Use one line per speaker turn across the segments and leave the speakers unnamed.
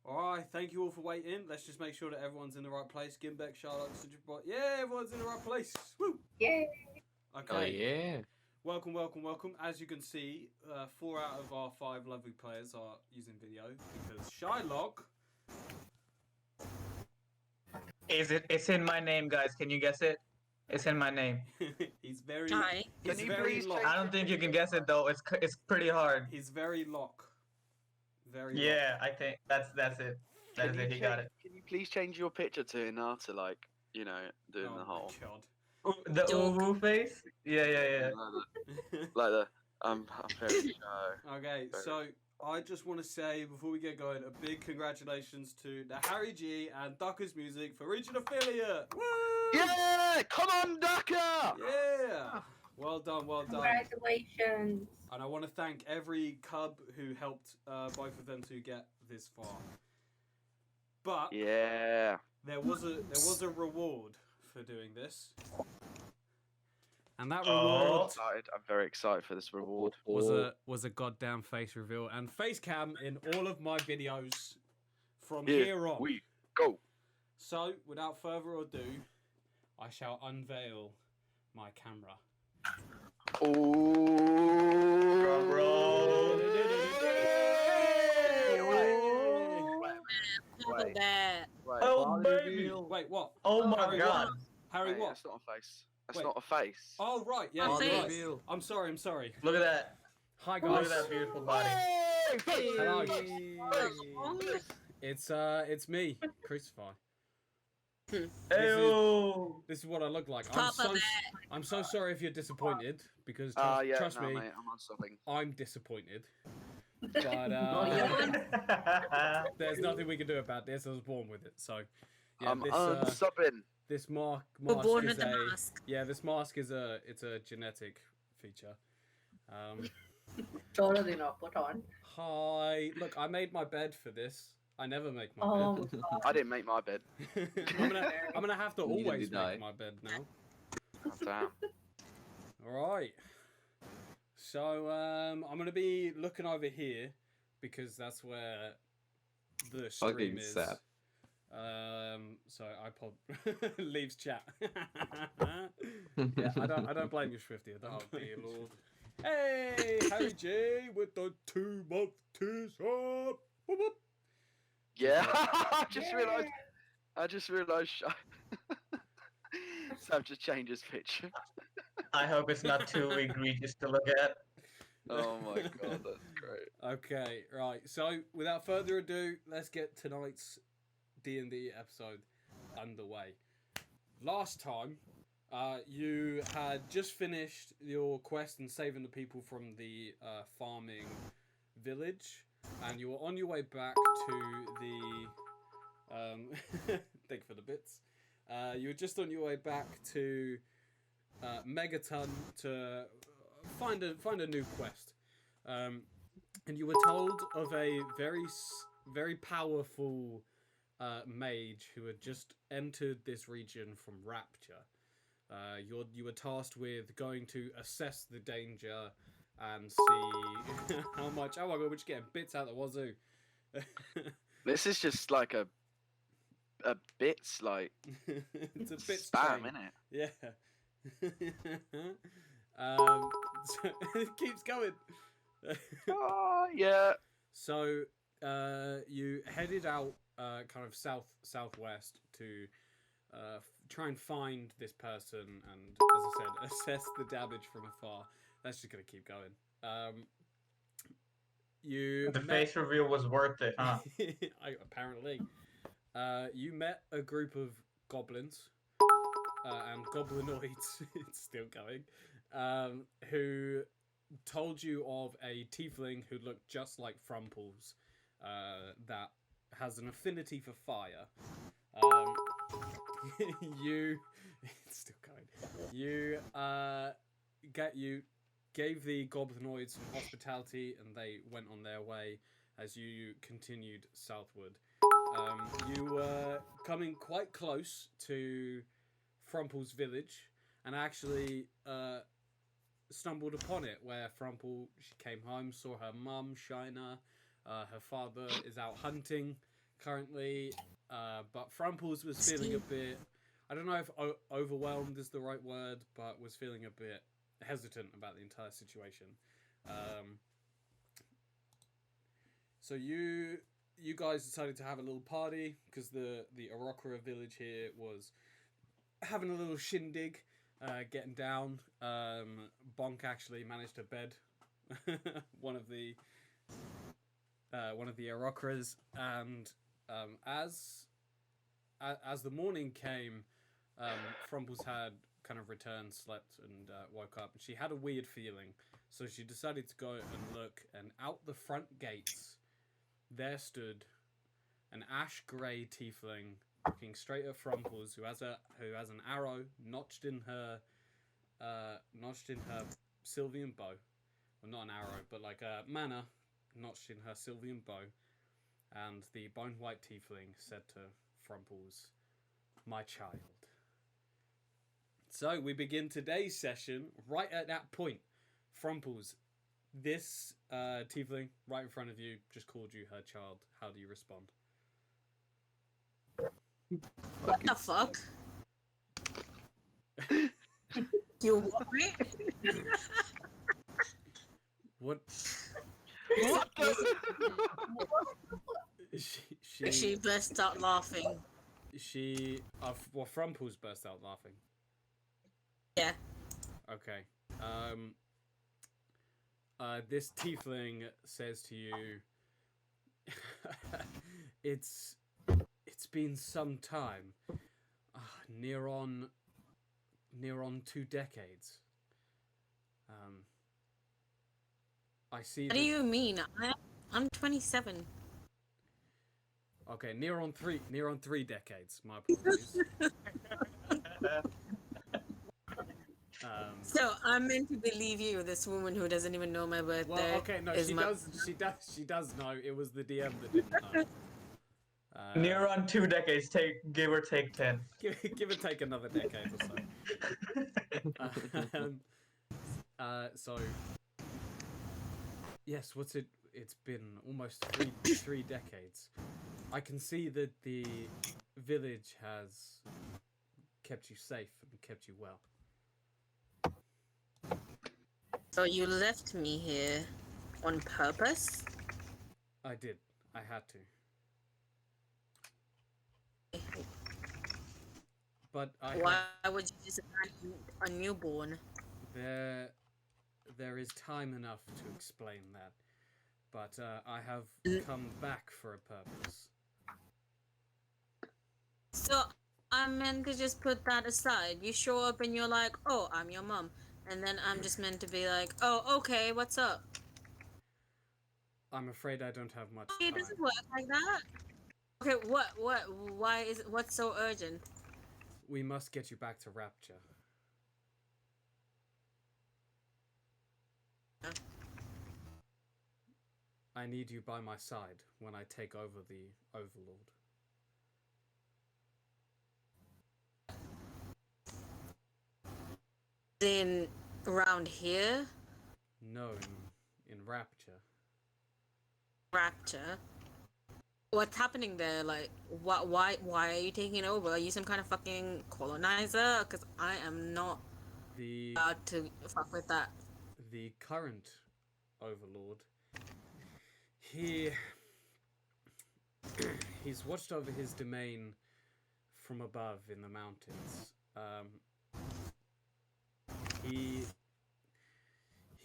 Alright, thank you all for waiting. Let's just make sure that everyone's in the right place. Gimbeck, Charlotte, Sujibot. Yeah, everyone's in the right place. Woo!
Yay!
Okay.
Oh yeah.
Welcome, welcome, welcome. As you can see, 4 out of our 5 lovely players are using video because Shylock.
It's in my name, guys. Can you guess it? It's in my name.
he's very.
Hi.
He's
Can you
very
please
lock.
change-
I don't think you can guess it though. It's pretty hard.
He's very lock. Very.
Yeah, I think that's it. That is it. He got it.
Can you please change your picture to Hinata, like, doing
Lock.
the whole...
God.
The uwu face? Yeah.
Like the... I'm very shy.
Okay, so I just want to say before we get going, a big congratulations to the Harry G and Ducker's Music for reaching affiliate. Woo!
Yeah! Come on, Daka!
Yeah! Well done, well done.
Congratulations.
And I want to thank every cub who helped both of them to get this far. But
Yeah.
there was a reward for doing this, and that
Oh.
reward
I'm very excited for this reward.
was a goddamn face reveal and face cam in all of my videos from here on.
We go.
So, without further ado, I shall unveil my camera.
Oh.
Bro.
Look at that.
Oh baby.
Wait, what?
Oh my
Harry,
god.
Harry, what?
That's not a face. That's
Wait.
not a face.
Oh, right, yeah,
Oh,
you're right.
face.
I'm sorry.
Look at that.
Hi,
Look
guys.
at that beautiful body.
Hello.
Oh,
It's me, Crucify.
Ew.
This is what I look like.
Papa
I'm so sorry if you're disappointed because
Yeah,
trust
no,
me,
mate, I'm unstopping.
I'm disappointed. But
yeah.
there's nothing we can do about this. I was born with it, so yeah.
I'm
this
unstopping.
this mask
born
is
with the
a
mask.
yeah. This mask is a genetic feature.
Taller than not put on.
Hi, look, I made my bed for this. I never make my
Oh,
bed.
I didn't make my bed.
I'm gonna have to
Neither
always
did I.
make my bed now.
Oh, damn.
All right. So I'm gonna be looking over here because that's where the stream
Fucking
is.
sad.
So iPod leaves chat. Yeah, I don't blame you, Swifty. I don't blame you.
Lord.
Hey, Harry J with the 2-month teaser. Whoop, whoop.
Yeah, I just realised. Sam just changed his picture.
I hope it's not too egregious to look at.
Oh my god, that's great.
Okay, right. So without further ado, let's get tonight's D&D episode underway. Last time, you had just finished your quest and saving the people from the farming village, and you were on your way back to the. Thank you for the bits. You were just on your way back to Megaton to find a new quest, and you were told of a very powerful mage who had just entered this region from Rapture. You were tasked with going to assess the danger and see how much. Oh my god, we're just getting bits out the wazoo.
This is just like a bits like
It's a bit
spam,
strange.
innit?
Yeah. So it keeps going.
Oh yeah.
So you headed out kind of southwest to try and find this person and, as I said, assess the damage from afar. That's just gonna keep going. You
The
met-
face reveal was worth it, huh?
Apparently. You met a group of goblins and goblinoids, it's still going, who told you of a tiefling who looked just like Frumples that has an affinity for fire. It's still going. You gave the goblinoids some hospitality and they went on their way as you continued southward. You were coming quite close to Frumple's village and actually stumbled upon it where she came home, saw her mum, Shiner. Her father is out hunting, currently, but Frumples was feeling a bit. I don't know if overwhelmed is the right word, but was feeling a bit hesitant about the entire situation. So you guys decided to have a little party because the Arokra village here was having a little shindig, getting down. Bonk actually managed to bed one of the Arokras, and as the morning came, Frumples had kind of returned, slept, and woke up, and she had a weird feeling. So she decided to go and look, and out the front gates, there stood an ash grey tiefling looking straight at Frumples, who has an arrow notched in her Sylvian bow. Well, not an arrow, but like a mana notched in her Sylvian bow. And the bone white tiefling said to Frumples, "My child." So we begin today's session right at that point. Frumples, this tiefling right in front of you just called you her child. How do you respond?
What the fuck? You want me?
What?
What the?
She burst out laughing.
Well, Frumples burst out laughing.
Yeah.
Okay. This tiefling says to you, it's been some time, near on 2 decades. I see.
What do you mean? I'm 27.
Okay, near on 3 decades. My apologies.
So I'm meant to believe you, this woman who doesn't even know my birthday.
Well, okay, no, she does know. It was the DM that didn't know.
Near on 2 decades, give or take 10.
Give or take another decade or so. So yes, it's been almost three decades. I can see that the village has kept you safe and kept you well.
So you left me here on purpose?
I did. I had to. But
Why would you just abandon a newborn?
There is time enough to explain that. But I have come back for a purpose.
So I'm meant to just put that aside. You show up and you're like, "Oh, I'm your mom," and then I'm just meant to be like, "Oh, okay, what's up?"
I'm afraid I don't have much
It
time.
doesn't work like that. Okay, what's so urgent?
We must get you back to Rapture. I need you by my side when I take over the Overlord.
Then around here,
No, in Rapture.
Rapture. What's happening there? Like, why are you taking over? Are you some kind of fucking colonizer? Because I am not
The
about to fuck with that.
the current Overlord. He's watched over his domain from above in the mountains. He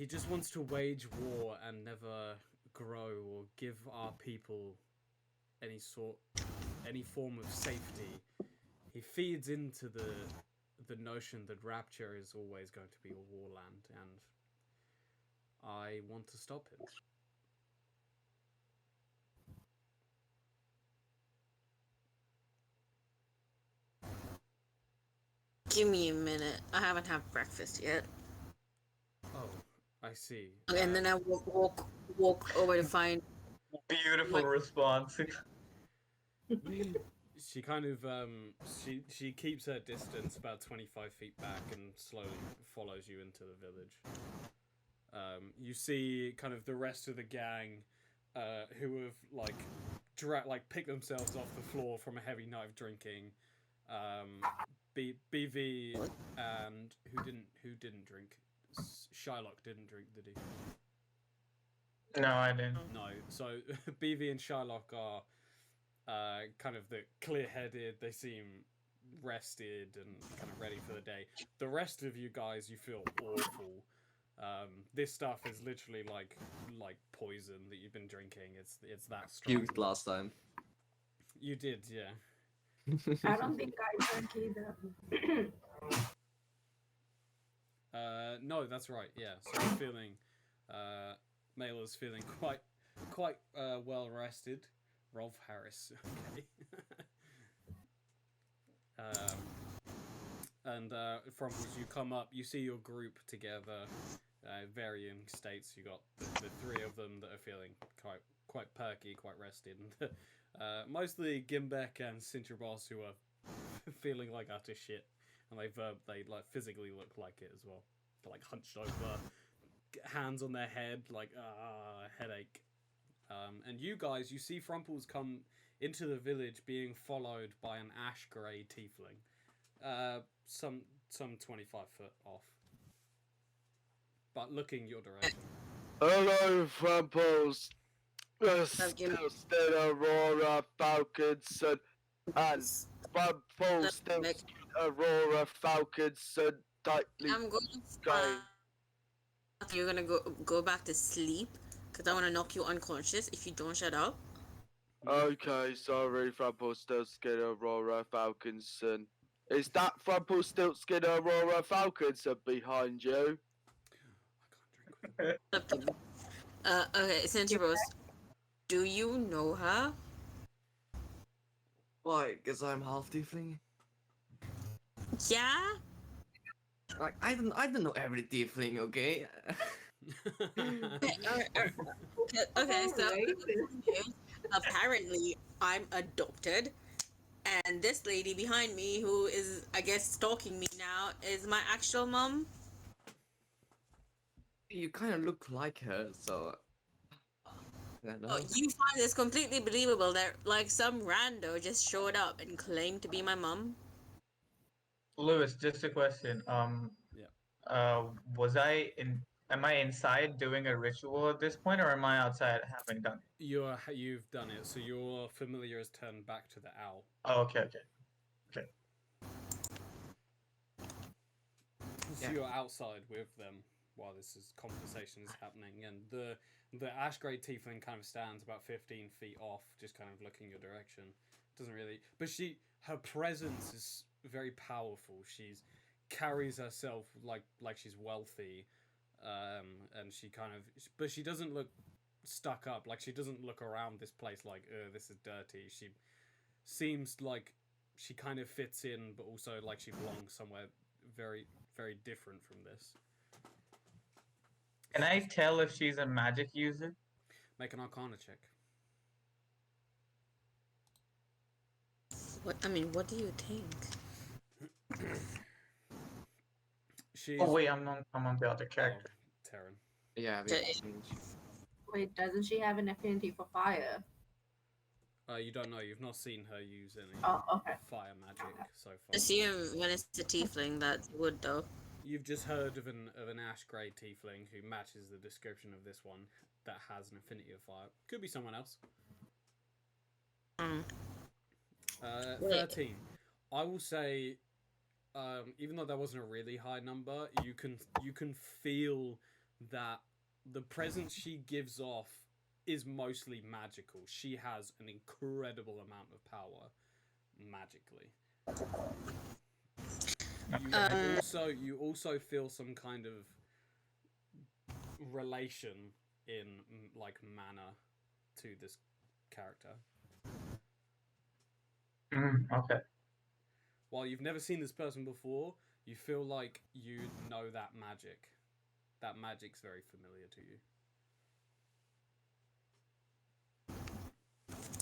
just wants to wage war and never grow or give our people any form of safety. He feeds into the notion that Rapture is always going to be a warland, and I want to stop him.
Give me a minute. I haven't had breakfast yet.
Oh, I see.
And then I walk over to find.
Beautiful response.
She kind of she keeps her distance about 25 feet back and slowly follows you into the village. You see kind of the rest of the gang who have like pick themselves off the floor from a heavy night of drinking. BV and who didn't drink? Shylock didn't drink, did he?
No, I didn't.
No. So BV and Shylock are kind of the clear-headed. They seem rested and kind of ready for the day. The rest of you guys, you feel awful. This stuff is literally like poison that you've been drinking. It's that strong.
Puked last time.
You did, yeah.
I don't think I drank either.
No, that's right. Yeah, so I'm feeling, Mailer's feeling quite well rested. Rolf Harris, okay. And from as you come up, you see your group together, varying states. You got the three of them that are feeling quite perky, quite rested, and mostly Gimbek and Sintrabos who are feeling like utter shit, and they like physically look like it as well. They're like hunched over, hands on their head, like headache. And you guys, you see Frumples come into the village being followed by an ash grey tiefling, some 25 foot off, but looking your direction.
Hello, Frumples. Still Aurora Falconson and Frumples still Aurora Falconson tightly.
I'm going to You're gonna go back to sleep because I want to knock you unconscious if you don't shut up.
Okay, sorry, Frumpelstiltskin Aurora Falconson. Is that Frumpelstiltskin Aurora Falconson behind you?
I can't drink with them.
Okay, Santa Rose, do you know her?
Why? Because I'm half tiefling.
Yeah.
Like I don't know every tiefling, okay?
Okay, so apparently I'm adopted, and this lady behind me, who is, I guess, stalking me now, is my actual mom.
You kind of look like her, so. I don't know.
Oh, you find this completely believable that, like, some rando just showed up and claimed to be my mom?
Lewis, just a question. Was I in? Am I inside doing a ritual at this point, or am I outside having done it?
You've done it, so your familiar has turned back to the owl.
Oh, okay.
So
Yeah.
you're outside with them while this conversation is happening, and the ash grey tiefling kind of stands about 15 feet off, just kind of looking your direction. Doesn't really, but her presence is very powerful. She's carries herself like she's wealthy, and but she doesn't look stuck up. Like, she doesn't look around this place like, this is dirty. She seems like she kind of fits in, but also like she belongs somewhere very, very different from this.
Can I tell if she's a magic user?
Make an Arcana check.
What do you think?
She's...
Oh wait, I'm on the other character.
Terran.
Yeah, we
Okay.
changed.
Wait, doesn't she have an affinity for fire?
You don't know. You've not seen her use any
Oh, okay.
fire magic so far.
Assume when it's a tiefling that would, though.
You've just heard of an ash grey tiefling who matches the description of this one that has an affinity of fire. Could be someone else.
Mm.
13. I will say, even though that wasn't a really high number, you can feel that the presence she gives off is mostly magical. She has an incredible amount of power magically. You also feel some kind of relation in like mana to this character.
Okay.
While you've never seen this person before, you feel like you know that magic. That magic's very familiar to you.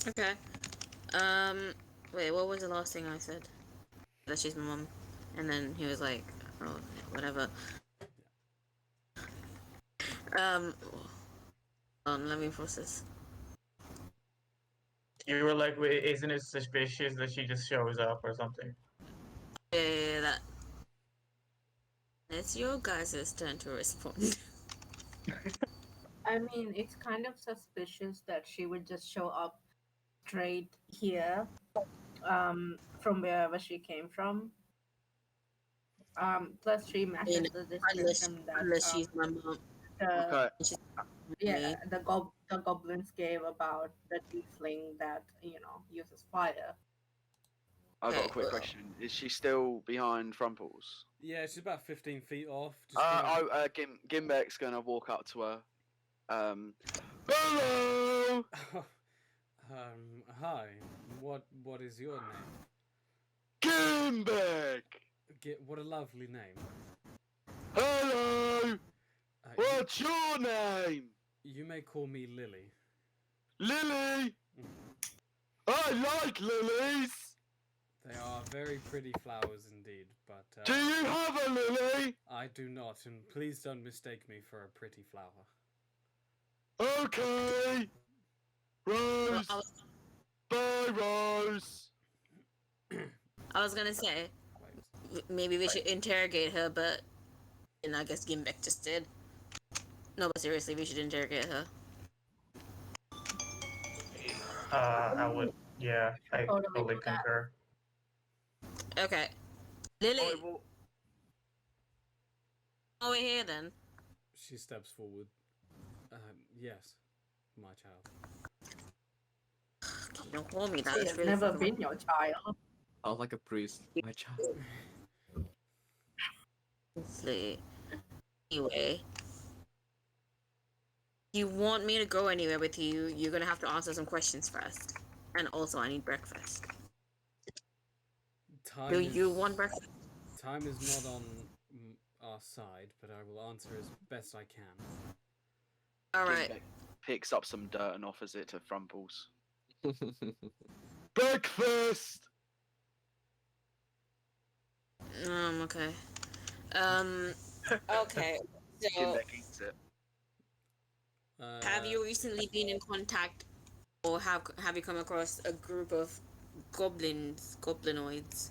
Okay. Wait, what was the last thing I said? That she's my mom. And then he was like, oh, whatever. Hold on, let me process.
You were like, "Wait, isn't it suspicious that she just shows up or something?"
That it's your guys' turn to respond.
I mean, it's kind of suspicious that she would just show up straight here, from wherever she came from. Plus, she matches the description that
unless she's my mom.
the
Okay.
She's
yeah the goblins gave about the tiefling that uses fire.
I've got a
Okay,
quick
well-
question. Is she still behind Frumples?
Yeah, she's about 15 feet off. Just gonna-
Gimbek's gonna walk up to her. Hello!
Hi. What is your name?
Gimbek!
What a lovely name.
Hello!
Uh,
What's your name?
you may call me Lily.
Lily! I like lilies!
They are very pretty flowers indeed, but
Do you have a lily?
I do not, and please don't mistake me for a pretty flower.
Okay! Rose!
I
Bye, Rose!
was gonna say
Wait.
maybe we should interrogate her, but and I guess Gimbek just did. No, but seriously, we should interrogate her.
I would. Yeah, I
Totally
totally
do that.
concur.
Okay, Lily,
I will...
over here then.
She steps forward. Yes, my child.
You don't call me that.
She
It's
has
really
never
fucking-
been your child.
Sounds like a priest, my child.
Honestly. Anyway, you want me to go anywhere with you? You're gonna have to answer some questions first, and also I need breakfast.
Time
Do
is,
you want breakfast?
Time is not on our side, but I will answer as best I can.
All right.
Gimbek picks up some dirt and offers it to Frumples. Breakfast!
Okay. Okay. So,
Gimbek eats it.
have you recently been in contact, or have you come across a group of goblinoids?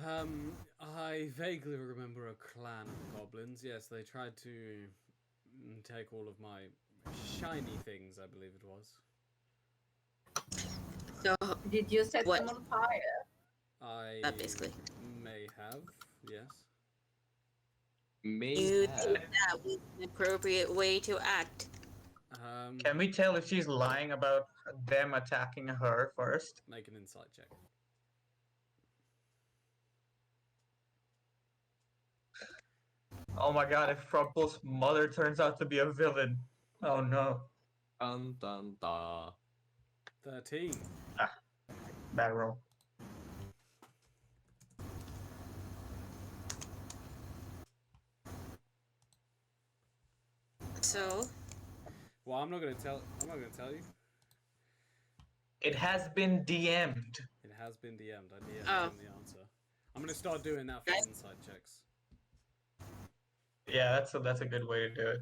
I vaguely remember a clan of goblins. Yes, they tried to take all of my shiny things, I believe it was.
So,
Did you set
What?
them on fire?
I
basically.
may have, yes.
Me?
you think that was an appropriate way to act?
Can we tell if she's lying about them attacking her first?
Make an insight check.
Oh my god, if Frumple's mother turns out to be a villain. Oh no.
Dun dun da.
13.
Bad roll.
So,
Well, I'm not gonna tell you.
It has been DM'd.
It has been DM'd. I DM'd
Oh.
him the answer. I'm gonna start doing that for
Guys?
insight checks.
Yeah, that's a good way to do it.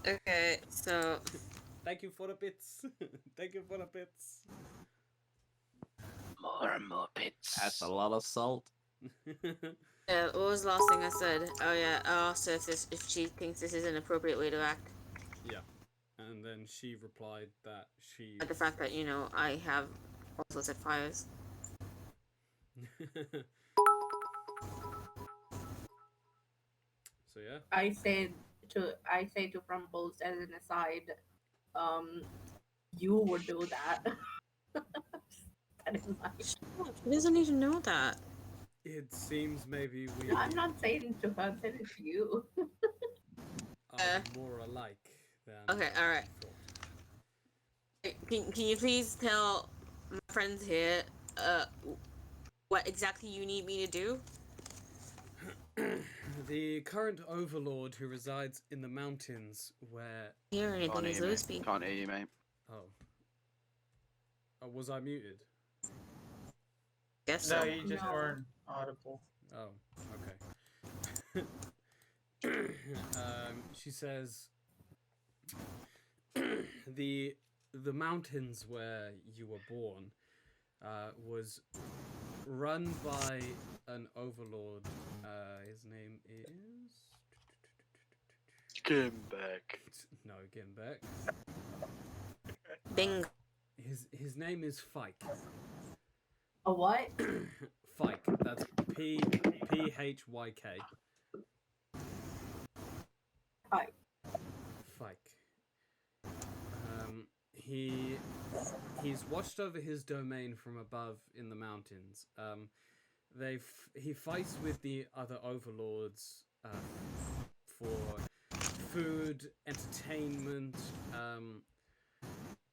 okay, so
Thank you for the bits. Thank you for the bits.
More and more bits.
That's a lot of salt.
what was the last thing I said? Oh yeah, I asked her if she thinks this is an appropriate way to act.
Yeah. And then she replied that she.
At the fact that I have also set fires.
So yeah.
I say to Frumbles as an aside, you would do that. That is my.
She doesn't need to know that.
It seems maybe we
No, I'm not saying it to her. I'm saying it to you.
are more alike than.
Okay, alright.
I thought.
Can you please tell my friends here what exactly you need me to do?
The current overlord who resides in the mountains where.
Hear anything?
Can't
Is
hear,
Louis
mate. Can't hear you, mate.
Oh. Was I muted?
Guess
No,
so.
you just
No.
weren't audible.
Oh, okay. She says the the mountains where you were born was run by an overlord. His name is
Get him back.
no, get him back.
Bing.
His name is Fyke.
A what?
Fyke. That's Phyk.
Fyke.
Fyke. He's watched over his domain from above in the mountains. He fights with the other overlords for food, entertainment,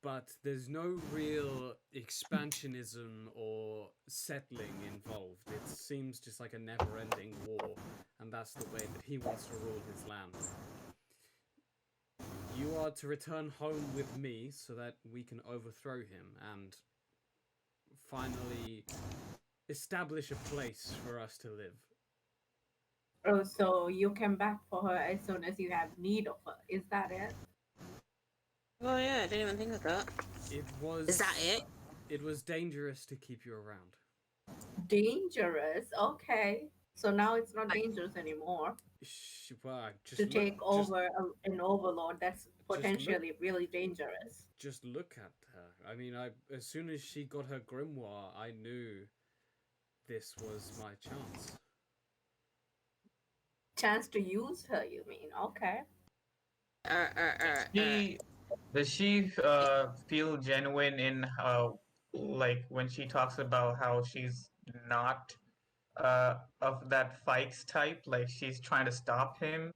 but there's no real expansionism or settling involved. It seems just like a never-ending war, and that's the way that he wants to rule his land. You are to return home with me so that we can overthrow him and finally establish a place for us to live.
Oh, so you come back for her as soon as you have need of her. Is that it?
Oh yeah, I didn't even think of that.
It was.
Is that it?
It was dangerous to keep you around.
Dangerous. Okay. So now it's not dangerous anymore
Well, just
to
look,
take over an overlord that's
look-
potentially really dangerous.
Just look at her. I mean, as soon as she got her grimoire, I knew this was my chance.
Chance to use her, you mean? Okay.
Does she feel genuine in how, like, when she talks about how she's not of that Fikes type, like she's trying to stop him?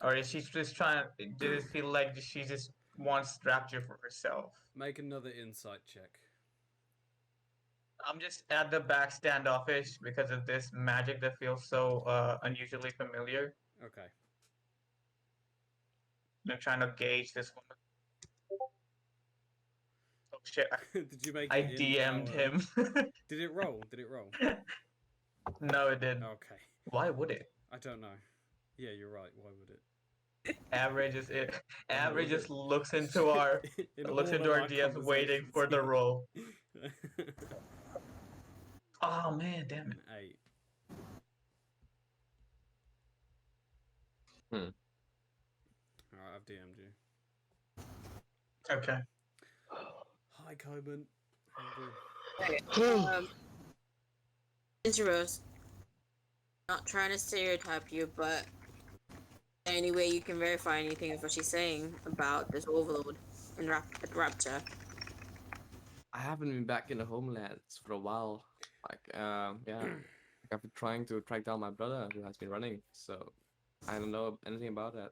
Or is she just trying to, does it feel like she just wants Rapture for herself?
Make another insight check.
I'm just at the back standoffish because of this magic that feels so unusually familiar.
Okay.
I'm trying to gauge this woman. Oh shit,
Did you make
I
it in
DM'd
our-
him.
Did it roll? Did it roll?
No, it didn't.
Okay.
Why would it?
I don't know. Yeah, you're right. Why would it?
Average is it.
Why
Average
would
just
it?
looks into our
In
looks
all
into
of
our DMs waiting
conversations,
for the
yeah.
roll. Oh man, damn it.
8. Alright, I've DM'd you.
Okay.
Hi, Coben. How you doing?
Dangerous. Not trying to stereotype you, but any way you can verify anything of what she's saying about this overload in Rapture.
I haven't been back in the homelands for a while. Yeah. I've been trying to track down my brother who has been running, so I don't know anything about that.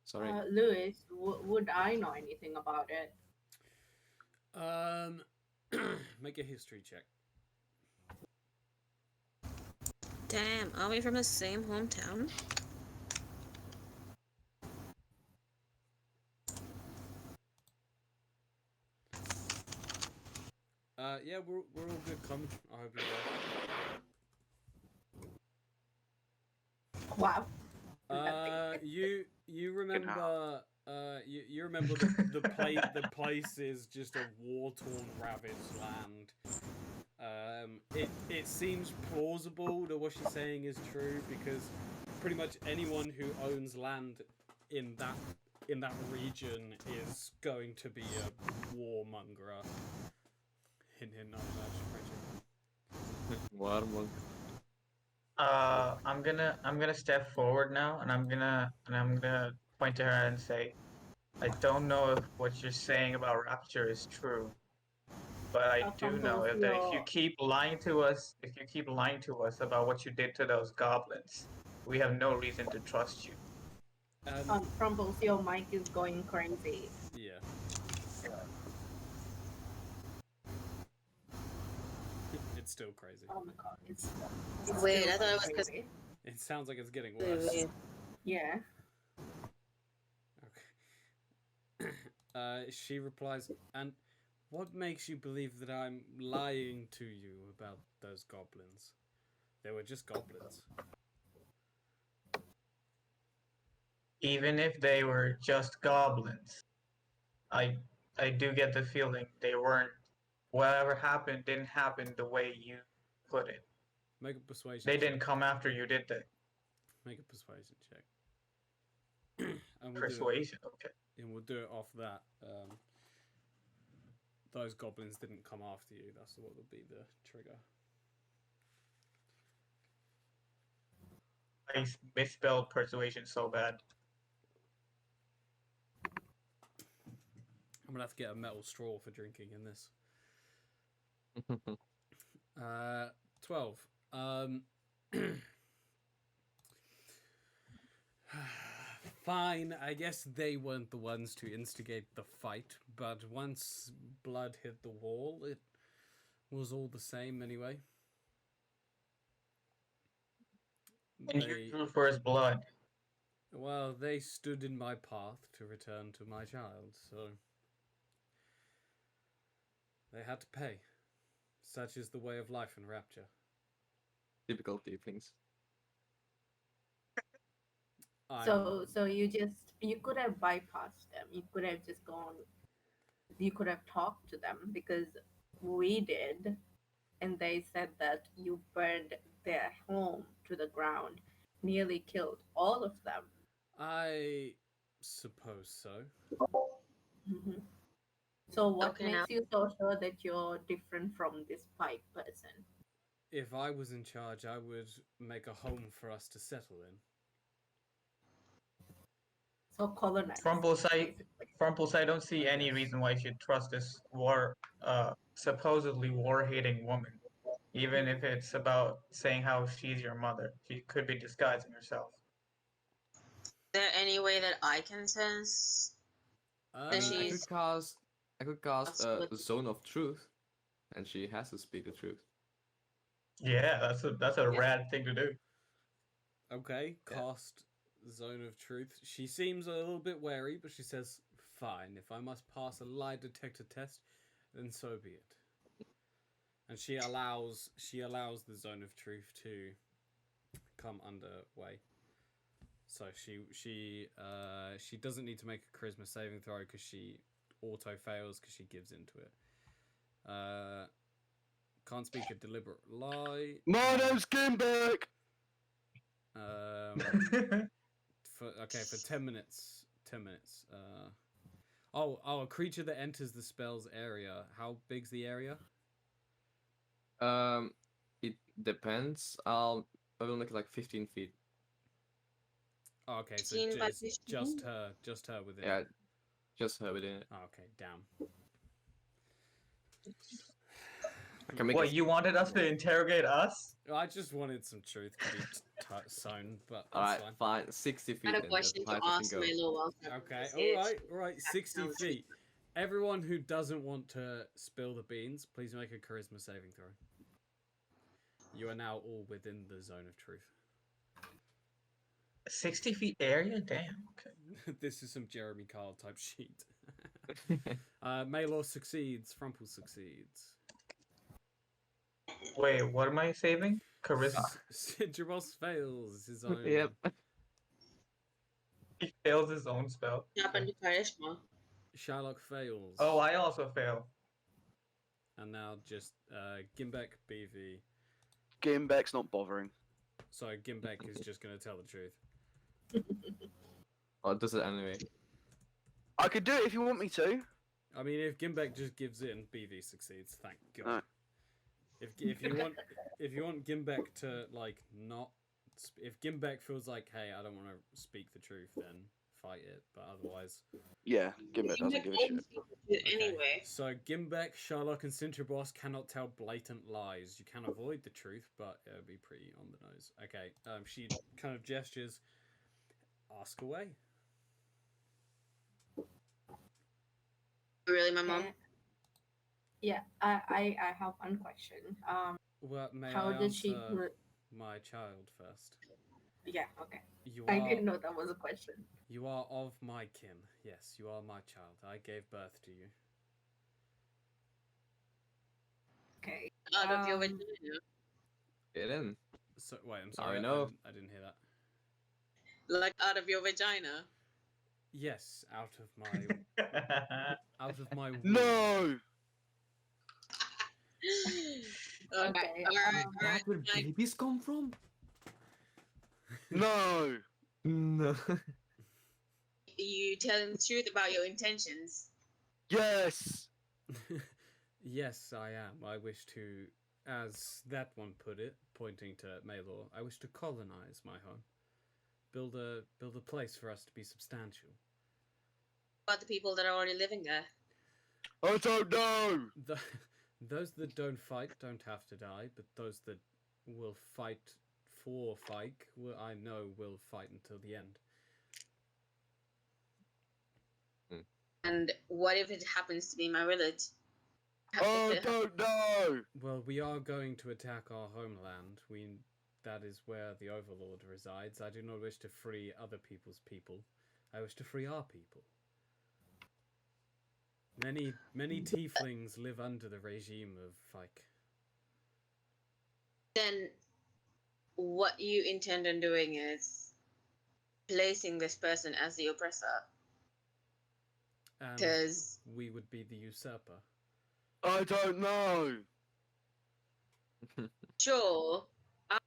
Sorry.
Louis, would I know anything about it?
Make a history check.
Damn, are we from the same hometown?
Yeah, we're all good. Come, I hope you're
Wow.
well. You remember you remember the place is just a war-torn, ravaged land. It seems plausible that what she's saying is true because pretty much anyone who owns land in that region is going to be a warmonger. Hint, hint, not much.
Warm.
I'm gonna step forward now, and I'm gonna point to her and say, I don't know if what you're saying about Rapture is true, but I do know that if you keep lying to us, about what you did to those goblins, we have no reason to trust you.
Crumbles, your mic is going crazy.
Yeah. It's still crazy.
Oh my god, it's
Wait,
still
I thought it was 'cause-
crazy.
It sounds like it's getting worse.
Yeah.
Okay. She replies, and what makes you believe that I'm lying to you about those goblins? They were just goblins.
Even if they were just goblins, I I do get the feeling they weren't. Whatever happened didn't happen the way you put it.
Make a persuasion.
They
check.
didn't come after you, did they?
Make a persuasion check. And we'll
Persuasion. Okay.
we'll do it off that. Those goblins didn't come after you. That's what would be the trigger.
I misspelled persuasion so bad.
I'm gonna have to get a metal straw for drinking in this. 12. Fine, I guess they weren't the ones to instigate the fight, but once blood hit the wall, it was all the same anyway.
And you drew first blood.
Well, they stood in my path to return to my child, so they had to pay. Such is the way of life in Rapture.
Typical tieflings.
So you could have bypassed them. You could have just gone. You could have talked to them because we did, and they said that you burned their home to the ground, nearly killed all of them.
I suppose so.
Mm-hmm. So what
Okay,
makes
now-
you so sure that you're different from this pipe person?
If I was in charge, I would make a home for us to settle in.
So colonize.
Frumples, I don't see any reason why you should trust this supposedly war-hating woman. Even if it's about saying how she's your mother. She could be disguising herself.
Is there any way that I can sense?
Uh,
That
I
she's-
could cast a
Absolutely.
zone of truth, and she has to speak the truth.
Yeah, that's a rad thing to do.
Okay,
Yeah.
cast Zone of Truth. She seems a little bit wary, but she says, fine, if I must pass a lie detector test, then so be it. And she allows the Zone of Truth to come underway. So she doesn't need to make a charisma saving throw because she auto fails because she gives into it. Can't speak a deliberate lie.
My name's Gimbeck!
For 10 minutes. 10 minutes. A creature that enters the spell's area. How big's the area?
It depends. I will make it like 15 feet.
Oh, okay, so
15 by
just
15?
her within.
Yeah, just her within it.
Oh, okay, damn.
I can make
What,
it.
you wanted us to interrogate us?
I just wanted some truth to be sown, but
All
that's
right,
fine.
fine. 60 feet.
I had a
then,
question
that's
to
high as I
ask
can go.
my little welfare.
Okay, all right, 60
sounds
feet. Everyone who doesn't want to spill the beans, please make a charisma saving throw. You are now all within the zone of truth.
60 feet area? Damn. Okay.
This is some Jeremy Kyle type sheet. Maylor succeeds, Frumple succeeds.
Wait, what am I saving? Charisma.
Sidgeros fails his own.
Yep.
He fails his own spell.
What happened to Charisma?
Shylock fails.
Oh, I also fail.
And now just Gimbek, BV.
Gameback's not bothering.
So Gimbek is just going to tell the truth.
Or does it anyway?
I could do it if you want me to.
I mean, if Gimbek just gives in, BV succeeds. Thank God.
No.
If you want Gimbek to like not, if Gimbek feels like, hey, I don't want to speak the truth, then fight it. But otherwise,
Yeah, Gameback doesn't give a shit.
Anyway.
so Gimbek, Sherlock, and Cintrabos cannot tell blatant lies. You can avoid the truth, but it would be pretty on the nose. Okay, she kind of gestures. Ask away.
Really, my mom?
Yeah, I have one question.
Well, may
How
I
did she?
answer my child first?
Yeah, okay.
You
I
are,
didn't know that was a question.
you are of my kin. Yes, you are my child. I gave birth to you.
Okay.
Out of your
Um,
vagina.
Get in.
So wait, I'm
Now
sorry.
we know.
I didn't hear that.
Like out of your vagina.
Yes, out of my womb.
No!
Okay,
Alright.
That where babies come from?
No!
No.
You telling the truth about your intentions.
Yes!
Yes, I am. I wish to, as that one put it, pointing to Maylor, I wish to colonize my home. Build a place for us to be substantial.
About the people that are already living there.
I don't know!
The, those that don't fight don't have to die, but those that will fight for Fike, I know will fight until the end.
And what if it happens to be my village?
I don't know!
Well, we are going to attack our homeland. That is where the Overlord resides. I do not wish to free other people's people. I wish to free our people. Many tieflings live under the regime of Fike.
Then what you intend on doing is placing this person as the oppressor.
And
Because
we would be the usurper.
I don't know!
sure,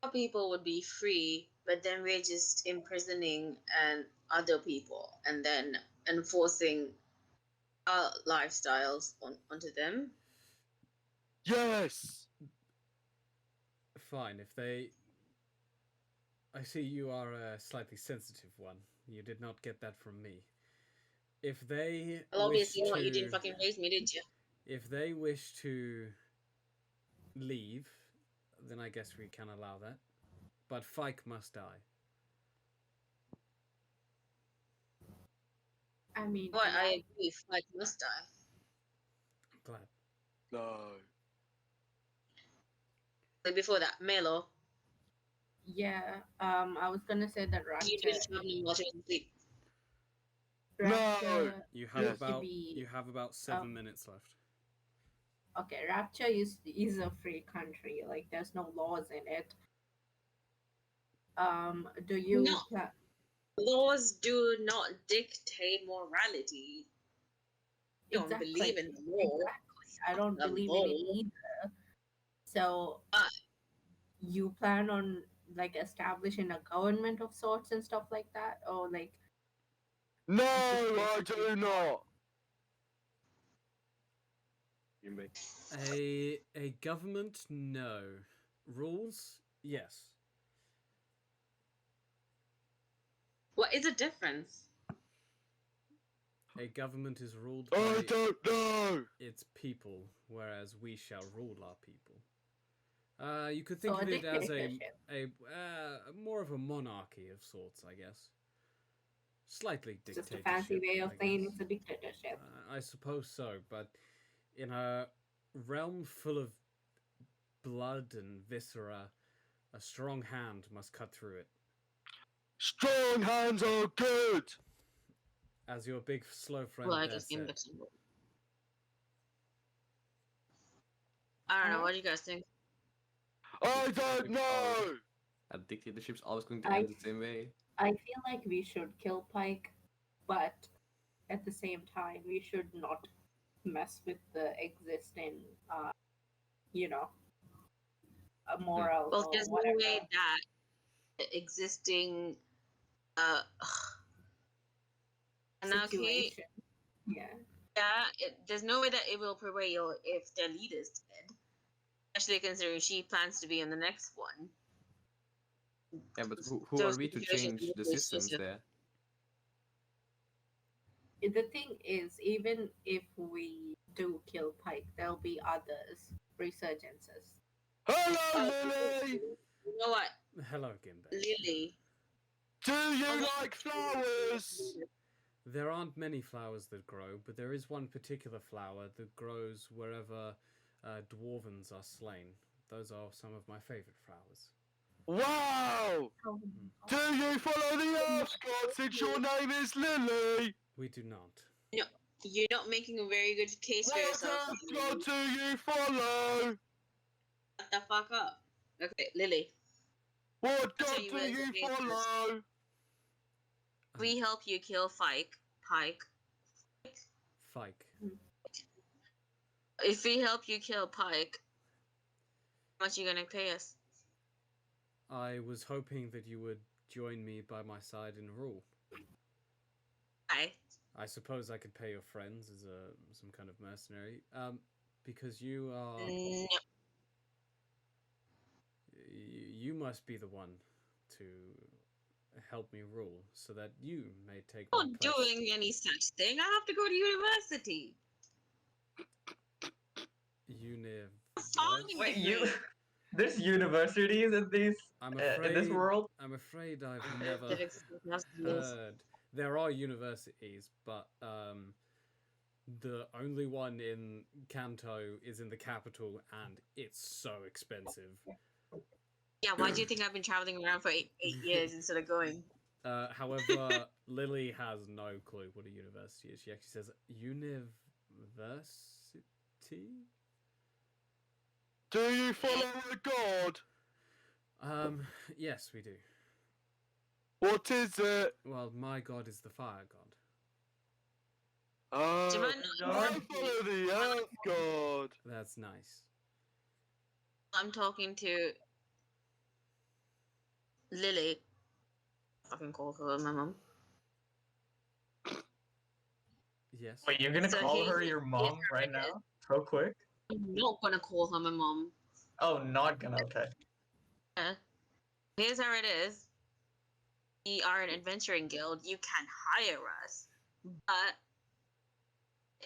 our people would be free, but then we're just imprisoning other people and then enforcing our lifestyles onto them.
Yes!
Fine, if they... I see you are a slightly sensitive one. You did not get that from me. If they
Well, obviously
wish
not.
to...
You didn't fucking raise me, did you?
If they wish to leave, then I guess we can allow that. But Fike must die.
I mean,
Well, I agree. Like, must die.
Glad.
No.
But before that, Melo,
yeah. I was gonna say that
you
Rapture.
just have me watching sleep.
Rapture
You have
Yes.
about 7 minutes left.
Okay, Rapture is a free country. Like, there's no laws in it. Do you?
No. Laws do not dictate morality. You don't believe in the law.
Exactly. I don't
The
believe
law.
in it either. So, you plan on like establishing a government of sorts and stuff like that, or like?
No, I do not!
A government? No. Rules? Yes.
What is the difference?
A government is ruled
I
by
don't know!
its people, whereas we shall rule our people. You could think
So
of
a
it as
dictatorship.
more of a monarchy of sorts, I guess. Slightly
It's just a
dictatorship.
fancy way of
I
saying
guess.
it's a dictatorship.
I suppose so, but in a realm full of blood and viscera, a strong hand must cut through it.
Strong hands are good!
As your big slow friend
Well, I
there
just gave
said.
the symbol. I don't know. What do you guys think?
I don't know!
A dictatorship's always going to
I-
end the same way.
I feel like we should kill Pike, but at the same time, we should not mess with the existing, moral
Well,
or
there's no
whatever
way that the existing anarchy,
situation. Yeah.
there's no way that it will prevail if their leader's dead. Especially considering she plans to be in the next one.
Yeah, but who
So
are we to
situation
change the
is
systems
just-
there?
The thing is, even if we do kill Pike, there'll be others, resurgences.
Hello, Lily!
You know what,
Hello, Gimbe.
Lily?
Do you like flowers?
There aren't many flowers that grow, but there is one particular flower that grows wherever dwarvens are slain. Those are some of my favorite flowers.
Wow! Do you follow the Earth God since your name is Lily?
We do not.
No, you're not making a very good case for
What
yourself.
Earth God do you follow?
Shut the fuck up. Okay, Lily.
What
I'll tell
God
you
do
what is
you
the case is.
follow?
We help you kill Fike. Pike.
Fike.
If we help you kill Pike, how much are you gonna pay us?
I was hoping that you would join me by my side in rule.
Why?
I suppose I could pay your friends as some kind of mercenary. Because you are
No.
you must be the one to help me rule, so that you may take
I'm
my
not
place.
doing any such thing. I have to go to university.
University.
Wait, you? There's universities in these
I'm
in
afraid.
this world.
I'm afraid I've never
Civics classes.
heard. There are universities, but the only one in Kanto is in the capital, and it's so expensive.
Yeah, why do you think I've been traveling around for eight years instead of going?
However, Lily has no clue what a university is. She actually says university.
Do you follow a god?
Yes, we do.
What is it?
Well, my god is the fire god.
Do you
Oh,
mind not
I
interrupting me?
follow the earth god.
That's nice.
I'm talking to Lily. I can call her my mom.
Yes.
Wait, you're gonna
So
call
he-
her your mom right now? So quick?
I'm not gonna call her my mom.
Oh, not gonna. Okay.
Here's how it is. We are an adventuring guild. You can hire us, but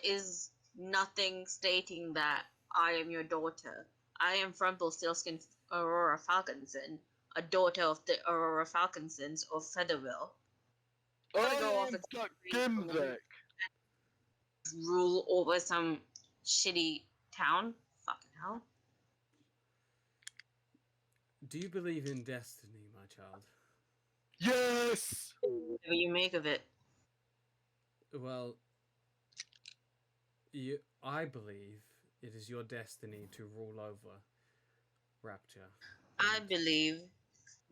is nothing stating that I am your daughter. I am from Rumpelstiltskin Aurora Falconson, a daughter of the Aurora Falconsons of Featherville. Gotta go off
I'm
its
Jack Gimvik.
Rule over some shitty town. Fucking hell.
Do you believe in destiny, my child?
Yes.
Whatever you make of it.
Well, I believe it is your destiny to rule over Rapture.
I believe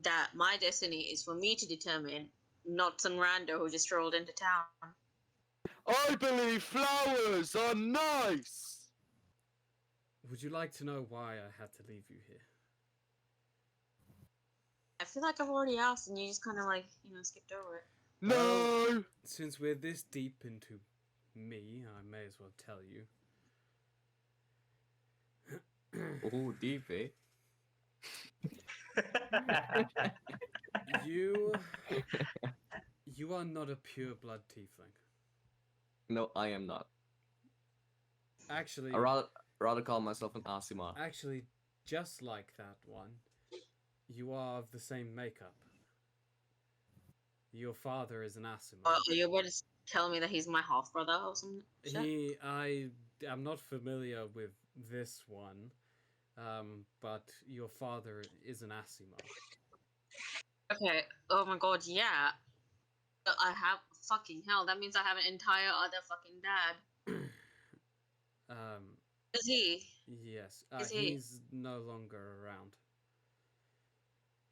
that my destiny is for me to determine, not some rando who just strolled into town.
I believe flowers are nice.
Would you like to know why I had to leave you here?
I feel like I've already asked and you just kind of like, skipped over it.
No.
Since we're this deep into me, I may as well tell you.
Oh, deep, eh?
You are not a pure blood tiefling.
No, I am not.
Actually,
I rather call myself an Asima.
actually, just like that one, you are of the same makeup. Your father is an Asima.
Are you about to tell me that he's my half brother or something?
I am not familiar with this one, but your father is an Asima.
Okay. Oh my god, yeah. I have fucking hell. That means I have an entire other fucking dad. Is he?
Yes,
Is he?
he's no longer around.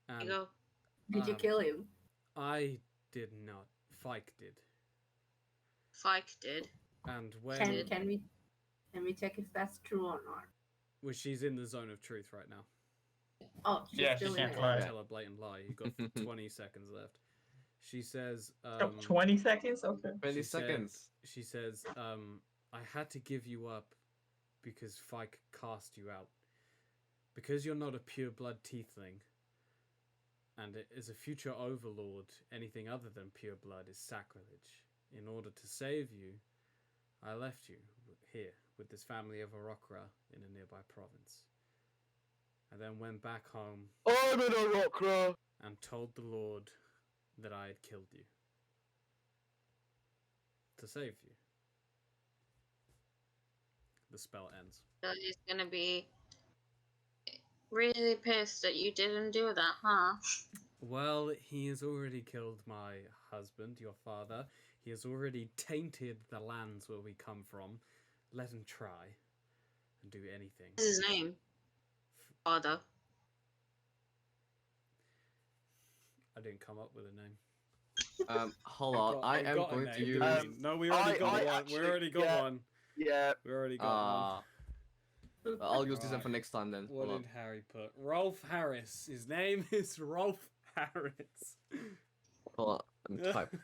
You
And
go.
Did you
Um,
kill him?
I did not. Fike did.
Fike did.
And when
Can we check if that's true or not?
well, she's in the zone of truth right now.
Oh, she's
Yeah, she
still in
can't
it.
lie.
Tell a blatant lie. You've got 20 seconds left. She says,
20 seconds? Okay.
20
she
seconds.
She says, I had to give you up because Fike cast you out. Because you're not a pure blood tiefling, and as a future overlord, anything other than pure blood is sacrilege. In order to save you, I left you here with this family of Arokra in a nearby province. I then went back home
I'm in a rockra.
and told the Lord that I had killed you. To save you. The spell ends.
So he's gonna be really pissed that you didn't do that, huh?
Well, he has already killed my husband, your father. He has already tainted the lands where we come from. Let him try and do anything.
What's his name? Father.
I didn't come up with a name.
Hold
We've
on.
got-
I
we've
am
got a
going
name,
to
do
use.
we mean? No, we already got one.
actually-
we already got
yeah.
one.
Yeah.
We already got one.
I'll use this one
Right.
for next time then.
What
Hold
did Harry put? Rolf Harris. His name is Rolf Harris.
on. Hold on. Let me type.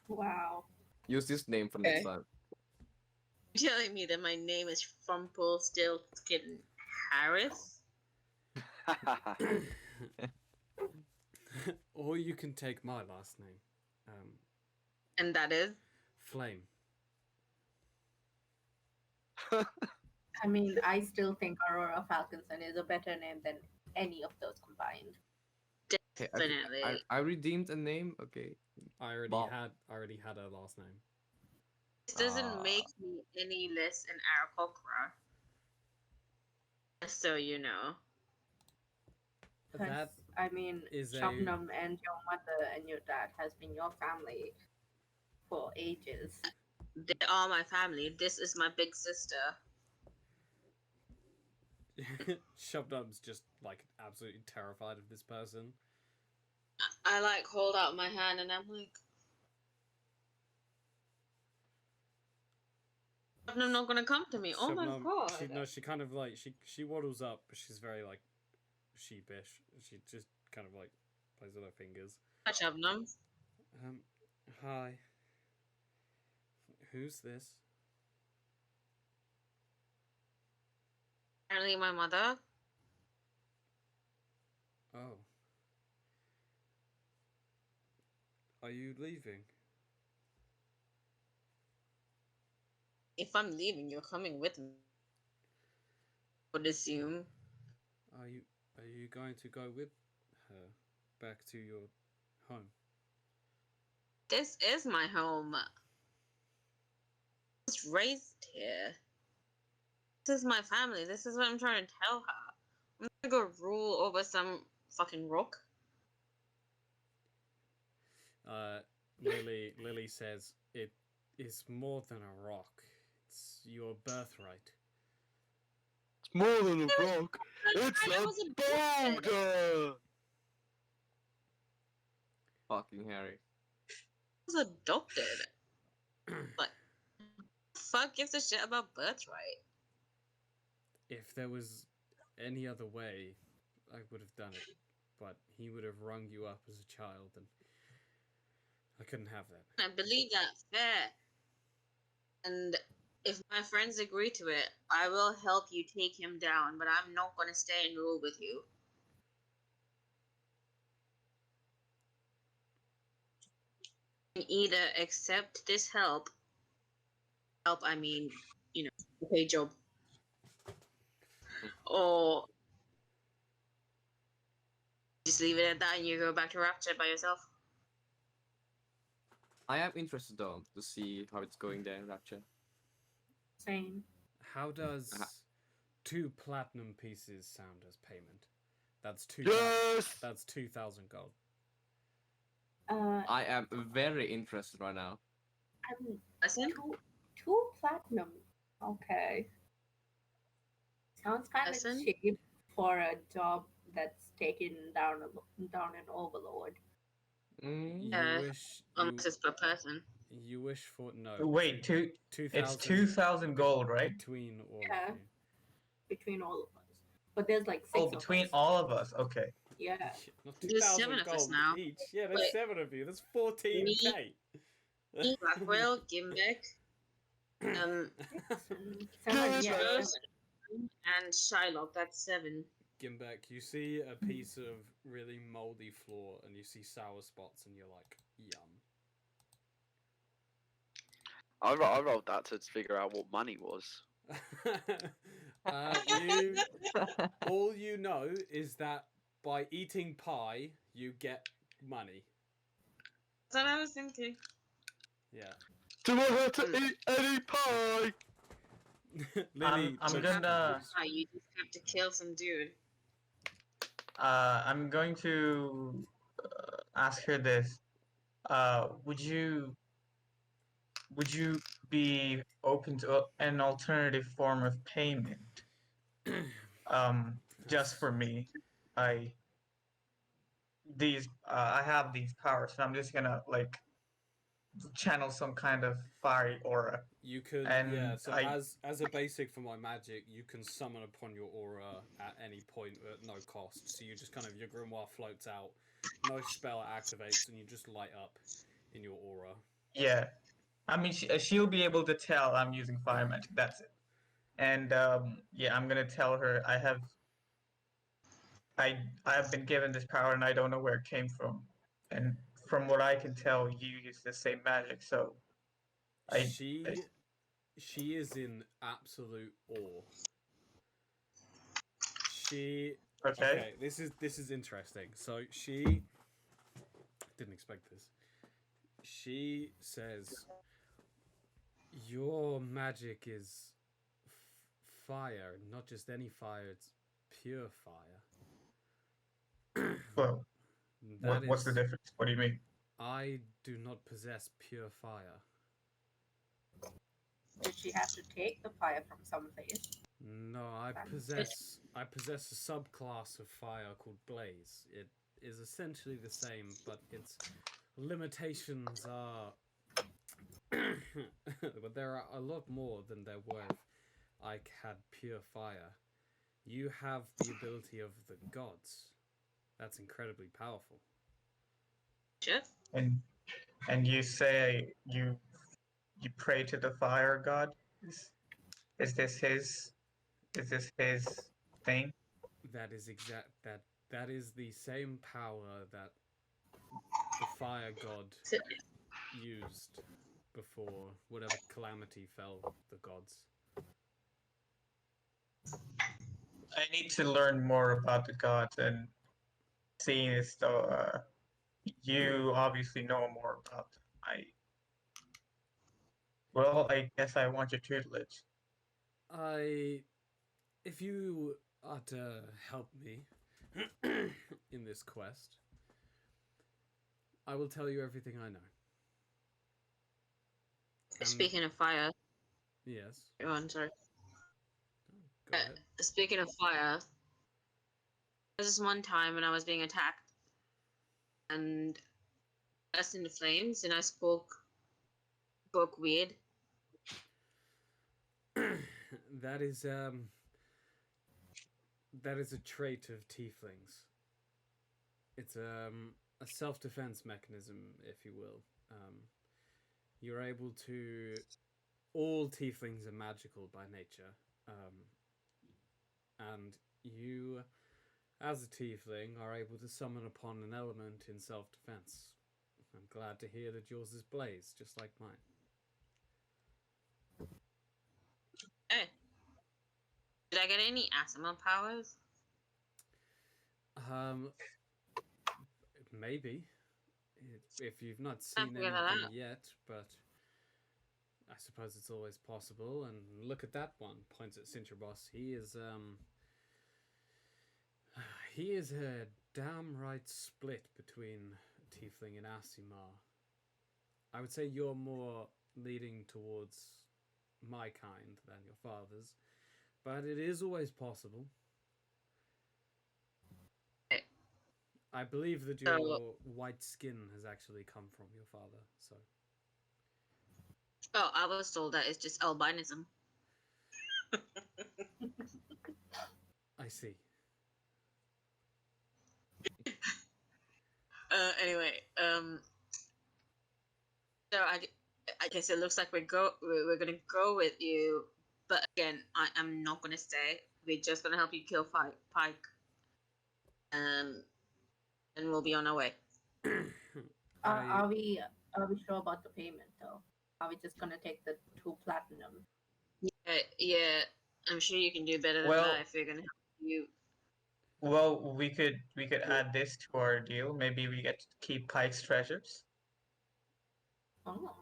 Wow.
Use this name for next
Okay.
time.
You're telling me that my name is Fumpelstiltskin Harris?
Or you can take my last name.
And that is?
Flame.
I mean, I still think Aurora Falconson is a better name than any of those combined.
Okay,
Definitely.
I redeemed a name. Okay.
I already
Bob.
had her last name.
This doesn't make me any less an Aarakocra. Just so you know.
That
'Cause, I mean,
is a-
Shabnam and your mother and your dad has been your family for ages.
They are my family. This is my big sister.
Shubnum's just like absolutely terrified of this person.
I like hold out my hand and I'm like, I'm not gonna come to me. Oh my
Shubnum-
god.
she kind of like she waddles up, but she's very like sheepish. She just kind of like plays with her fingers.
Hi, Shabnam.
Hi. Who's this?
Apparently my mother.
Oh. Are you leaving?
If I'm leaving, you're coming with me. I would assume.
Are you going to go with her back to your home?
This is my home. I was raised here. This is my family. This is what I'm trying to tell her. I'm not gonna go rule over some fucking rook.
Lily says it is more than a rock. It's your birthright.
It's more than a rock. It's
I was
a
adopted.
boulder.
Fucking Harry.
I was adopted. Like, fuck gives a shit about birthright.
If there was any other way, I would have done it. But he would have rung you up as a child, and I couldn't have that.
I believe that's fair. And if my friends agree to it, I will help you take him down, but I'm not gonna stay and rule with you. You can either accept this help, I mean, okay, job, or just leave it at that and you go back to Rapture by yourself.
I am interested though to see how it's going there in Rapture.
Same.
How does 2 platinum pieces sound as payment? That's 2.
Yes.
That's 2,000 gold.
I am very interested right now.
Listen,
Two platinum. Okay. Sounds kind of
Listen.
cheap for a job that's taken down an overlord.
Mm.
You wish
unless it's per person.
you wish for no.
Wait,
2,000
it's 2,000 gold, right?
between all
Yeah.
of you.
Between all of us. But there's like 6
Oh,
of
between
us.
all of us. Okay.
Yeah.
Not
There's
2,000
7 of us
gold
now.
each. Yeah, there's
Wait.
7 of you. That's 14k.
Me, Blackwell, Gimbeck,
Seven,
Yes.
yeah.
Rose, and Shylock. That's 7.
Gimbek, you see a piece of really moldy floor and you see sour spots and you're like, yum.
I rolled that to figure out what money was.
All you know is that by eating pie, you get money.
That's what I was thinking.
Yeah.
Do I have to eat any pie?
Lily,
I'm
looks
gonna-
confused.
You just have to kill some dude.
I'm going to ask her this. Would you be open to an alternative form of payment? Just for me. these I have these powers, so I'm just gonna like channel some kind of fiery aura.
You can, yeah.
And
So as a basic for my magic, you can summon upon your aura at any point at no cost. So you just kind of your grimoire floats out, no spell activates, and you just light up in your aura.
yeah, I mean she'll be able to tell I'm using fire magic. That's it. And yeah, I'm gonna tell her I have been given this power and I don't know where it came from. And from what I can tell, you use the same magic, so I
She is in absolute awe. She
okay.
This is interesting. So she didn't expect this. She says your magic is fire, not just any fire, it's pure fire.
Well, what's the difference? What do you mean?
I do not possess pure fire.
Did she have to take the fire from someplace?
No, I possess a subclass of fire called blaze. It is essentially the same, but its limitations are but there are a lot more than there were if I had pure fire. You have the ability of the gods. That's incredibly powerful.
Sure.
And you say you pray to the fire god? Is this his thing?
That is that is the same power that the fire god used before whatever calamity fell the gods.
I need to learn more about the gods, and seeing as though you obviously know more about them. I guess I want your tutelage.
If you are to help me in this quest, I will tell you everything I know.
Speaking of fire.
Yes.
Oh, I'm sorry.
Go ahead.
Speaking of fire, there was this one time when I was being attacked and burst into flames, and I spoke weird.
That is a trait of tieflings. It's a self-defense mechanism, if you will. You're able to. All tieflings are magical by nature, and you, as a tiefling, are able to summon upon an element in self-defense. I'm glad to hear that yours is blaze, just like mine.
Hey, did I get any asthma powers?
Maybe. If you've not seen
figure that
anything
out.
yet, but I suppose it's always possible. And look at that one. Points at Cintrabos. He is a damn right split between Tiefling and Asimar. I would say you're more leading towards my kind than your father's, but it is always possible. I believe that your white skin has actually come from your father, so.
Oh, I was told that it's just albinism.
I see.
Anyway, so I guess it looks like we're gonna go with you, but again, I'm not gonna stay. We're just gonna help you kill Pike, and we'll be on our way.
Are we sure about the payment though? Are we just gonna take the 2 platinum?
Yeah. I'm sure you can do better than that if we're gonna help you.
Well, we could add this to our deal. Maybe we get to keep Pike's treasures.
Oh.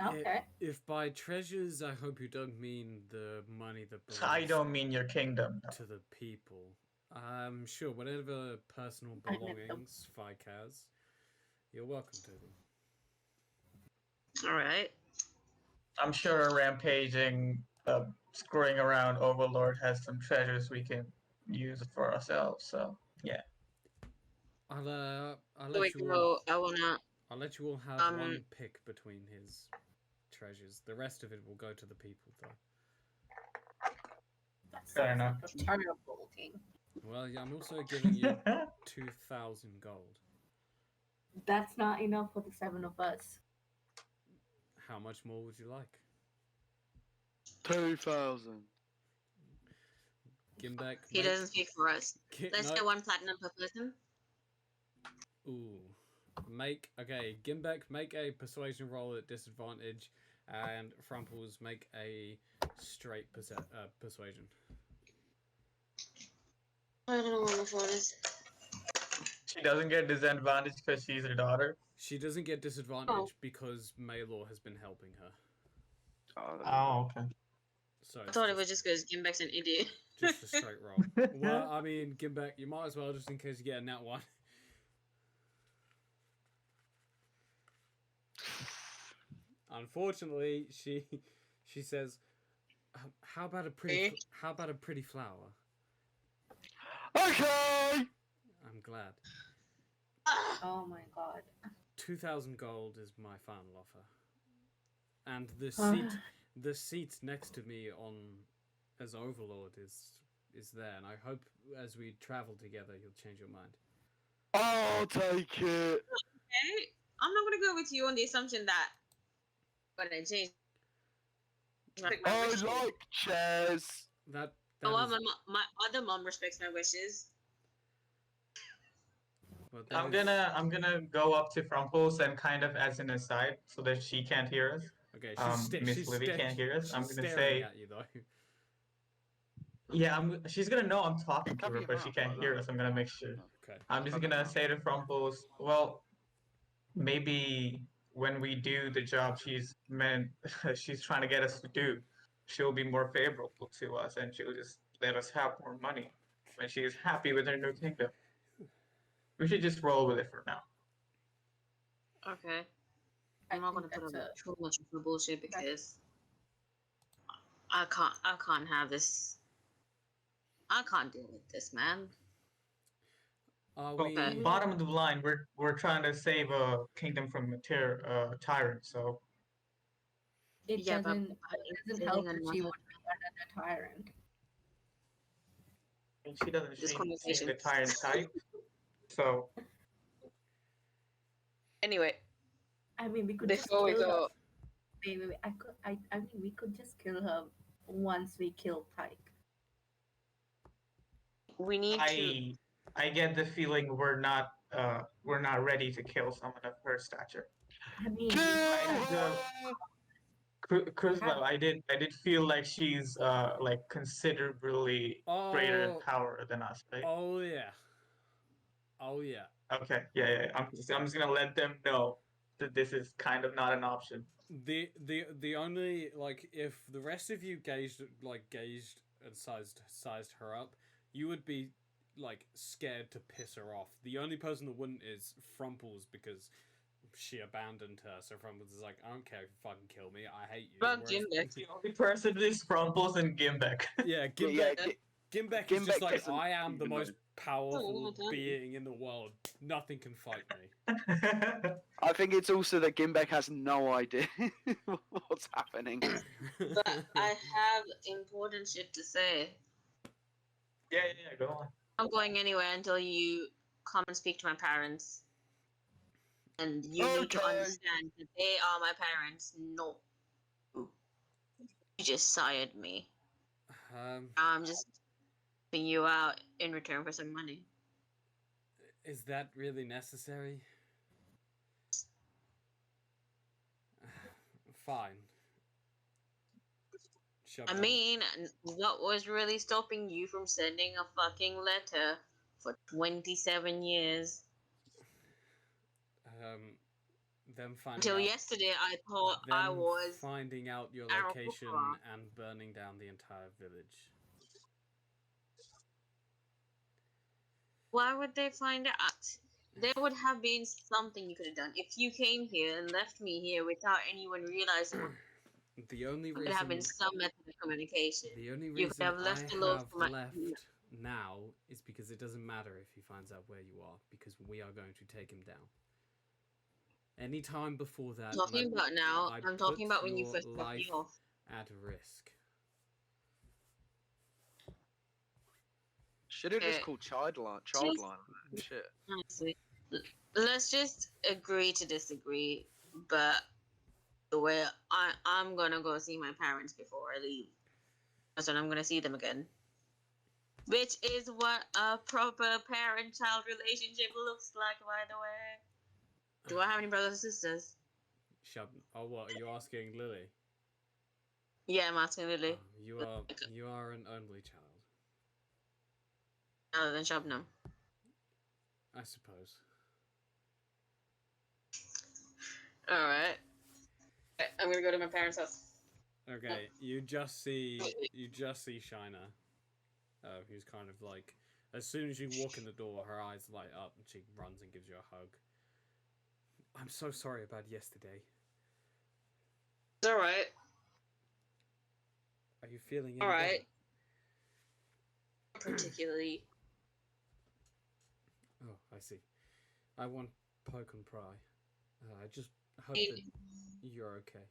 Okay.
If by treasures, I hope you don't mean the money that belongs
I don't mean your kingdom.
to the people. Sure, whatever personal
I meant them.
belongings Fike has, you're welcome to them.
All right.
I'm sure a rampaging, screwing around overlord has some treasures we can use for ourselves. So yeah.
I'll
So
let you all.
I wanna
I'll let you all have
um
one pick between his treasures. The rest of it will go to the people, though.
That
Fair
sounds
enough.
like a terrible king.
Well, yeah, I'm also giving you 2,000 gold.
That's not enough for the 7 of us.
How much more would you like?
2,000.
Gimbek,
he doesn't speak for us. Let's
no.
get 1 platinum per person.
Ooh. Gimbek, make a persuasion roll at disadvantage, and Frumples make a straight persuasion.
I don't know where my phone is.
She doesn't get disadvantage because she's a daughter.
She doesn't get disadvantage because Maylor has been helping her.
Oh, okay.
So
I thought it was just because Gimbek's an idiot.
just a straight roll. Well, I mean, Gimbek, you might as well, just in case you get a nat one. Unfortunately, she says, how about a pretty flower?
Okay!
I'm glad.
Oh my god.
2,000 gold is my final offer. And the seat next to me as Overlord is there, and I hope as we travel together you'll change your mind.
I'll take it.
Okay, I'm not gonna go with you on the assumption that I'm gonna change.
I like chairs.
That
Oh, well,
is,
my other mom respects my wishes.
but that
I'm
is-
gonna go up to Frumples and kind of as an aside so that she can't hear us.
Okay,
Miss Lily can't hear us. I'm
she's
gonna
staring
say,
at you though.
yeah, she's gonna know I'm talking to
Cover
her,
your
but she
mouth
can't
like
hear
that.
us. I'm gonna make sure.
Okay.
I'm just
Cover your
gonna
mouth.
say to Frumples, well, maybe when we do the job she's trying to get us to do, she'll be more favorable to us and she'll just let us have more money when she's happy with her new kingdom. We should just roll with it for now.
Okay.
I
I'm not gonna
think
put up
that's
too much of the bullshit because I can't have this. I can't deal with this, man.
Are
Well,
we?
bottom of the line, we're trying to save a kingdom from a tyrant, so
it
Yeah, but
doesn't help that she would be another tyrant.
she doesn't
This
seem
conversation.
the tyrant type. So
Anyway,
I mean, we could
before we
just kill her.
go,
Wait. I mean, we could just kill her once we kill Tyke.
we need to.
I get the feeling we're not ready to kill someone of her stature.
I mean,
Kill
And,
her!
Kuzma, I did feel like she's like considerably greater in
Oh,
power than us, right?
oh yeah. Oh yeah.
Okay, yeah. I'm just gonna let them know that this is kind of not an option.
The only, like, if the rest of you gauged and sized her up, you would be like scared to piss her off. The only person that wouldn't is Frumples, because she abandoned her. So Frumples is like, I don't care if you fucking kill me, I hate you.
But
Whereas-
Gimbek.
The only person is Frumples and Gimbek.
yeah,
Yeah,
Gimbek is just
Gimbek
like,
doesn't
I am the
even
most powerful
Oh,
being in the world. Nothing can fight me.
I think it's also that Gimbek has no idea what's happening.
But I have important shit to say.
yeah, go on.
I'm going anywhere until you come and speak to my parents. And you need to
Okay.
understand that they are my parents. No. You just sired me. I'm just putting you out in return for some money.
Is that really necessary? Fine. Shove
I
it on.
mean, what was really stopping you from sending a fucking letter for 27 years?
Them finding
Until
out,
yesterday, I thought I
them
was.
finding out your
Arrow
location
Pukra.
and burning down the entire village.
Why would they find out? There would have been something you could have done. If you came here and left me here without anyone realizing,
The only
there could have been
reason,
some method of communication.
the only
You could
reason
have left
I
alone
have
for my.
left now is because it doesn't matter if he finds out where you are, because we are going to take him down. Any time before that,
Talking about now,
I'd
I'm talking
put
about when you
your
first dropped me
life
off.
at risk.
Should have just
Okay.
called Childline. Shit.
Honestly, let's just agree to disagree. But the way I'm gonna go see my parents before I leave. So I'm gonna see them again. Which is what a proper parent-child relationship looks like, by the way. Do I have any brothers and sisters?
Oh, what are you asking, Lily?
Yeah, I'm asking Lily.
You are an only child,
Other than Shabnam.
I suppose.
Alright. I'm gonna go to my parents' house.
Okay, you just see Shina, who's kind of like, as soon as you walk in the door, her eyes light up and she runs and gives you a hug. I'm so sorry about yesterday.
It's alright.
Are you feeling any
Alright.
better?
Particularly.
Oh, I see. I won't poke and pry. I just hope
Hey.
that you're okay.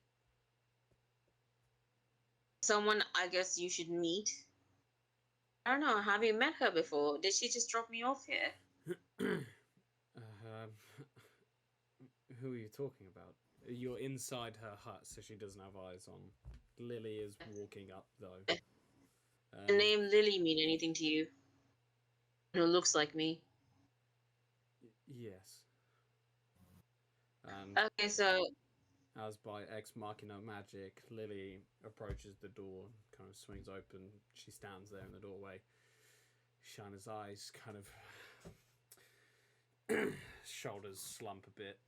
Someone I guess you should meet. I don't know, have you met her before? Did she just drop me off here?
Who are you talking about? You're inside her hut, so she doesn't have eyes on. Lily is walking up, though.
The name Lily mean anything to you? Who looks like me?
Yes. And
Okay, so
as by Ex Machina magic, Lily approaches the door, kind of swings open. She stands there in the doorway. Shina's eyes kind of shoulders slump a bit.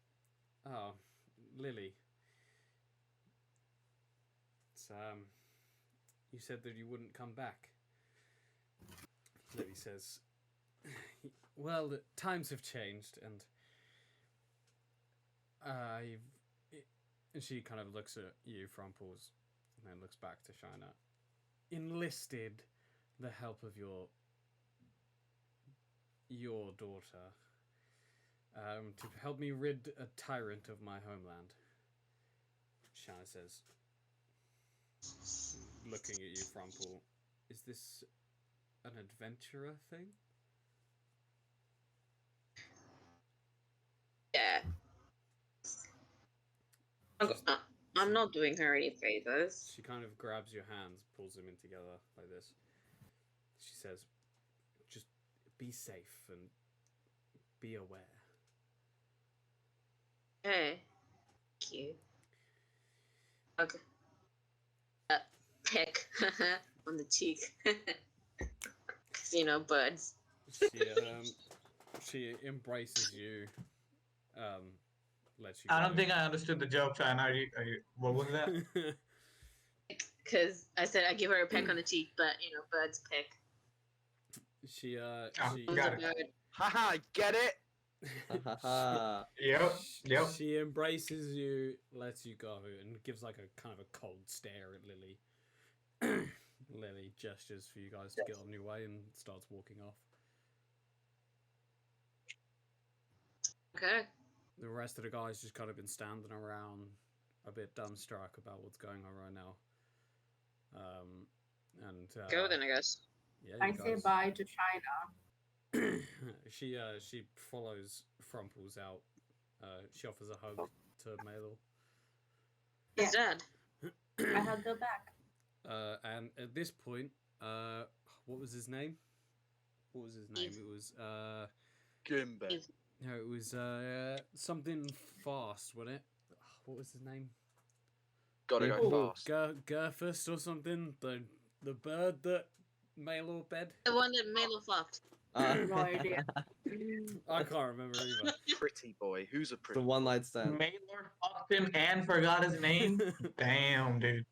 Oh, Lily. It's, you said that you wouldn't come back. Lily says, well, the times have changed, and and she kind of looks at you, Frumples, and then looks back to Shina. Enlisted the help of your daughter to help me rid a tyrant of my homeland. Shina says, looking at you, Frumple, is this an adventurer thing?
yeah. I'm not doing her any favors.
She kind of grabs your hands, pulls them in together like this. She says, just be safe and be aware.
Okay. Thank you. Okay. Peck on the cheek. 'Cause, you know, birds.
She embraces you. Lets you.
I don't think I understood the joke, China. What was that?
Because I said I give her a peck on the cheek, but, you know, birds peck.
She
Got it.
Haha, get it?
Yep.
She embraces you, lets you go, and gives like a kind of a cold stare at Lily. Lily gestures for you guys to get on your way and starts walking off.
Okay.
The rest of the guys just kind of been standing around, a bit dumbstruck about what's going on right now.
Go then, I guess.
Yeah,
I say bye to China.
she follows Frumples out. She offers a hug to Malor.
His dad.
I hug her back.
And at this point, what was his name? What was his name?
Eve.
It was
Gimbe.
Eve.
no, it was something fast, wasn't it? What was his name?
Gotta go fast.
Gurfus or something. The bird that Malor bed.
The one that Melo fucked.
No idea.
I can't remember either.
Pretty boy. Who's a
The
pretty
one night stand.
Maylor fucked him and forgot his name. Damn, dude.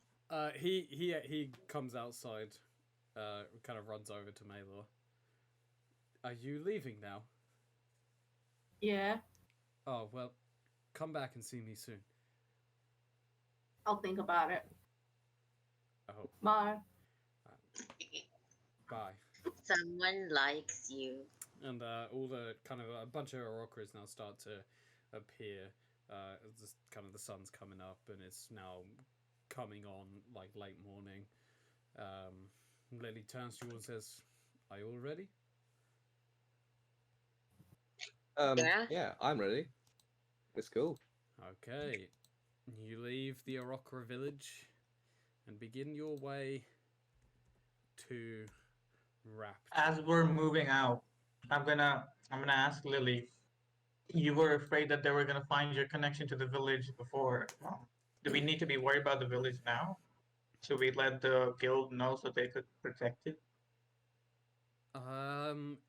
He comes outside, kind of runs over to Malor. Are you leaving now?
Yeah,
Oh well, come back and see me soon.
I'll think about it.
I hope.
Bye.
Bye.
Someone likes you.
And all the kind of a bunch of Orokas now start to appear. As just kind of the sun's coming up, and it's now coming on like late morning. Lily turns to you and says, "Are you all ready?"
Yeah, I'm ready. Let's go.
Okay. You leave the Orokra village and begin your way to Rapture.
As we're moving out, I'm gonna ask Lily. You were afraid that they were gonna find your connection to the village before. Do we need to be worried about the village now? Should we let the guild know so they could protect it?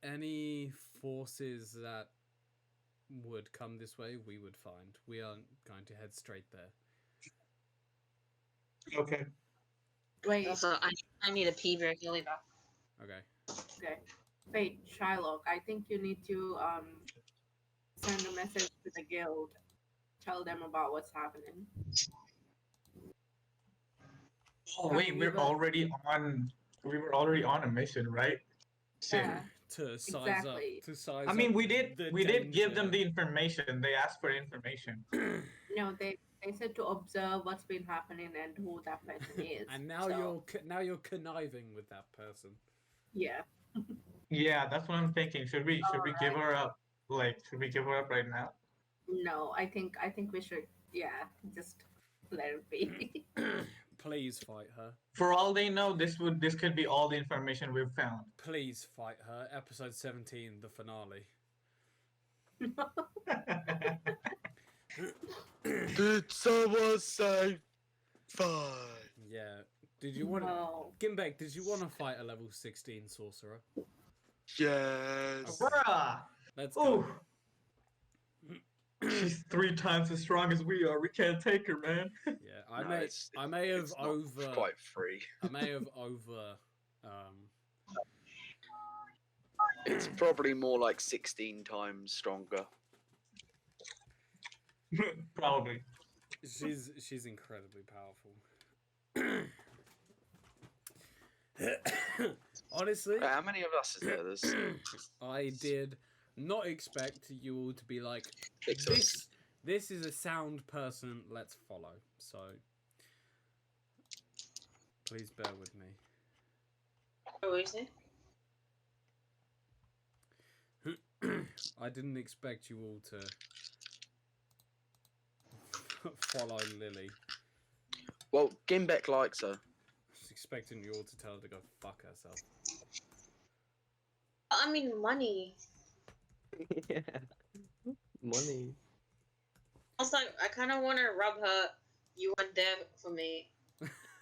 Any forces that would come this way, we would find. We aren't going to head straight there.
Okay.
Wait,
Also, I need a pee break really bad.
Okay.
okay. Wait, Shylock, I think you need to send a message to the guild. Tell them about what's happening.
Oh
I
wait,
mean,
we were already on a mission, right? Shit.
Yeah,
To size
exactly.
up. To size
I mean,
up
we did
the
give them
danger.
the information. They asked for information.
No, they said to observe what's been happening and who that person is.
And now
so,
you're conniving with that person.
yeah.
Yeah, that's what I'm thinking. Should we give her up? Like, should we give her up right now?
No, I think we should. Yeah, just let it be.
Please fight her.
For all they know, this could be all the information we've found.
Please fight her. Episode 17, the finale.
Did someone say fine?
Yeah. Did you want
No.
Gimbek, did you want to fight a level 16 sorcerer?
Yes.
Bruh!
Let's go.
Ooh. She's 3 times as strong as we are. We can't take her, man.
Yeah, I
No,
may
it's
have
not
over
quite free.
I may have over
It's probably more like 16 times stronger.
Probably.
she's incredibly powerful. Honestly,
How many of us is there? There's
I did not expect you all to be like,
six of us.
this is a sound person, let's follow. So please bear with me.
What is it?
I didn't expect you all to follow Lily.
Well, Gimbek likes her.
I was expecting you all to tell her to go fuck herself.
I mean, money.
Yeah. Money.
Also, I kind of want to rub her. You weren't there for me.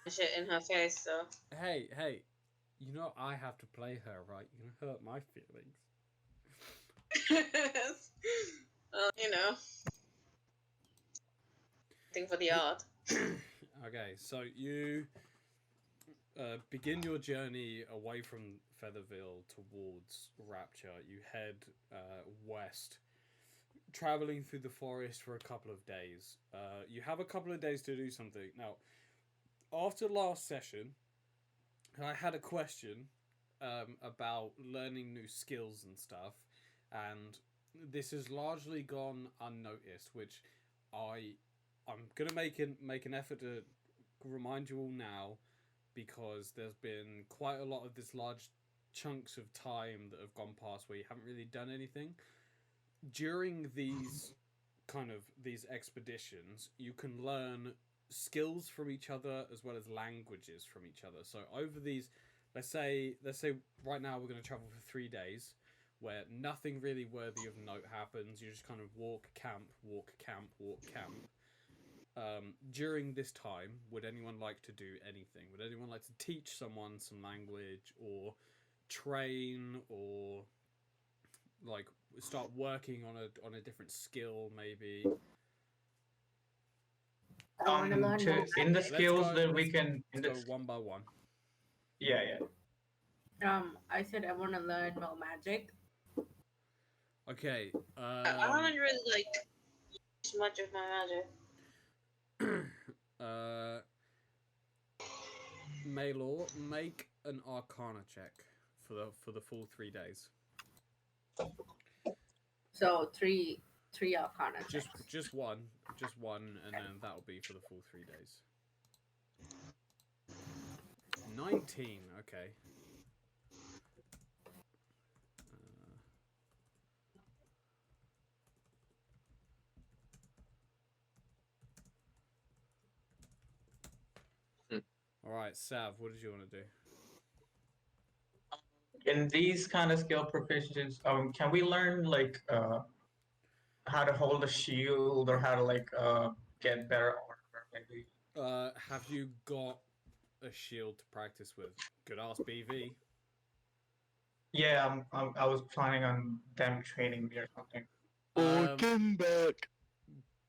Shit in her face. So.
Hey, you know I have to play her, right? You can hurt my feelings.
You know. Thing for the art.
Okay, so you begin your journey away from Featherville towards Rapture. You head west, traveling through the forest for a couple of days. You have a couple of days to do something. Now, after last session, I had a question about learning new skills and stuff, and this has largely gone unnoticed, which I'm gonna make an effort to remind you all now, because there's been quite a lot of this large chunks of time that have gone past where you haven't really done anything. During these expeditions, you can learn skills from each other as well as languages from each other. So over these, let's say right now we're going to travel for 3 days where nothing really worthy of note happens. You just kind of walk camp. During this time, would anyone like to do anything? Would anyone like to teach someone some language, or train, or like start working on a different skill maybe?
I want to learn more
In the
magic.
skills that we can
Go one by one.
Yeah.
I said I want to learn more magic.
Okay.
I haven't really like used much of my magic.
Maylor, make an Arcana check for the full 3 days.
So three arcana checks.
Just one, and then that'll be for the full 3 days. 19. Okay. All right, Sav, what did you want to do?
In these kind of skill proficiencies, can we learn like how to hold a shield or how to like get better armor maybe?
Have you got a shield to practice with? Could ask BV.
Yeah, I was planning on them training me or something.
Gimbeck.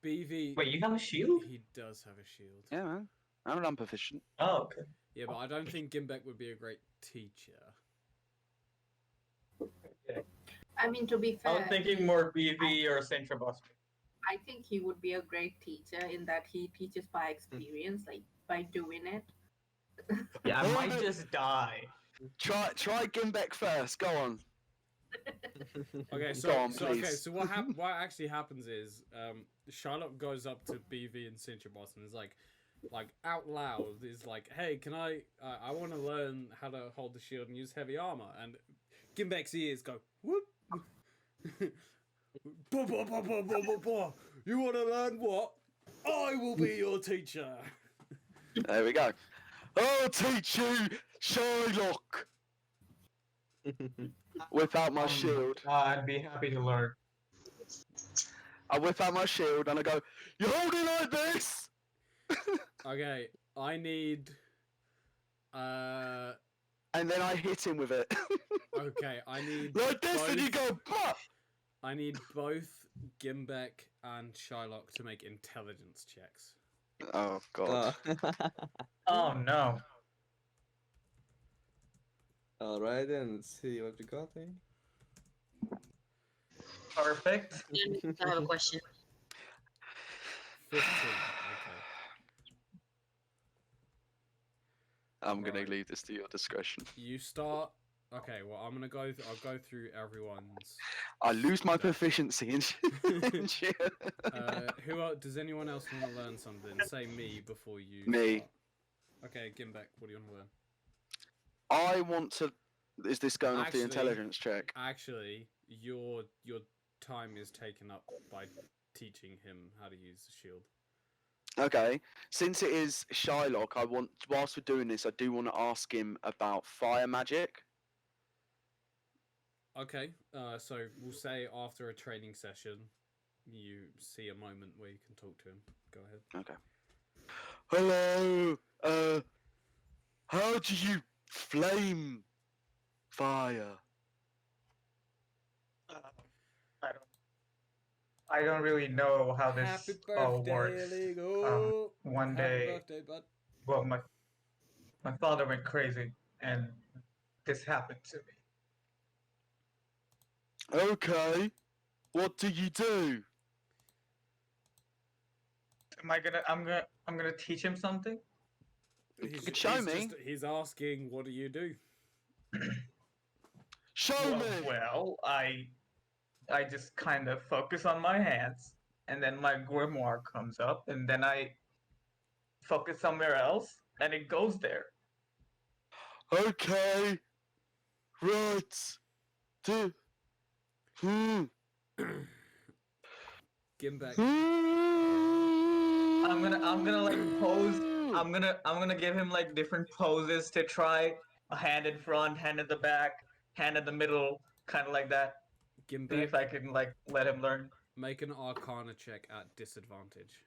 BV.
Wait, you have a shield?
He does have a shield.
Yeah, man. I'm an unproficient.
Oh, okay.
Yeah, but I don't think Gimbek would be a great teacher.
I mean, to be
I
fair,
was thinking more BV or Central Boss.
I think he would be a great teacher in that he teaches by experience, like by doing it.
Yeah, I
Hold
might
it.
just die.
Try Gimbeck first. Go on.
Okay, so,
Go on,
so
please.
what actually happens is Charlotte goes up to BV and Cintrabos and is like out loud is like, hey, can I want to learn how to hold the shield and use heavy armor, and Gimbek's ears go whoop. Bah, bah, bah, bah, bah, bah, bah. You want to learn what? I will be your teacher.
There we go. I'll teach you, Shylock. Whip out my shield.
I'd be happy to learn.
I whip out my shield and I go, you hold it like this.
Okay, I need.
And then I hit him with it.
Okay, I need.
Like this,
both,
and you go, bah!
I need both Gimbek and Shylock to make intelligence checks.
Oh, God.
Oh no.
Alright then, let's see what we got there.
I
Perfect.
have a question.
15. Okay.
I'm going
Right.
to leave this to your discretion.
You start. Okay, well, I'm gonna go. I'll go through everyone's.
I lose my proficiency in shit.
Who else, does anyone else want to learn something? Say me before you.
Me.
Start. Okay, Gimbek, what do you want to learn?
I want to... Is this going off the
Actually-
intelligence check?
Actually, your time is taken up by teaching him how to use the shield.
Okay. Since it is Shylock, whilst we're doing this, I do want to ask him about fire magic.
Okay, so we'll say after a training session, you see a moment where you can talk to him. Go ahead.
Okay. Hello. How do you flame fire?
I don't really know how this
Happy
all
birthday,
works.
Illegal.
One
Happy
day,
birthday, bud.
well, my father went crazy, and this happened to me.
Okay. What do you do?
I'm gonna teach him something.
could show me.
He's asking, what do you do?
Show me.
Well, I just kind of focus on my hands, and then my grimoire comes up, and then I focus somewhere else, and it goes there.
Okay. Right.
Gimbek.
I'm gonna like pose. I'm gonna give him like different poses to try. A hand in front, hand in the back, hand in the middle, kind of like that. See
Gimbek,
if I can like let him learn.
make an Arcana check at disadvantage.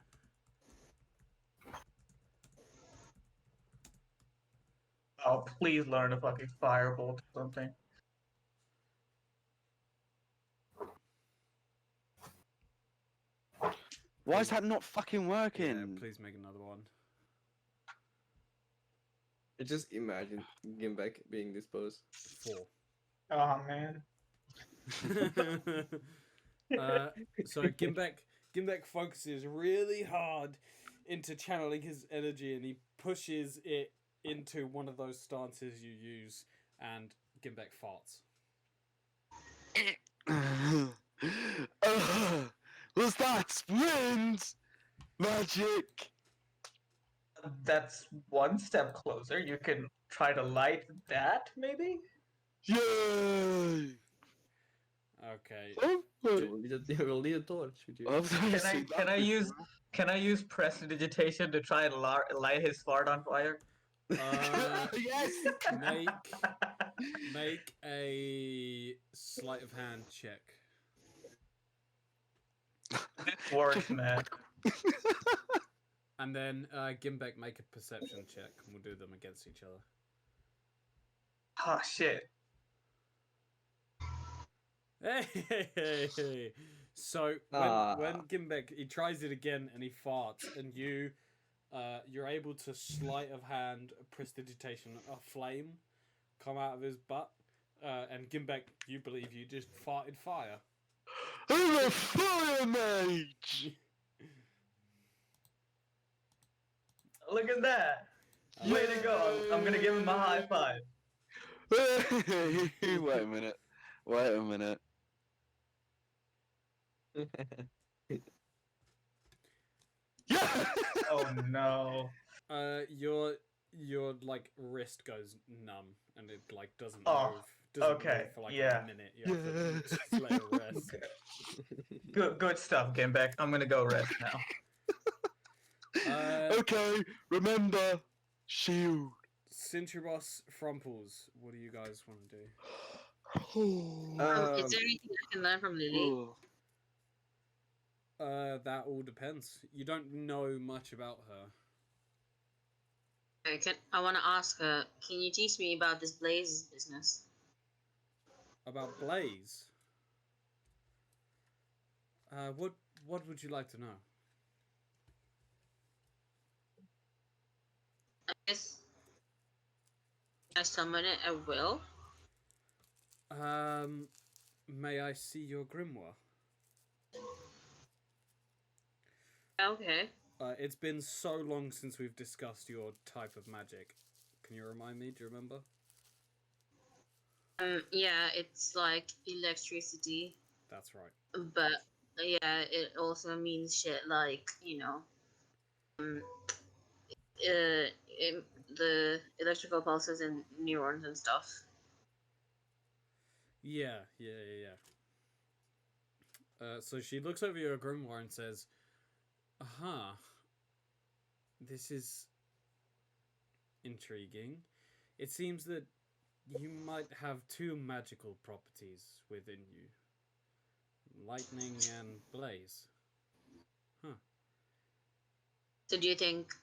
Oh, please learn a fucking firebolt or something.
Why is that not fucking
Yeah,
working?
please make another one.
Just imagine Gimbek being this pose.
4.
Oh man.
So Gimbek focuses really hard into channeling his energy, and he pushes it into one of those stances you use, and Gimbek farts.
Was that wind magic?
That's one step closer. You can try to light that, maybe?
Yay!
Okay.
Oh,
You'll need a torch with you.
I've never
Can I
seen
can
that
I use
before.
can I use prestidigitation to try and light his fart on fire?
Yes.
Make a sleight of hand check.
This works, man.
And then Gimbek, make a perception check, and we'll do them against each other.
Oh shit.
Hey! So when Gimbek, he tries it again and he farts, and you're able to sleight of hand prestidigitation a flame come out of his butt, and Gimbek, you believe you just farted fire.
I'm a fire mage.
Look at that. Way to go. I'm gonna give him a high five.
Wait a minute. Wait a minute. Yeah.
Oh no.
Your like wrist goes numb and it like doesn't
Oh,
move. Doesn't
okay,
move for like
yeah.
a minute. You have to just let it rest.
Good stuff, Gimbek. I'm gonna go rest now.
Okay. Remember, shield.
Cintribus Frumples, what do you guys want to do?
Is there anything I can learn from Lily?
That all depends. You don't know much about her.
I want to ask her, can you teach me about this Blaze business?
About Blaze? What would you like to know?
I guess I summon it at will.
May I see your grimoire?
Okay.
It's been so long since we've discussed your type of magic. Can you remind me? Do you remember?
Yeah, it's like electricity,
That's right.
but yeah, it also means shit like, the electrical pulses and neurons and stuff.
Yeah. So she looks over your grimoire and says, "Aha, this is intriguing. It seems that you might have two magical properties within you. Lightning and blaze. Huh.
So do you think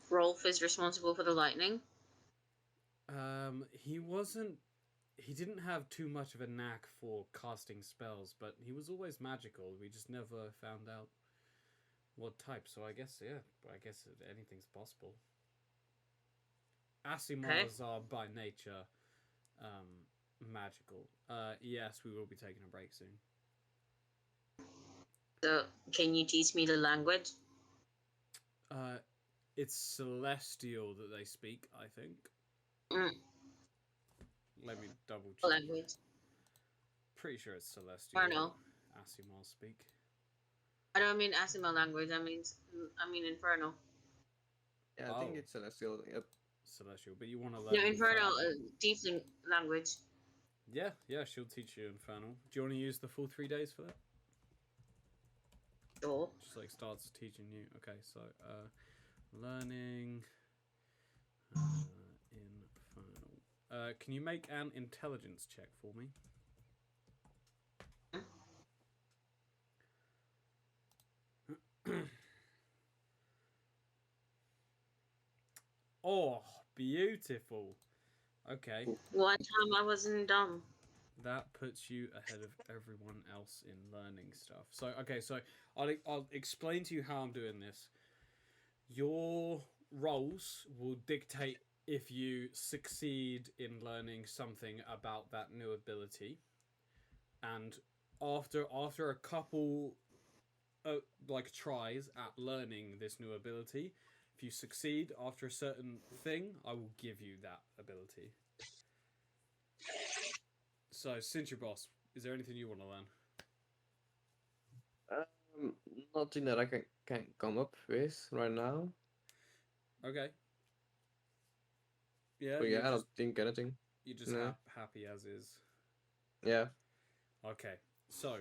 Rolf is responsible for the lightning?
He didn't have too much of a knack for casting spells, but he was always magical. We just never found out what type, so I guess anything's possible. Asimars are by nature magical. Yes, we will be taking a break soon.
So can you teach me the language?
It's Celestial that they speak, I think. Let me double check.
Language.
Pretty sure it's Celestial.
I know.
Asimars speak.
I don't mean Asimo language. I mean Infernal.
Yeah, I think it's Celestial. Yep.
Celestial, but you want to learn
No, Infernal, Tiefling language.
Yeah, she'll teach you Infernal. Do you want to use the full 3 days for that?
Sure.
Just like starts teaching you. Okay, so learning Infernal. Can you make an intelligence check for me? Oh, beautiful. Okay.
One time I wasn't dumb.
That puts you ahead of everyone else in learning stuff. So, okay, so I'll explain to you how I'm doing this. Your rolls will dictate if you succeed in learning something about that new ability. And after a couple tries at learning this new ability, if you succeed after a certain thing, I will give you that ability. So, since you're boss, is there anything you want to learn?
Nothing that I can come up with right now.
Okay. Yeah,
But
you're
yeah, I don't
just,
think anything.
you're just
No.
happy as is.
Yeah.
Okay, so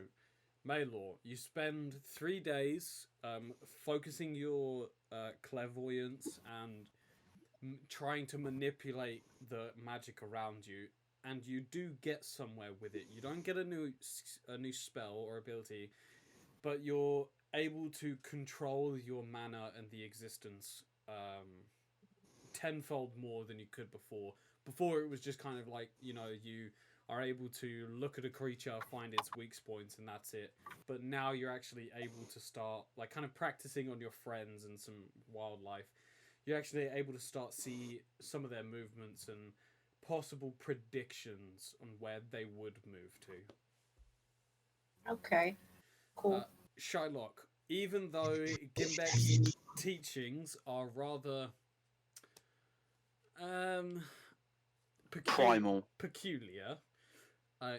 Maylor, you spend 3 days focusing your clairvoyance and trying to manipulate the magic around you, and you do get somewhere with it. You don't get a new spell or ability, but you're able to control your mana and the existence tenfold more than you could before. Before it was just kind of like, you are able to look at a creature, find its weak points, and that's it. But now you're actually able to start like kind of practicing on your friends and some wildlife. You're actually able to start see some of their movements and possible predictions on where they would move to.
Okay. Cool.
Shylock, even though Gimbek's teachings are rather
Primal.
peculiar,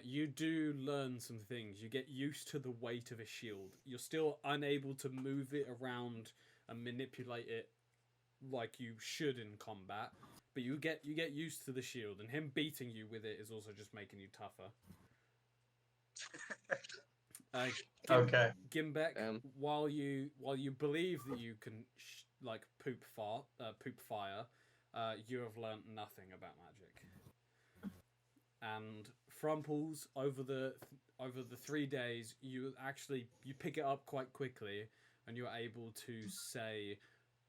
you do learn some things. You get used to the weight of a shield. You're still unable to move it around and manipulate it like you should in combat, but you get used to the shield, and him beating you with it is also just making you tougher.
Okay.
Gimbek, while you believe that you can poop fire, you have learnt nothing about magic. And Frumples, over the 3 days, you pick it up quite quickly, and you're able to say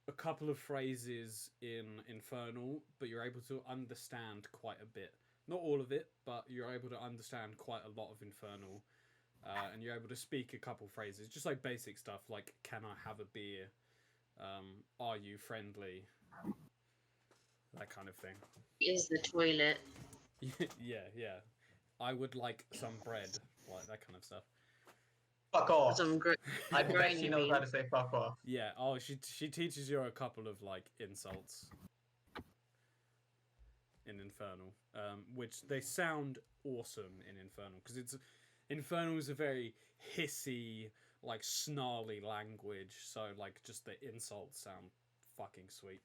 a couple of phrases in Infernal, but you're able to understand quite a bit. Not all of it, but you're able to understand quite a lot of Infernal. And you're able to speak a couple phrases, just like basic stuff, like "Can I have a beer?" "Are you friendly?" That kind of thing.
Is the toilet?
yeah. "I would like some bread," like that kind of stuff.
Fuck off.
Some
I bet
grain,
she
you
knows
mean?
how to say fuck off.
Yeah. Oh, she teaches you a couple of like insults in Infernal, which they sound awesome in Infernal because Infernal is a very hissy, like snarly language. So like just the insults sound fucking sweet.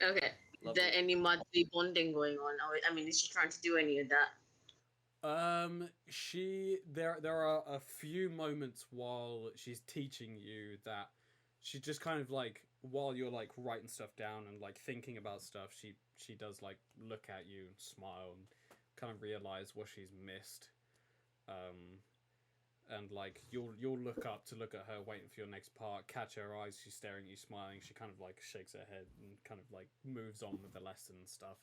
Okay. Is there any monthly bonding going on? Or, I mean, is she trying to do any of that?
There are a few moments while she's teaching you that she just kind of like, while you're like writing stuff down and like thinking about stuff, she does like look at you and smile and kind of realize what she's missed. And like you'll look up to look at her, waiting for your next part, catch her eyes, she's staring at you, smiling, she kind of like shakes her head and kind of like moves on with the lesson and stuff.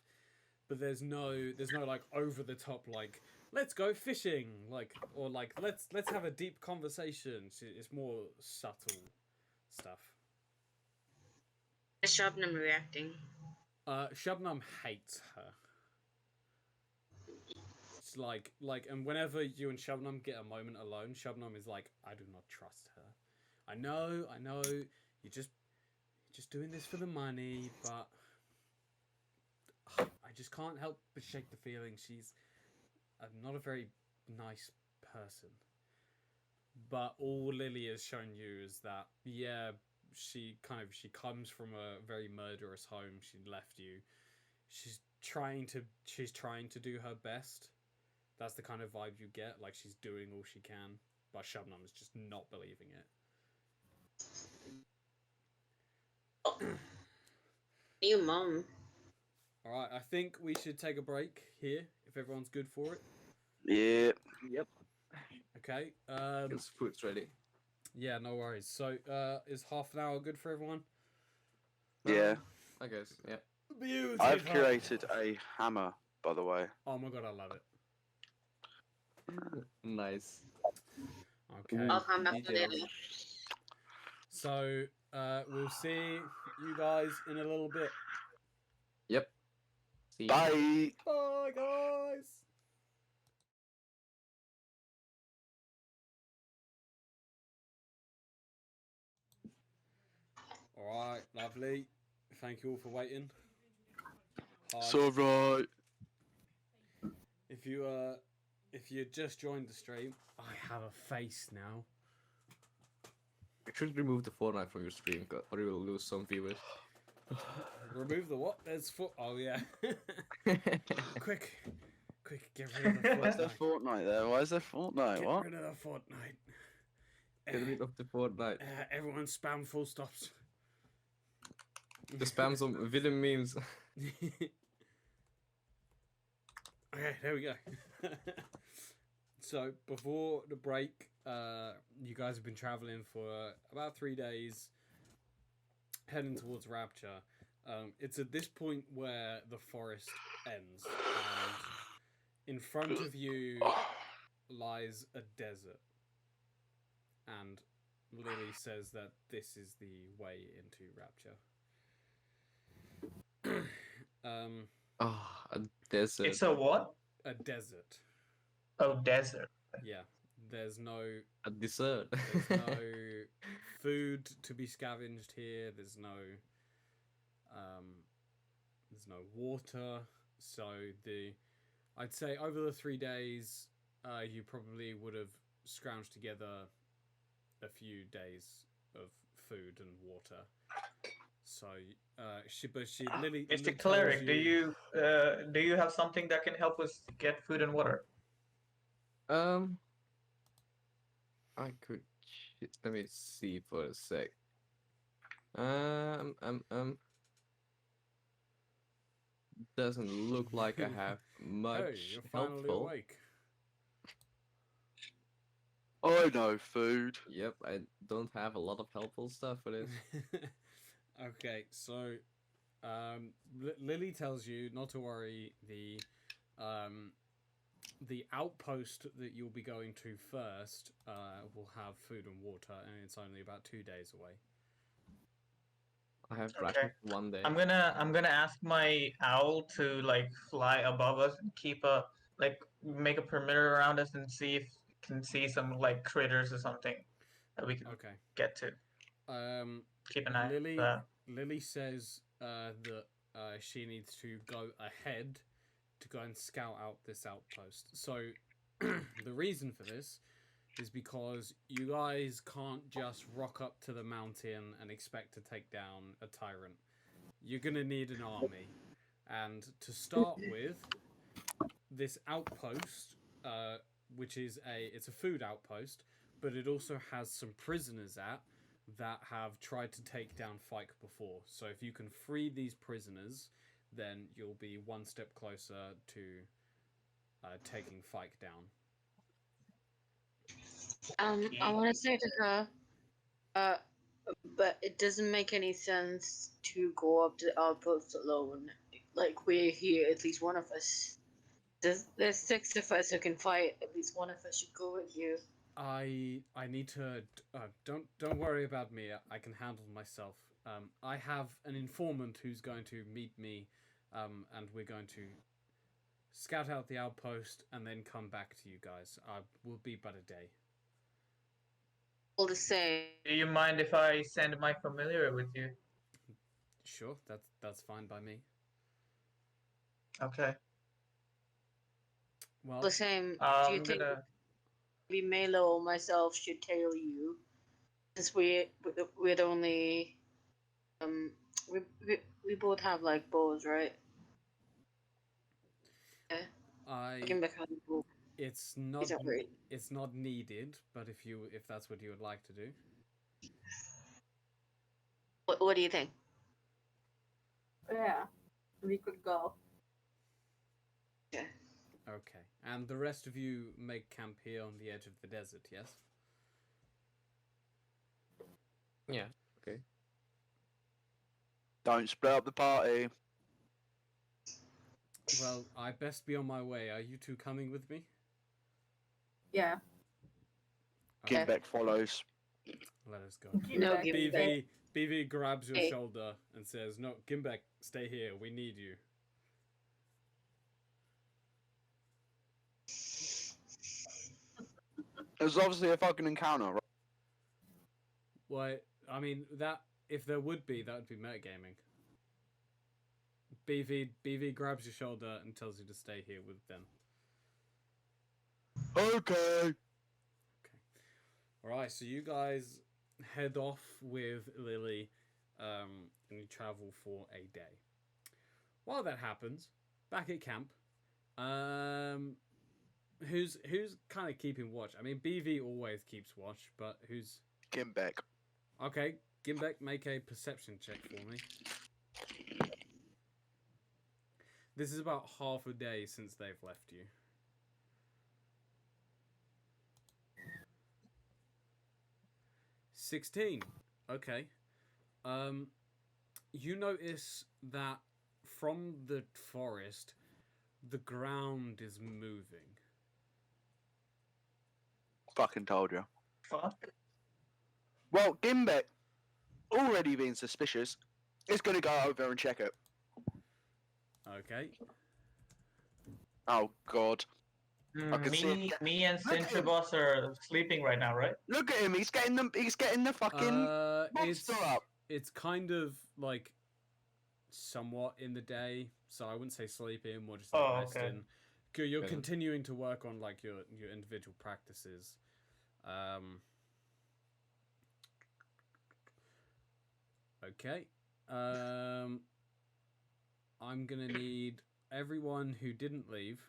But there's no like over the top like, let's go fishing, like, or like let's have a deep conversation. It's more subtle stuff.
Is Shabnam reacting?
Shabnam hates her. It's like, and whenever you and Shabnam get a moment alone, Shabnam is like, I do not trust her. I know, you're just doing this for the money, but I just can't help but shake the feeling she's not a very nice person. But all Lily has shown you is that, yeah, she comes from a very murderous home. She left you. She's trying to do her best. That's the kind of vibe you get. Like she's doing all she can, but Shabnam is just not believing it.
You mom.
All right, I think we should take a break here if everyone's good for it.
Yeah.
Yep.
Okay.
His food's ready.
Yeah, no worries. So, is half an hour good for everyone?
Yeah.
I guess. Yeah.
Beautiful.
I've curated a hammer, by the way.
Oh my god, I love it.
Nice.
Okay.
I'll come back to
Details.
Lily.
So, we'll see you guys in a little bit.
Yep. See you.
Bye.
Bye, guys. All right, lovely. Thank you all for waiting. Hi.
It's alright.
If you just joined the stream, I have a face now.
You should remove the Fortnite from your stream, or you will lose some viewers.
Remove the what? There's foot. Oh yeah. Quick, get rid of the
Where's the
Fortnite.
Fortnite there? Why is there Fortnite?
Get
What?
rid of the Fortnite.
Get rid of the Fortnite.
Everyone spam full stops.
The spam some villain memes.
Okay, there we go. So before the break, you guys have been traveling for about 3 days, heading towards Rapture. It's at this point where the forest ends, and in front of you lies a desert. And Lily says that this is the way into Rapture.
Oh, a desert.
It's a what?
A desert.
Oh, desert.
Yeah. There's no
A dessert.
food to be scavenged here. There's no water. So I'd say over the 3 days, you probably would have scrounged together a few days of food and water. So Lily.
Mr.
Lily
Cleric,
tells
do you have something that can help us get food and water?
I could. Let me see for a sec. Doesn't look like I have much
Hey, you're finally
helpful.
awake.
I know food.
Yep, I don't have a lot of helpful stuff for this.
Okay, so Lily tells you not to worry. The outpost that you'll be going to first will have food and water, and it's only about 2 days away.
I have
Okay.
rations for 1 day.
I'm gonna ask my owl to like fly above us and make a perimeter around us and see if it can see some like critters or something that we can
Okay.
get to. Keep an eye
Lily,
on that.
Lily says that she needs to go ahead to go and scout out this outpost. So the reason for this is because you guys can't just rock up to the mountain and expect to take down a tyrant. You're gonna need an army, and to start with, this outpost, which is it's a food outpost, but it also has some prisoners that have tried to take down Fike before. So if you can free these prisoners, then you'll be one step closer to taking Fike down.
I want to say to her, but it doesn't make any sense to go up to the outpost alone. Like, we're here, at least one of us. There's 6 of us who can fight. At least one of us should go with you.
I need to don't worry about me. I can handle myself. I have an informant who's going to meet me, and we're going to scout out the outpost and then come back to you guys. Will be but a day.
All the same.
Do you mind if I send my familiar with you?
Sure, that's fine by me.
Okay.
Well,
All the same. Do
I'm
you think
gonna.
maybe Melo or myself should tail you? Since we're the only we both have like bows, right? Yeah. I can back out the bow.
it's not
Is that right?
it's not needed, but if that's what you would like to do.
What do you think?
Yeah, we could go.
Okay.
Okay. And the rest of you make camp here on the edge of the desert, yes?
Yeah, okay.
Don't split up the party.
Well, I best be on my way. Are you two coming with me?
Yeah.
Okay,
Okay.
Gimbeck follows.
let us go.
No,
Gimbek.
Gimbek.
BV grabs your
Hey.
shoulder and says, "No, Gimbek, stay here. We need you."
It was obviously a fucking encounter, right?
Why? I mean, that if there would be, that would be metagaming. BV grabs your shoulder and tells you to stay here with them.
Okay.
All right, so you guys head off with Lily, and you travel for a day. While that happens, back at camp, who's kind of keeping watch? I mean, BV always keeps watch, but who's
Gimbek.
okay? Gimbek, make a perception check for me. This is about half a day since they've left you. $16. Okay. You notice that from the forest, the ground is moving.
Fucking told you.
Fuck.
Well, Gimbek, already being suspicious, is going to go over and check it.
Okay.
Oh, God. I can see
Me,
it.
me and
Look at him.
Cintrabus are sleeping right now, right?
Look at him. He's getting the fucking
It's
monster up.
it's kind of like somewhat in the day, so I wouldn't say sleeping, more just like
Oh, okay.
resting. You're
Okay.
continuing to work on like your individual practices. Okay. I'm gonna need everyone who didn't leave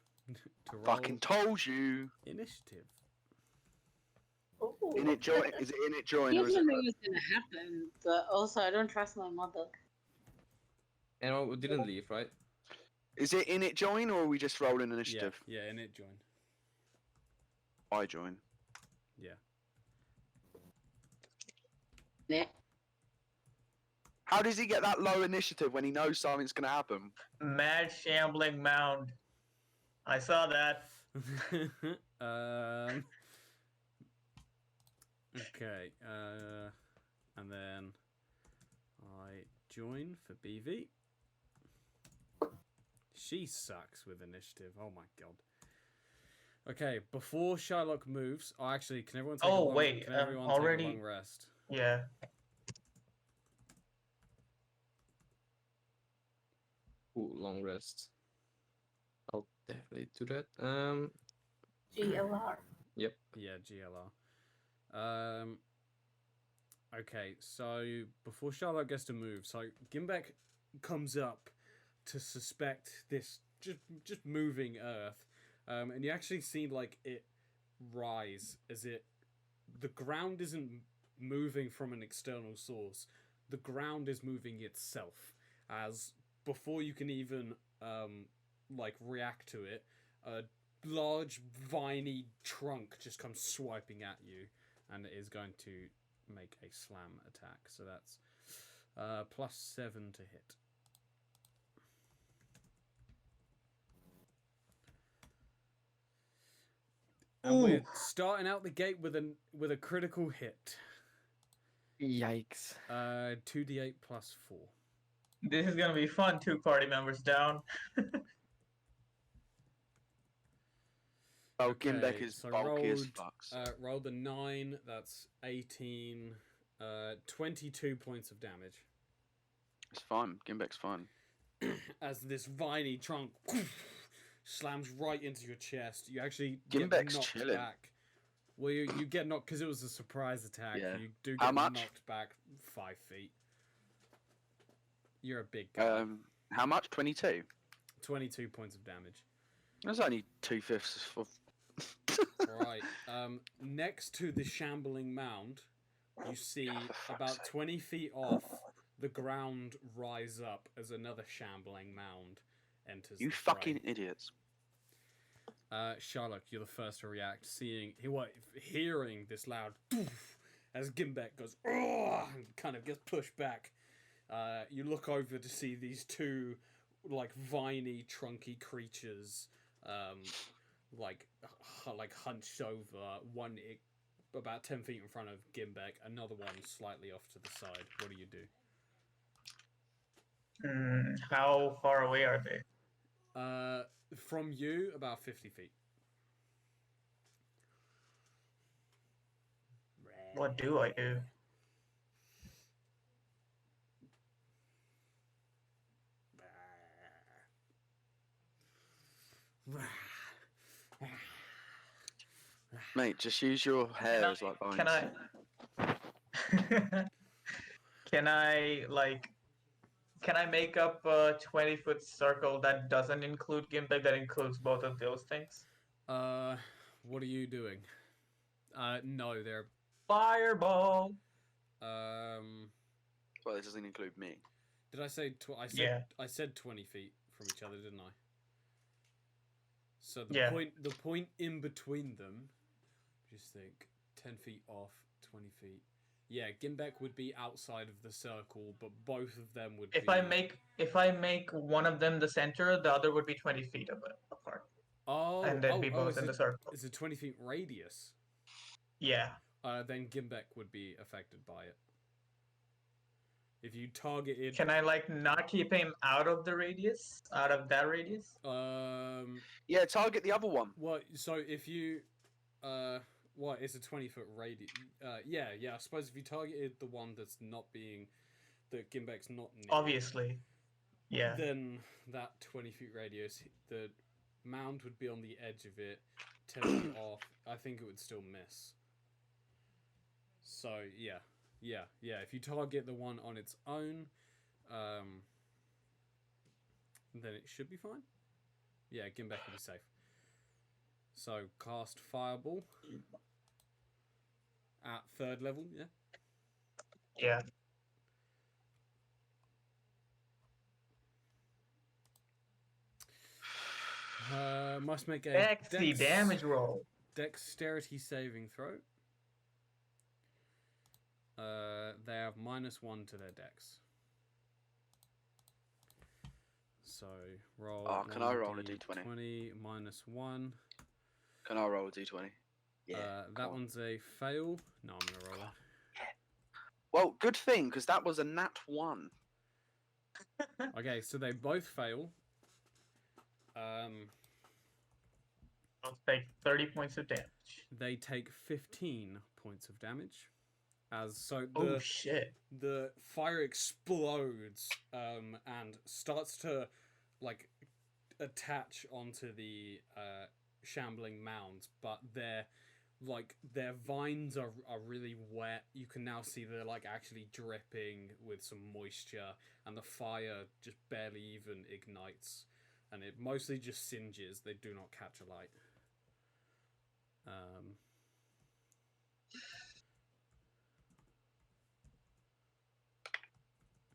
to roll
Fucking told you.
initiative.
Ooh.
In it join? Is it in it join
You
or is it?
never knew it was gonna happen, but also I don't trust my mother.
And we didn't leave, right?
Is it in it join or are we just rolling initiative?
Yeah, in it join.
I join.
Yeah.
How does he get that low initiative when he knows something's gonna happen?
Mad shambling mound. I saw that.
Okay. And then I join for BV. She sucks with initiative. Oh my god. Okay, before Shylock moves, actually, can everyone take a
Oh,
long,
wait,
can everyone
already-
take a long rest?
Yeah.
Ooh, long rest. I'll definitely do that.
GLR.
Yep.
Yeah, GLR. Okay, so before Charlotte gets to move, so Gimbek comes up to suspect this just moving Earth, and you actually see like it rise as the ground isn't moving from an external source. The ground is moving itself, as before you can even like react to it, a large viney trunk just comes swiping at you, and it is going to make a slam attack. So that's +7 to hit. And we're starting out the gate with a critical hit.
Yikes.
2d8 +4.
This is gonna be fun. 2 party members down.
Oh, Gimbek is
so
bulky as fucks.
rolled a 9. That's 18. 22 points of damage.
It's fine. Gimbek's fine.
As this viney trunk slams right into your chest. You actually get
Gimbek's
knocked
chilling.
back. Well, you get knocked because it was a surprise attack.
Yeah.
You do
How
get
much?
knocked back 5 feet. You're a big guy.
How much? 22.
22 points of damage.
That's only 2/5 of.
Right. Next to the shambling mound, you see
Oh, for fuck's
about
sake.
20 feet off the ground rise up as another shambling mound enters.
You
the fray.
fucking idiots.
Sherlock, you're the first to react, hearing this loud as Gimbek goes and kind of gets pushed back. You look over to see these two like viney, trunky creatures, like hunched over. One about 10 feet in front of Gimbek, another one slightly off to the side. What do you do?
How far away are they?
From you, about 50 feet.
What do I do?
Mate, just use your hair
Can
as like vines.
Can I? Can I like? Can I make up a 20-foot circle that doesn't include Gimbek, that includes both of those things?
What are you doing? No, they're
Fireball.
Well, it doesn't include me.
Did I say?
Yeah.
I said 20 feet from each other, didn't I? So
Yeah.
the point in between them. Just think, 10 feet off, 20 feet. Yeah, Gimbek would be outside of the circle, but both of them would.
If I make one of them the center, the other would be 20 feet apart, and they'd be both in the circle.
It's a 20 feet radius.
Yeah.
Then Gimbek would be affected by it. If you targeted.
Can I like not keep him out of the radius, out of that radius?
Yeah, target the other one.
Well, so if you, what it's a 20-foot radius. Yeah. I suppose if you targeted the one that's not being, that Gimbek's not near.
Obviously. Yeah.
Then that 20-foot radius, the mound would be on the edge of it, 10 feet off. I think it would still miss. So yeah. If you target the one on its own, then it should be fine. Yeah, Gimbek will be safe. So cast Fireball at 3rd level. Yeah.
Yeah.
Must make a
Dexy damage roll.
Dexterity saving throw. They have -1 to their dex. So roll.
Oh, can I roll a d20?
20 -1.
Can I roll a d20? Yeah.
That one's a fail. No, I'm gonna roll it.
Well, good thing, because that was a nat 1.
Okay, so they both fail.
I'll take 30 points of damage.
They take 15 points of damage.
Oh shit.
The fire explodes and starts to like attach onto the shambling mounds, but their vines are really wet. You can now see they're like actually dripping with some moisture, and the fire just barely even ignites, and it mostly just singes. They do not catch alight.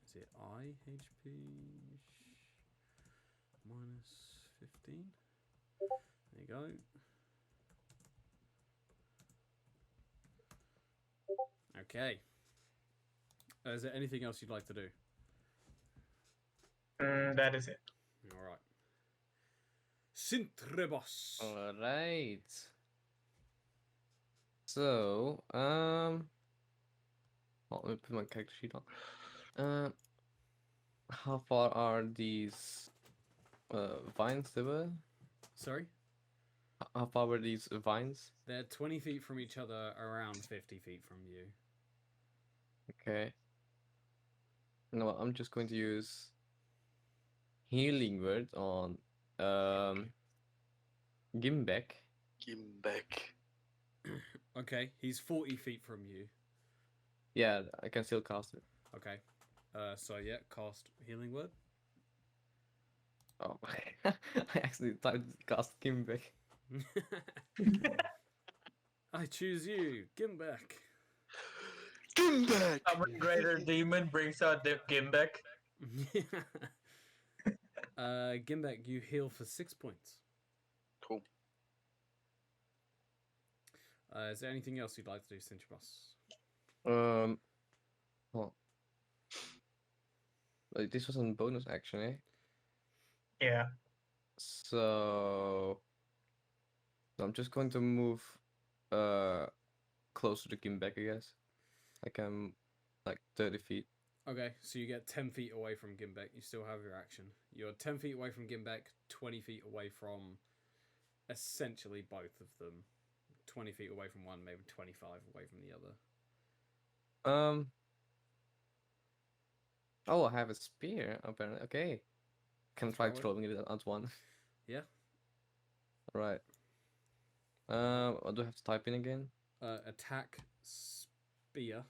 Is it HP -15? There you go. Okay. Is there anything else you'd like to do?
That is it.
All right. Sintrebos.
All right. So, well, let me put my character sheet on. How far are these vines they were?
Sorry?
How far were these vines?
They're 20 feet from each other, around 50 feet from you.
Okay. You know what, I'm just going to use healing word on Gimbek.
Gimbek.
Okay, he's 40 feet from you.
Yeah, I can still cast it.
Okay. So yeah, cast healing word.
Oh, I actually typed cast Gimbek.
I choose you, Gimbek.
Gimbek!
Summon Greater Demon brings out the Gimbek.
Gimbek, you heal for 6 points.
Cool.
Is there anything else you'd like to do, Sintrabus?
Well, this was a bonus action, eh?
Yeah.
So I'm just going to move closer to Gimbek, I guess. Like I'm like 30 feet.
Okay, so you get 10 feet away from Gimbek. You still have your action. You're 10 feet away from Gimbek, 20 feet away from essentially both of them. 20 feet away from one, maybe 25 away from the other.
Oh, I have a spear, apparently. Okay. Can try
Throw it.
throwing it at one.
Yeah.
Right. What do I have to type in again?
Attack spear.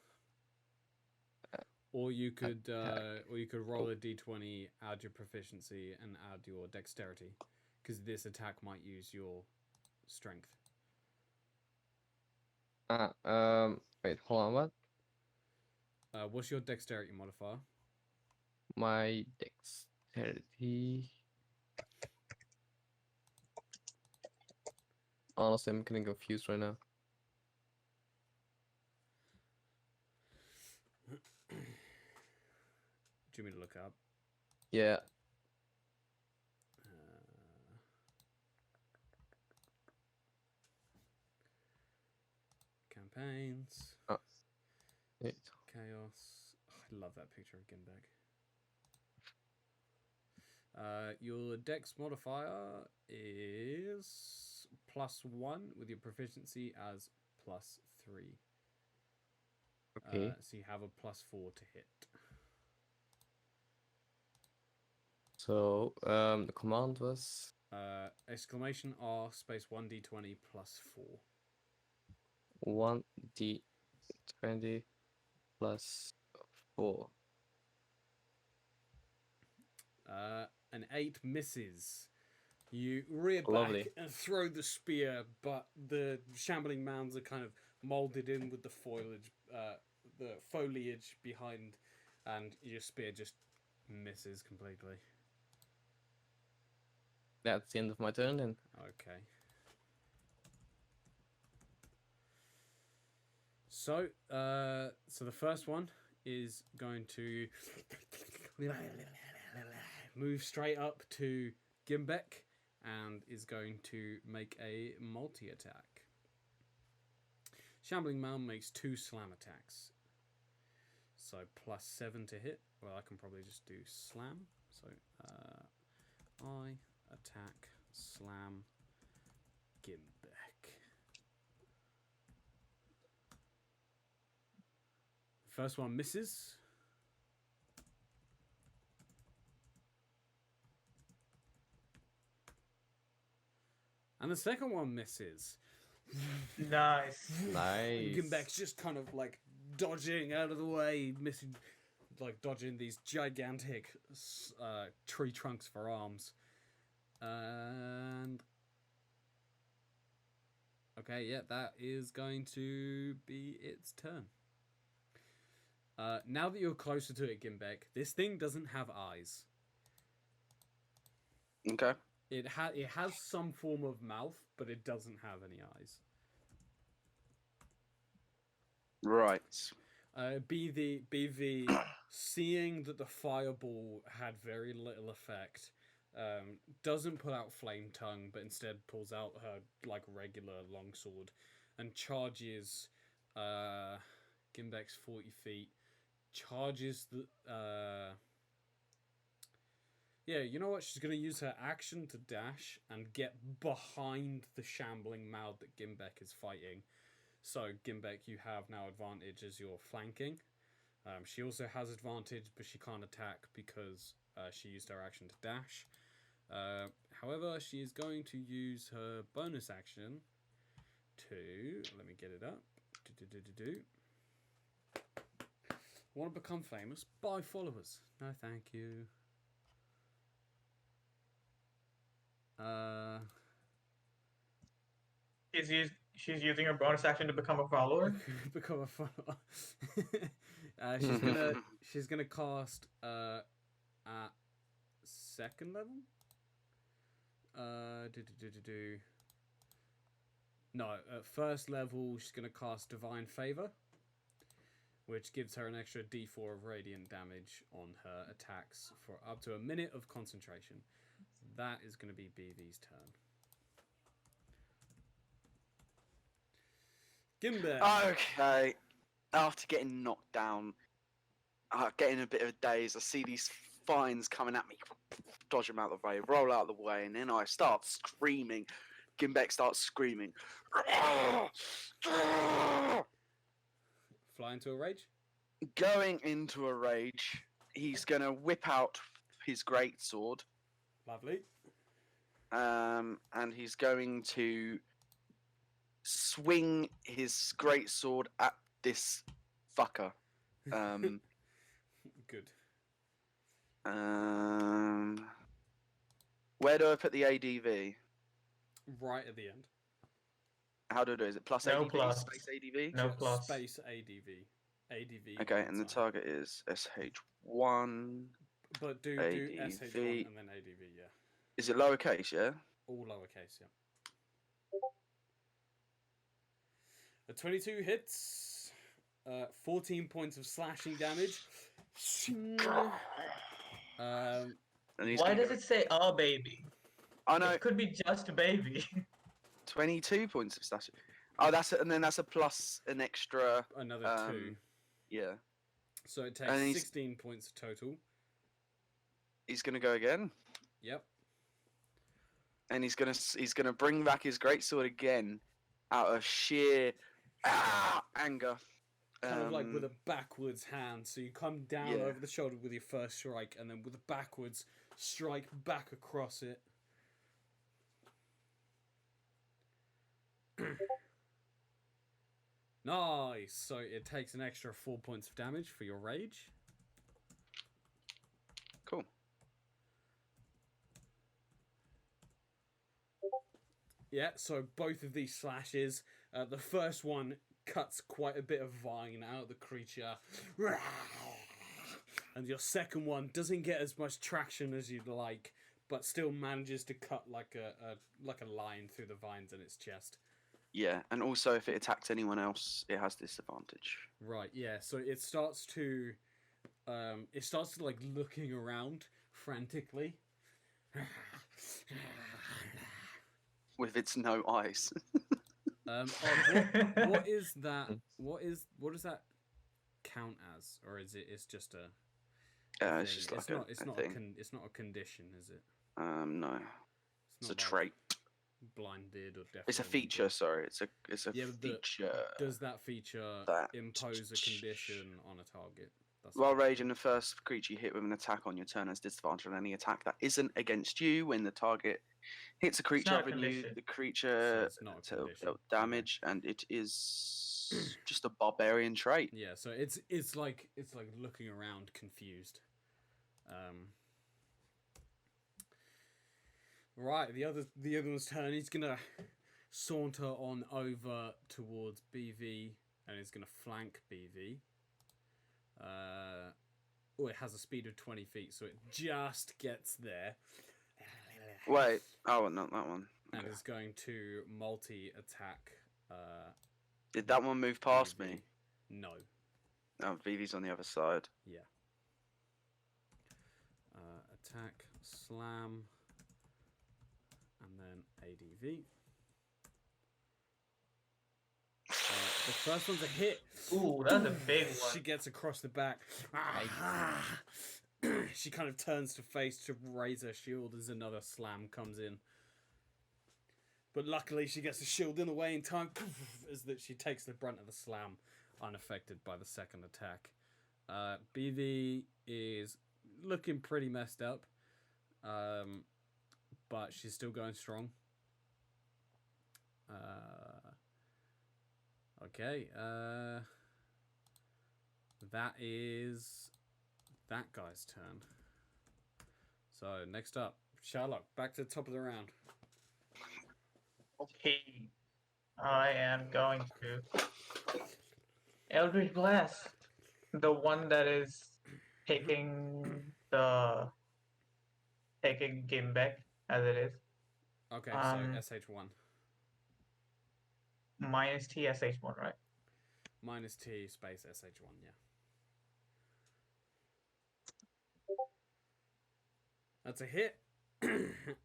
Or you could roll a d20, add your proficiency, and add your dexterity, because this attack might use your strength.
Wait, hold on, what?
What's your dexterity modifier?
My dexterity. Honestly, I'm getting confused right now.
Do you want me to look up?
Yeah.
Campaigns.
Wait.
Chaos. Oh, I love that picture of Ginbeg. Your dex modifier is +1 with your proficiency as +3.
Okay.
So you have a +4 to hit.
So the command was
Exclamation R space 1d20 +4.
1d20 plus 4.
An 8 misses. You rear back
Lovely.
and throw the spear, but the shambling mounds are kind of molded in with the foliage behind, and your spear just misses completely.
That's the end of my turn then.
Okay. So, so the first one is going to move straight up to Gimbek and is going to make a multi-attack. Shambling Mound makes 2 slam attacks. So +7 to hit. Well, I can probably just do slam. So I attack slam Gimbek. First one misses. And the second one misses.
Nice.
Nice.
Gimbek's just kind of like dodging out of the way, missing, like dodging these gigantic tree trunks for arms. And okay, yeah, that is going to be its turn. Now that you're closer to it, Gimbek, this thing doesn't have eyes.
Okay.
It has some form of mouth, but it doesn't have any eyes.
Right.
BV seeing that the fireball had very little effect, doesn't pull out flame tongue, but instead pulls out her like regular longsword and charges. Gimbek's 40 feet. Charges the. Yeah, you know what? She's going to use her action to dash and get behind the shambling mouth that Gimbek is fighting. So, Gimbek, you have now advantage as you're flanking. She also has advantage, but she can't attack because she used her action to dash. However, she is going to use her bonus action to... Let me get it up. Want to become famous? Buy followers. No, thank you.
She's using her bonus action to become a follower.
Become a follower. She's gonna cast at second level. No, at first level she's gonna cast Divine Favor, which gives her an extra D4 of radiant damage on her attacks for up to a minute of concentration. That is going to be BV's turn. Gimbek.
Okay. After getting knocked down, getting a bit of a daze, I see these vines coming at me. Dodge them out of the way, roll out of the way, and then I start screaming. Gimbek starts screaming.
Fly into a rage?
Going into a rage, he's going to whip out his greatsword.
Lovely.
And he's going to swing his great sword at this fucker.
Good.
Where do I put the ADV?
Right at the end.
How do I do it? Is it plus
No
ADV?
plus.
Space ADV?
No
Yeah,
plus.
Space ADV. ADV.
Okay,
one
and the
time.
target is SH1.
But do
ADV.
SH1 and then ADV, yeah.
Is it lowercase, yeah?
All lowercase, yeah. A 22 hits, 14 points of slashing damage. Um,
And he's
Why
gonna
does
go-
it say "a baby"?
I know,
It could be just baby.
22 points of slashing. Oh, and then that's a plus an extra.
another 2.
Yeah,
So it
and
takes
he's-
16 points total.
he's gonna go again,
Yep.
and he's gonna bring back his greatsword again, out of sheer anger.
Kind of like with a backwards hand. So you come down
Yeah.
over the shoulder with your first strike, and then with a backwards strike back across it. Nice. So it takes an extra 4 points of damage for your rage.
Cool.
Yeah, so both of these slashes, the first one cuts quite a bit of vine out of the creature, and your second one doesn't get as much traction as you'd like, but still manages to cut like a line through the vines in its chest.
Yeah, and also if it attacks anyone else, it has disadvantage.
Right, yeah. So it starts to like looking around frantically.
With its no eyes.
What is that? What does that count as, or is it? It's just a.
It's
thing?
just like
it's
a
not
thing.
it's not a condition, is it?
No, it's a
not like
trait.
blinded or deaf.
It's a feature. Sorry, it's a
Yeah, but
feature.
Does that feature
that-
impose a condition on a target? That's
While
the question.
raging, the first creature you hit with an attack on your turn has disadvantage on any attack that isn't against you. When the target hits a creature
not a
other than you,
condition.
the
So
creature
it's not a
dealt
condition. Okay.
damage, and it is just a barbarian trait.
Yeah, so it's like looking around confused. Right, the other one's turn. He's gonna saunter on over towards BV and he's gonna flank BV. Oh, it has a speed of 20 feet, so it just gets there.
Wait, oh, not that one.
And
Okay.
is going to multi-attack.
Did that one move past
BV.
me?
No.
No, VV's on the other side.
Yeah. Attack, slam, and then ADV. The first one's a hit.
Ooh, that's a big one.
She gets across the back. She kind of turns to face to raise her shield as another slam comes in. But luckily she gets the shield in the way in time as that she takes the brunt of the slam unaffected by the second attack. BV is looking pretty messed up. But she's still going strong. Okay, that is that guy's turn. So next up, Sherlock, back to the top of the round.
Okay, I am going to Eldritch Blast, the one that is taking game back as it is.
Okay, so SH1
Minus TSH1, right?
minus T space SH1, yeah. That's a hit,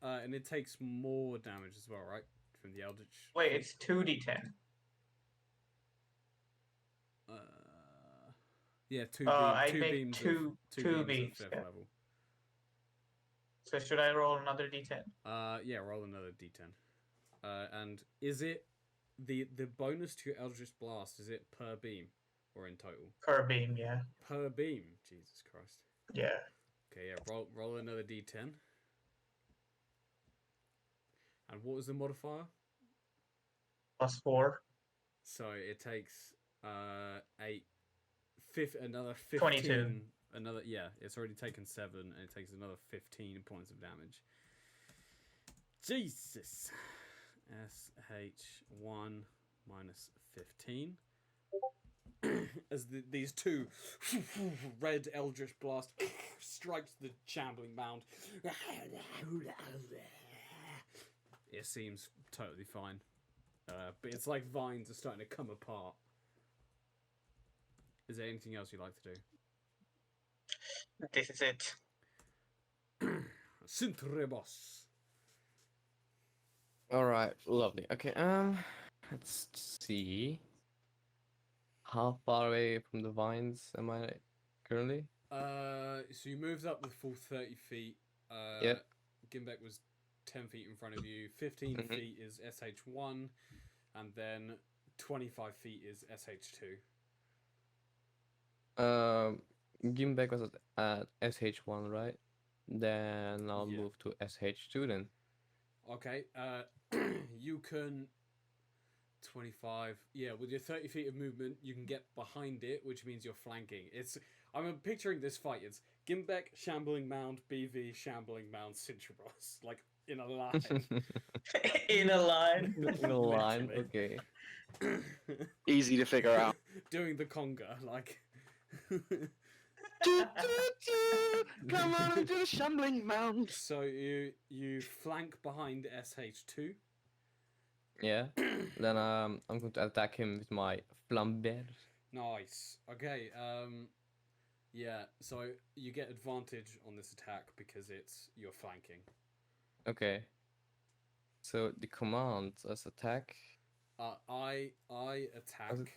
and it takes more damage as well, right? From the Eldritch.
Wait, it's 2d10.
Yeah, two
I
two
make
beams
two
of
beams,
fifth
yeah.
level.
So should I roll another d10?
Yeah, roll another d10. And is it the bonus to your Eldritch Blast? Is it per beam or in total?
Per beam, yeah.
Per beam. Jesus Christ.
Yeah.
Okay, yeah. Roll another d10. And what was the modifier?
Plus 4.
So it takes 8, another 15.
22.
Another, yeah, it's already taken 7, and it takes another 15 points of damage. Jesus. SH1 minus 15. As these two red eldritch blast strikes the shambling mound. It seems totally fine. But it's like vines are starting to come apart. Is there anything else you'd like to do?
This is it.
Synthrebos.
All right, lovely. Okay, let's see. How far away from the vines am I currently?
So you moved up the full 30 feet.
Yep.
Gimbek was 10 feet in front of you. 15
Mhm.
feet is SH1, and then 25 feet is SH2.
Gimbek was at SH1, right? Then I'll
Yeah.
move to SH2 then.
Okay. You can 25. Yeah, with your 30 feet of movement, you can get behind it, which means you're flanking. I'm picturing this fight. It's Gimbek, Shambling Mound, BV, Shambling Mound, Cintrabros. Like, in a line.
In a line.
In a line,
Literally.
okay.
Easy to figure out.
Doing the conga, like...
Come on into the shambling mound.
So you flank behind SH2.
Yeah. Then I'm going to attack him with my flamber.
Nice. Okay, yeah, so you get advantage on this attack because you're flanking.
Okay. So the command as attack.
I attack.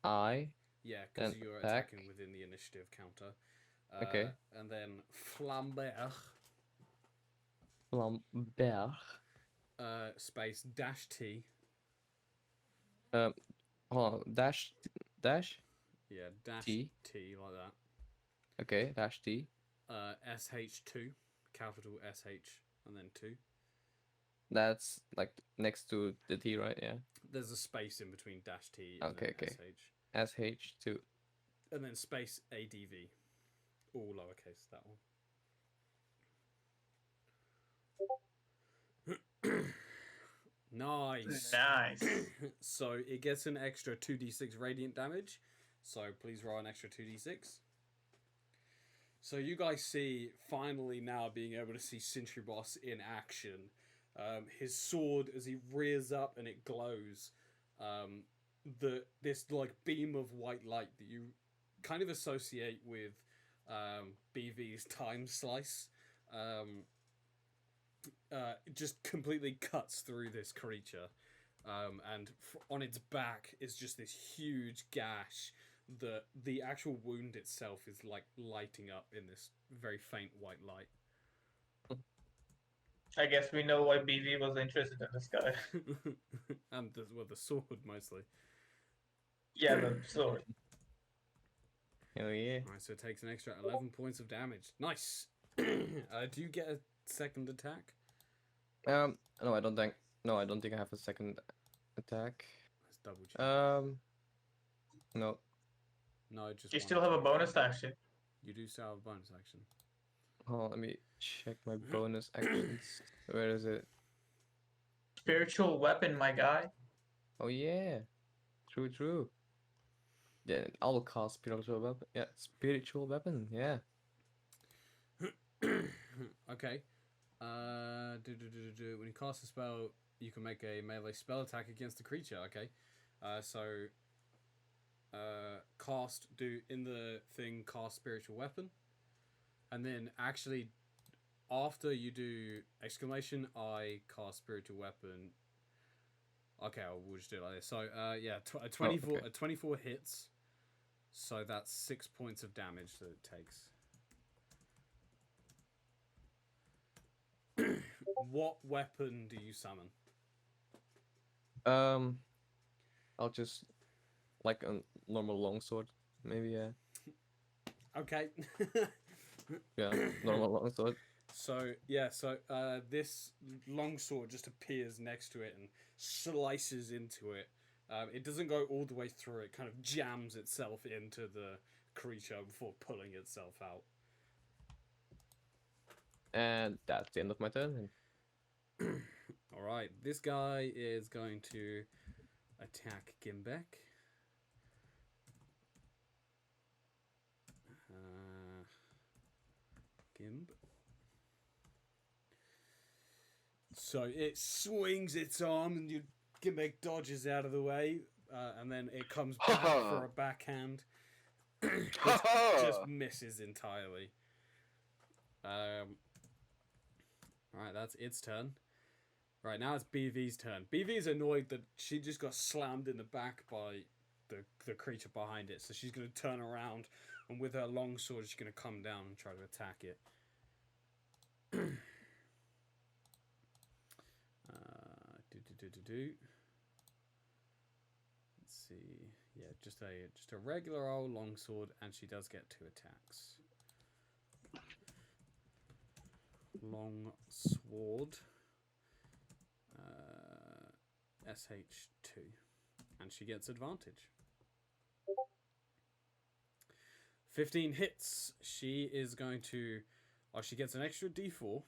I.
Yeah, because
Then
you're
attack.
attacking within the initiative counter.
Okay.
And then flamber.
Flamber.
Space dash T.
Hold on. Dash.
Yeah, dash
T.
T like that.
Okay. Dash T.
SH2, capital SH, and then 2.
That's like next to the T, right? Yeah.
There's a space in between dash T and
Okay,
then
okay.
SH.
SH2.
And then space ADV. All lowercase, that one. Nice.
Nice.
So it gets an extra 2d6 radiant damage. So please roll an extra 2d6. So you guys see, finally now being able to see Sentry Boss in action. His sword, as he rears up and it glows, this like beam of white light that you kind of associate with BV's time slice, just completely cuts through this creature, and on its back is just this huge gash. The actual wound itself is like lighting up in this very faint white light.
I guess we know why BV was interested in this guy.
And the sword mostly.
Yeah, the sword.
Hell yeah.
Alright, so it takes an extra 11 points of damage. Nice. Do you get a second attack?
No, I don't think. No, I don't think I have a second attack.
Let's double check.
No.
No, just
You
one
still have a
attack.
bonus action.
You do still have a bonus action.
Hold on, let me check my bonus actions. Where is it?
Spiritual weapon, my guy.
Oh yeah. True. Then I'll cast spiritual weapon. Yeah, spiritual weapon. Yeah.
Okay. When you cast a spell, you can make a melee spell attack against the creature. Okay. Cast spiritual weapon, and then actually after you do exclamation I cast spiritual weapon. Okay, we'll just do it like this. So yeah, a 24
okay.
a 24 hits. So that's 6 points of damage that it takes. What weapon do you summon?
I'll just like a normal longsword, maybe. Yeah.
Okay.
Yeah, normal longsword.
So this longsword just appears next to it and slices into it. It doesn't go all the way through. It kind of jams itself into the creature before pulling itself out.
And that's the end of my turn.
All right, this guy is going to attack Gimbek. Gimb. So it swings its arm, and Gimbek dodges out of the way, and then it comes back for a backhand. Just misses entirely. Right, that's its turn. Right, now it's BV's turn. BV's annoyed that she just got slammed in the back by the creature behind it, so she's going to turn around, and with her long sword, she's going to come down and try to attack it. Let's see. Yeah, just a regular old longsword, and she does get 2 attacks. Long sword. SH2, and she gets advantage. 15 hits. She is going to. Oh, she gets an extra D4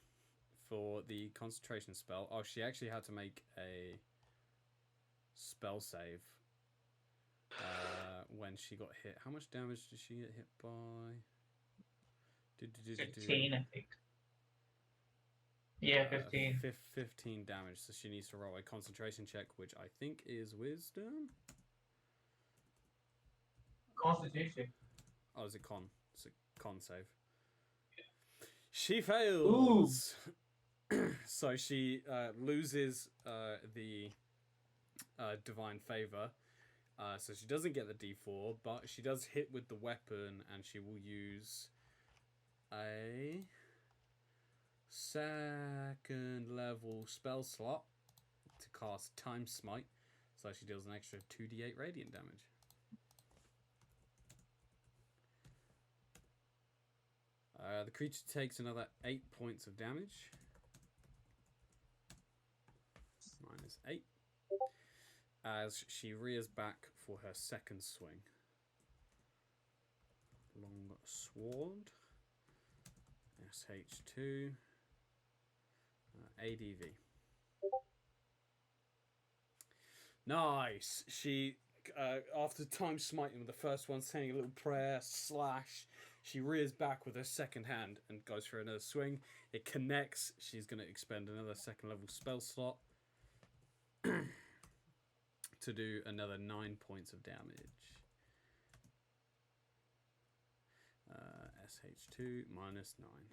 for the concentration spell. Oh, she actually had to make a spell save when she got hit. How much damage did she get hit by?
15, I think. Yeah, 15.
15 damage, so she needs to roll a concentration check, which I think is wisdom.
Constitution.
Oh, is it con? It's a con save. She fails. So she loses the divine favor. So she doesn't get the D4, but she does hit with the weapon, and she will use a 2nd level spell slot to cast Time Smite. So she deals an extra 2d8 radiant damage. The creature takes another 8 points of damage. -8. As she rears back for her 2nd swing. Long sword. SH2. ADV. Nice. She, after time smiting with the first one, saying a little prayer, slash, she rears back with her 2nd hand and goes for another swing. It connects. She's going to expend another 2nd level spell slot to do another 9 points of damage. SH2 -9.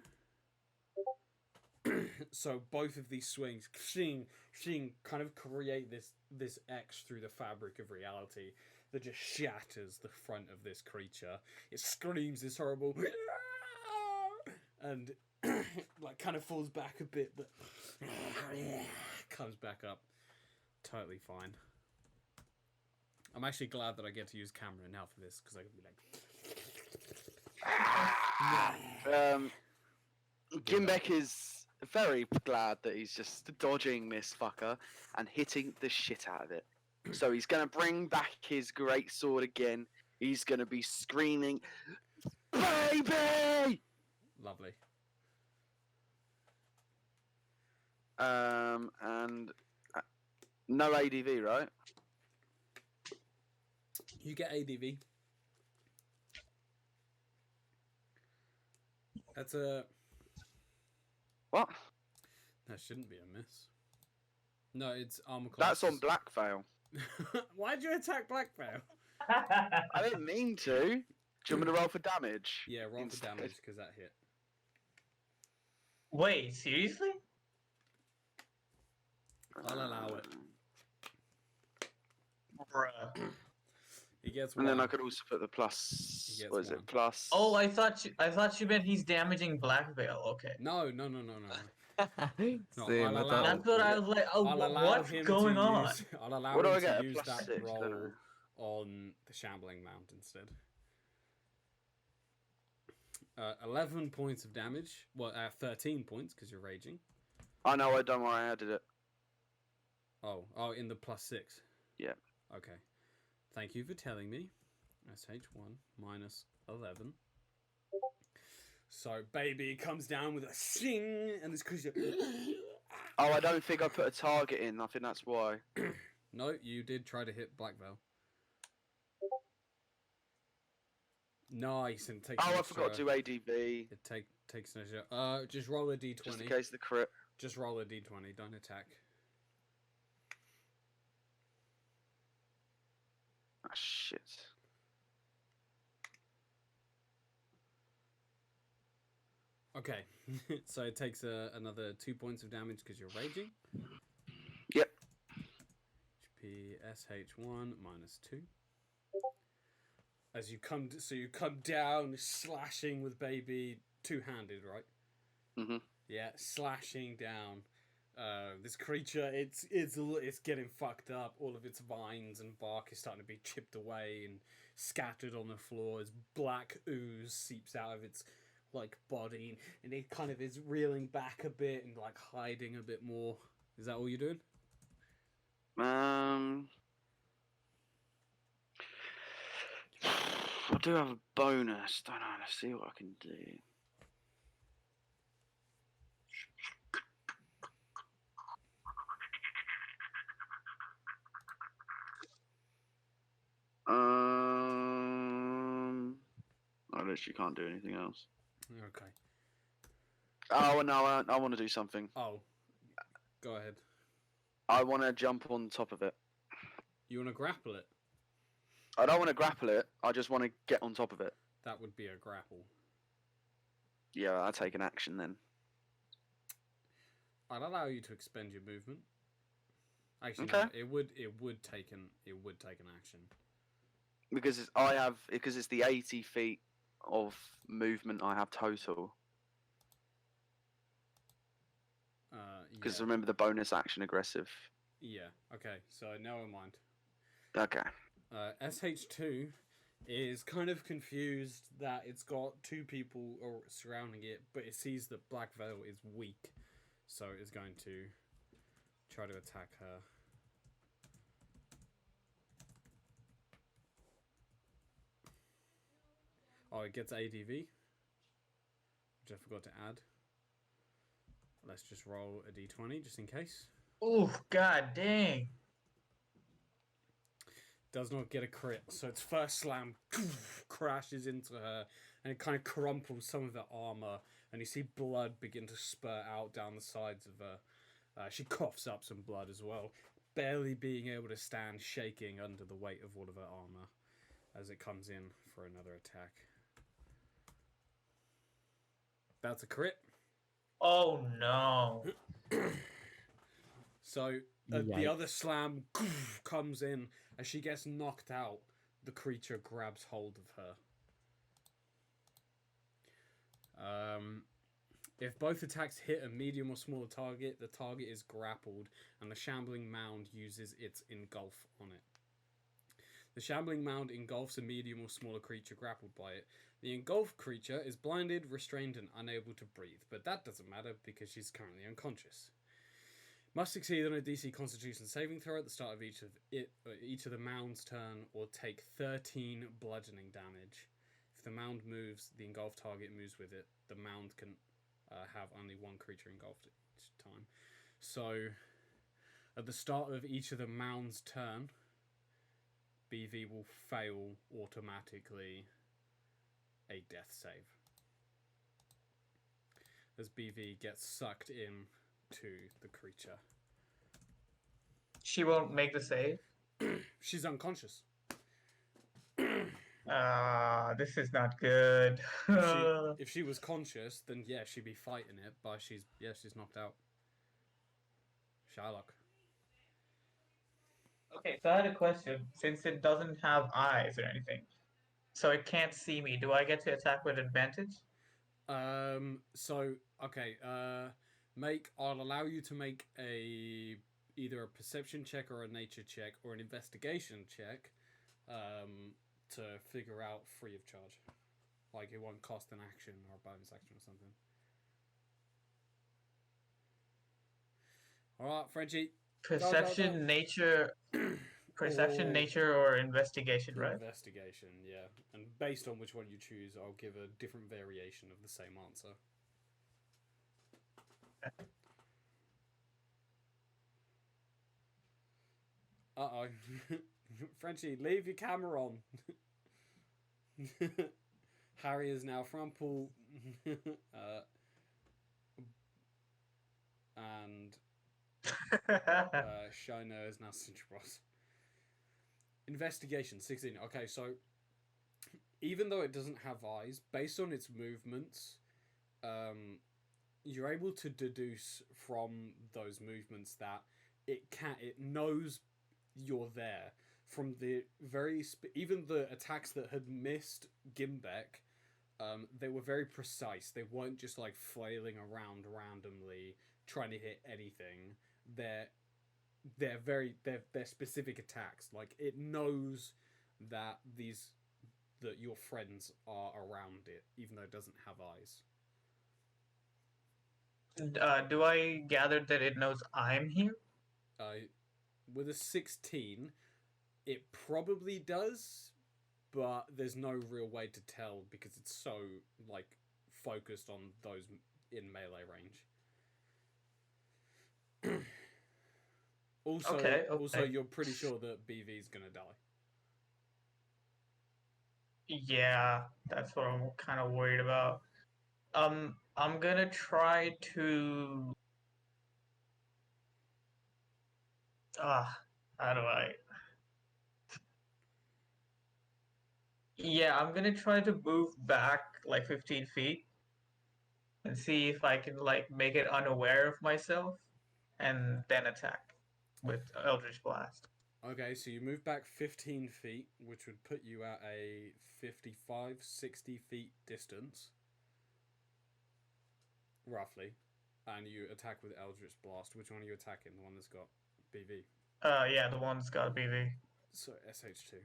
So both of these swings, shing, kind of create this X through the fabric of reality that just shatters the front of this creature. It screams this horrible, and like kind of falls back a bit, but comes back up totally fine. I'm actually glad that I get to use camera now for this, because I can be like.
Gimbek is very glad that he's just dodging this fucker and hitting the shit out of it. So he's going to bring back his great sword again. He's going to be screaming, "Baby!"
Lovely.
And no ADV, right?
You get ADV. That's a...
What?
That shouldn't be a miss. No, it's armor
That's
class.
on Blackveil.
Why'd you attack Blackveil?
I didn't mean to. Do you want me to roll for damage?
Yeah, roll for
Instead.
damage, because that hit.
Wait, seriously?
I'll allow it.
Bruh.
He gets
And
one.
then I could also put the plus.
He gets
What is
one.
it? Plus.
Oh, I thought you meant he's damaging Black Veil. Okay.
No. No,
Same,
I'll
I
allow-
thought-
That's what I was like. Oh,
I'll allow
what's
him
going
to
on?
use... I'll allow
What do
him
I get?
to
A
use
plus
that
6,
roll
don't I?
on the Shambling Mount instead. 11 points of damage. Well, 13 points because you're raging.
I know, I don't worry, I added it.
Oh, in the +6.
Yeah.
Okay. Thank you for telling me. SH1 minus 11. So, baby comes down with a sing, and this creature.
Oh, I don't think I put a target in. I think that's why.
No, you did try to hit Black Veil. Nice, and it takes.
Oh, I forgot to do ADV.
It takes an extra. Just roll a d20.
Just in case of the crit.
Just roll a d20. Don't attack.
Ah, shit.
Okay, so it takes another 2 points of damage because you're raging.
Yep.
HP SH1 minus 2. As you come, you come down, slashing with baby two-handed, right?
Mhm.
Yeah, slashing down. This creature, it's getting fucked up. All of its vines and bark is starting to be chipped away and scattered on the floor as black ooze seeps out of its body, and it kind of is reeling back a bit and hiding a bit more. Is that all you're doing?
I do have a bonus. Don't know. Let's see what I can do. I literally can't do anything else.
Okay.
Oh no, I want to do something.
Oh, go ahead.
I want to jump on top of it.
You want to grapple it?
I don't want to grapple it. I just want to get on top of it.
That would be a grapple.
Yeah, I'll take an action then.
I'd allow you to expend your movement. Actually,
Okay.
no, it would take an action.
Because it's the 80 feet of movement I have total. Because
Yeah.
remember the bonus action aggressive.
Yeah. Okay. So never mind.
Okay.
SH2 is kind of confused that it's got two people surrounding it, but it sees that Black Veil is weak, so it's going to try to attack her. Oh, it gets ADV, which I forgot to add. Let's just roll a d20 just in case.
Oh, god dang.
Does not get a crit, so its first slam crashes into her, and it kind of crumples some of the armor, and you see blood begin to spurt out down the sides of her. She coughs up some blood as well, barely being able to stand, shaking under the weight of all of her armor as it comes in for another attack. That's a crit.
Oh no.
So the other slam comes in. As she gets knocked out, the creature grabs hold of her. If both attacks hit a medium or smaller target, the target is grappled, and the shambling mound uses its engulf on it. The shambling mound engulfs a medium or smaller creature grappled by it. The engulfed creature is blinded, restrained, and unable to breathe, but that doesn't matter because she's currently unconscious. Must succeed on a DC Constitution saving throw at the start of each of the mound's turn, or take 13 bludgeoning damage. If the mound moves, the engulfed target moves with it. The mound can have only one creature engulfed each time. So, at the start of each of the mound's turn, BV will fail automatically a death save, as BV gets sucked in to the creature.
She won't make the save?
She's unconscious.
This is not good.
If she was conscious, then yeah, she'd be fighting it, but she's knocked out. Shylock.
Okay, so I had a question. Since it doesn't have eyes or anything, so it can't see me, do I get to attack with advantage?
I'll allow you to make either a perception check or a nature check or an investigation check, to figure out free of charge. Like it won't cost an action or a bonus action or something. All right, Frenchie.
Perception, nature, perception,
Or
nature, or investigation, right?
investigation, yeah. And based on which one you choose, I'll give a different variation of the same answer. Uh-oh. Frenchie, leave your camera on. Harry is now Frumple. And Shiner is now Cintrabros. Investigation 16. Okay, so even though it doesn't have eyes, based on its movements, you're able to deduce from those movements that it knows you're there. From the even the attacks that had missed Gimbek, they were very precise. They weren't just like flailing around randomly trying to hit anything. They're specific attacks. Like it knows that your friends are around it, even though it doesn't have eyes.
Do I gather that it knows I'm here?
With a 16, it probably does, but there's no real way to tell because it's so like focused on those in melee range. Also, you're pretty sure that BV's gonna die.
Yeah, that's what I'm kind of worried about. I'm gonna try to. How do I? Yeah, I'm gonna try to move back like 15 feet and see if I can like make it unaware of myself, and then attack with Eldritch Blast.
Okay, so you move back 15 feet, which would put you at a 55, 60 feet distance. Roughly. And you attack with Eldritch Blast. Which one are you attacking? The one that's got BV?
Yeah, the one's got BV.
So, SH2.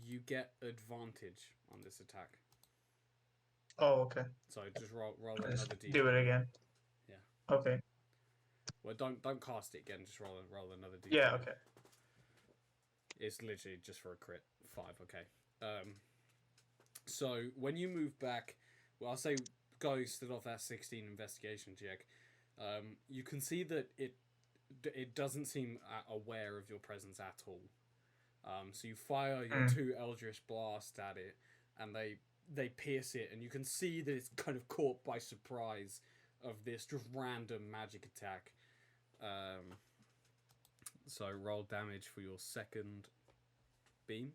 You get advantage on this attack.
Oh, okay.
So just roll another d.
Do it again.
Yeah.
Okay.
Well, don't cast it again. Just roll another d.
Yeah. Okay.
It's literally just for a crit. 5. Okay. So when you move back, well, I'll say go instead of that 16 investigation check. You can see that it doesn't seem aware of your presence at all. So you fire your 2 Eldritch Blasts at it, and they pierce it, and you can see that it's kind of caught by surprise of this just random magic attack. So roll damage for your second beam.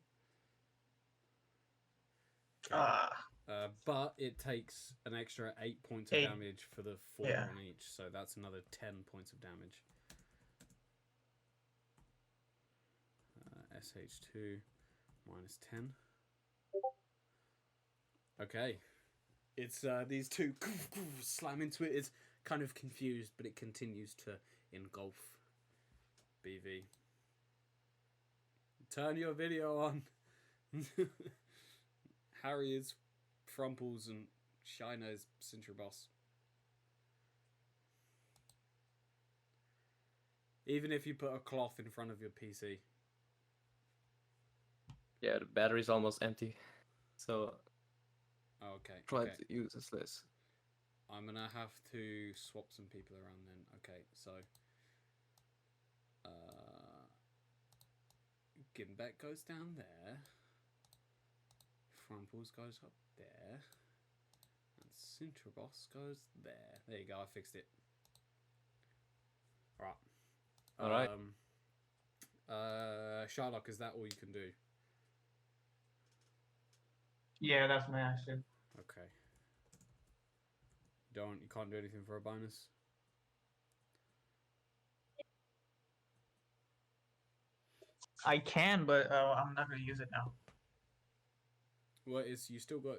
But it takes an extra 8 points of damage for the 4 on each, so that's another 10 points of damage. SH2 minus 10. Okay. It's these two slam into it. It's kind of confused, but it continues to engulf BV. Turn your video on. Harry is Frumples and Shiner is Cintrabos. Even if you put a cloth in front of your PC.
Yeah, the battery's almost empty. So
okay.
Try to use this list.
I'm gonna have to swap some people around then. Okay, so Gimbek goes down there. Frumples goes up there. And Cintrabos goes there. There you go, I fixed it. Alright. Sherlock, is that all you can do?
Yeah, that's my action.
Okay. You can't do anything for a bonus?
I can, but I'm not gonna use it now.
What is you still got?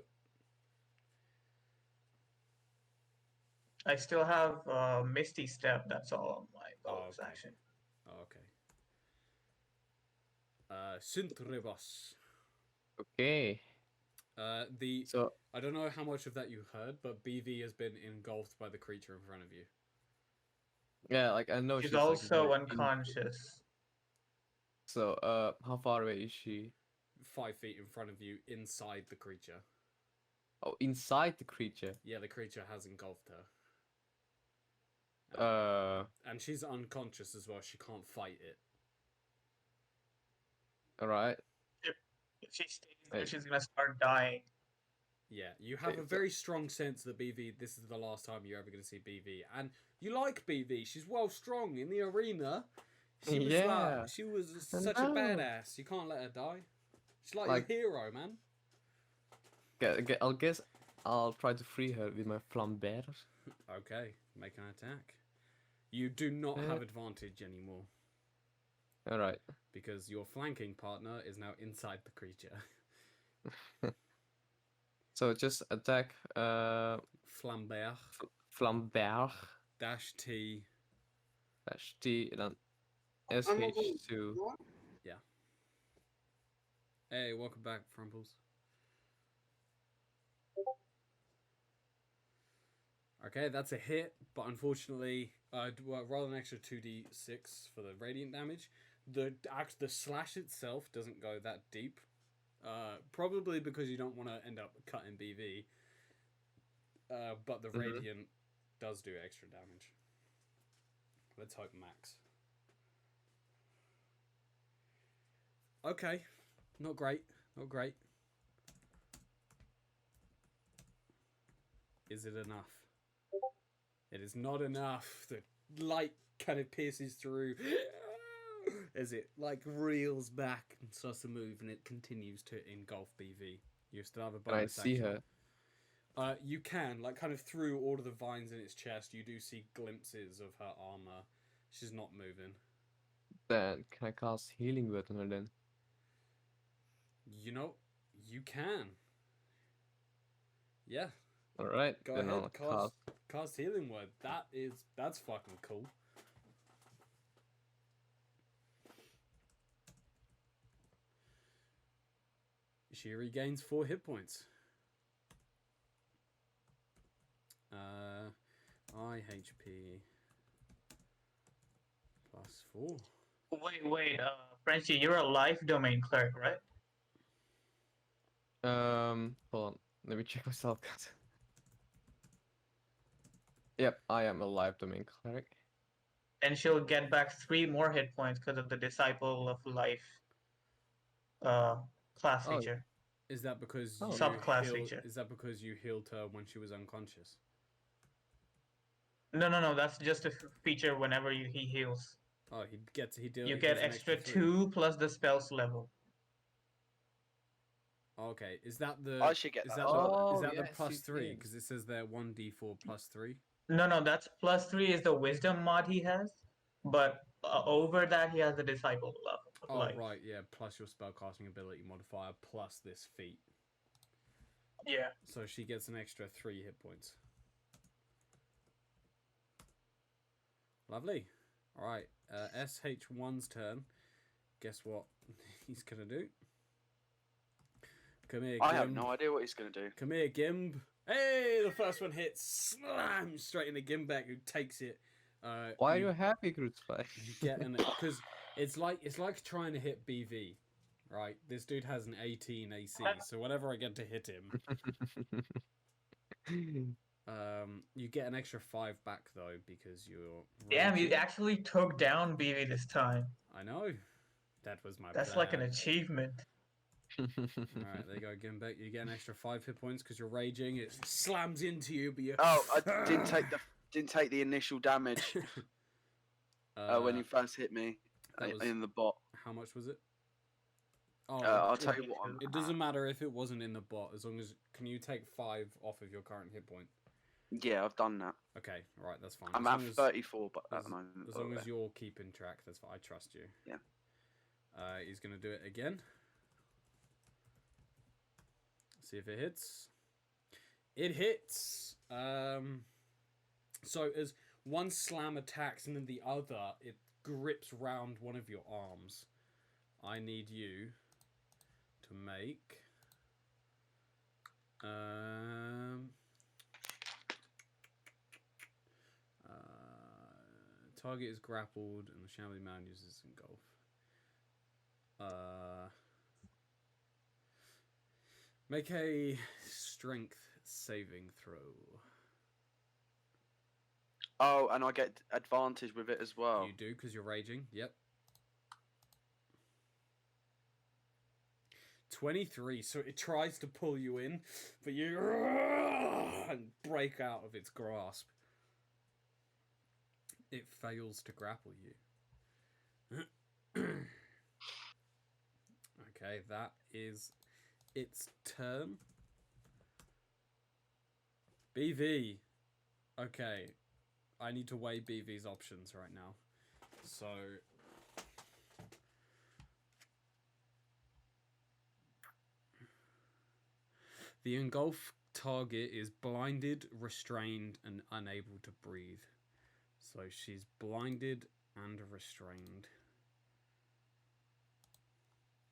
I still have Misty Step. That's all my bonus
okay.
action.
Oh, okay. Synthrebus.
Okay.
The
So
I don't know how much of that you heard, but BV has been engulfed by the creature in front of you.
yeah, like I know
She's
like,
also
very
unconscious.
So how far away is she?
5 feet in front of you, inside the creature.
Oh, inside the creature.
Yeah, the creature has engulfed her. And she's unconscious as well. She can't fight it.
All right.
If she stays there,
Wait.
she's gonna start dying.
Yeah, you have a
Wait,
very strong sense that BV, this is the last time you're ever going to see BV. And you like BV. She's well strong in the arena. She was
Yeah,
she was
I
such a
know.
badass. You can't let her die. She's like
Like-
your hero, man.
I'll guess I'll try to free her with my flamber.
Okay, make an attack. You do not have
Uh.
advantage anymore
All right.
because your flanking partner is now inside the creature.
So just attack
Flambert
flamber
-T.
dash T and then SH2.
Hey, welcome back, Frumples. Okay, that's a hit, but unfortunately, rather than extra 2d6 for the radiant damage, the slash itself doesn't go that deep. Probably because you don't want to end up cutting BV. But the radiant does do extra damage. Let's hope max. Okay, not great, not great. Is it enough? It is not enough. The light kind of pierces through as it like reels back and starts to move, and it continues to engulf BV. You still have a
Can I
bonus
see
action.
her?
You can, like, kind of through all of the vines in its chest, you do see glimpses of her armor. She's not moving.
Then can I cast healing word on her then?
You know, you can. Yeah,
All right.
go
then
ahead.
I'll
Cast healing word. That's fucking cool. She regains 4 hit points. IHP +4.
Wait, Frenchie, you're a life domain cleric, right?
Hold on. Let me check myself. Yep, I am a live domain cleric.
And she'll get back 3 more hit points because of the Disciple of Life class
Oh,
feature.
Is that because
Oh.
you
Subclass
healed?
feature.
Is that because you healed her when she was unconscious?
No, that's just a feature whenever he heals.
Oh, he deals
You get
an
extra
3.
2 plus the spell's level.
Okay, is that the?
I should get
is
that
that
as
the,
well.
is that the
yes,
plus
you
3?
did.
Because it says there 1d4 +3.
No, that's +3 is the wisdom mod he has, but over that he has the Disciple level of
Oh
life.
right, yeah. Plus your spellcasting ability modifier plus this feat.
Yeah.
So she gets an extra 3 hit points. Lovely. All right, SH1's turn. Guess what he's gonna do? Come here, Gimb.
I have no idea what he's going to do.
Come here, Gimb. Hey, the first one hits. Slam! Straight into Gimbek, who takes it.
Why are you happy, Grootspy?
You get an because it's like trying to hit BV, right? This dude has an 18 AC, so whenever I get to hit him, you get an extra 5 back though because you're.
Damn, you
raging.
actually took down BB this time.
I know. That was my.
That's
plan.
like an achievement.
All right, there you go, Gimbek. You get an extra 5 hit points because you're raging. It slams into you, but you.
Oh, I didn't take the initial damage when you first hit me
that was-
in the bot.
How much was it? Oh,
I'll tell you what. I'm
it doesn't matter if it wasn't in the bot, as long as can you take 5 off of your current hit point.
Yeah, I've done that.
Okay, right, that's fine.
I'm
as
at
long as,
34, but at
as,
the moment.
as long as you're keeping track, that's fine. I trust you.
Yeah.
He's going to do it again. See if it hits. It hits. So as one slam attacks and then the other, it grips round one of your arms. I need you to make... target is grappled and the shambling man uses engulf. Make a strength saving throw.
Oh, and I get advantage with it as well.
You do, because you're raging. Yep. 23, so it tries to pull you in, but you and break out of its grasp. It fails to grapple you. Okay, that is its turn. BV. Okay, I need to weigh BV's options right now. So... the engulf target is blinded, restrained, and unable to breathe. So she's blinded and restrained.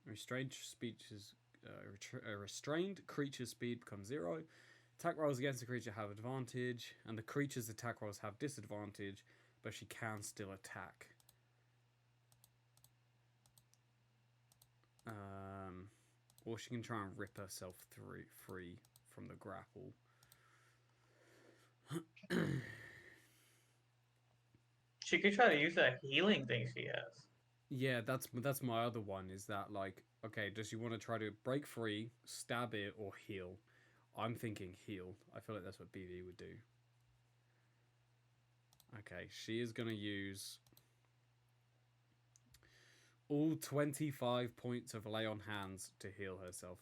Restrained creature's speed becomes 0. Attack rolls against the creature have advantage, and the creature's attack rolls have disadvantage, but she can still attack. Or she can try and rip herself free from the grapple.
She could try to use that healing thing she has.
Yeah, that's my other one, is that, like, okay, does she want to try to break free, stab it, or heal? I'm thinking heal. I feel like that's what BV would do. Okay, she is going to use all 25 points of lay on hands to heal herself.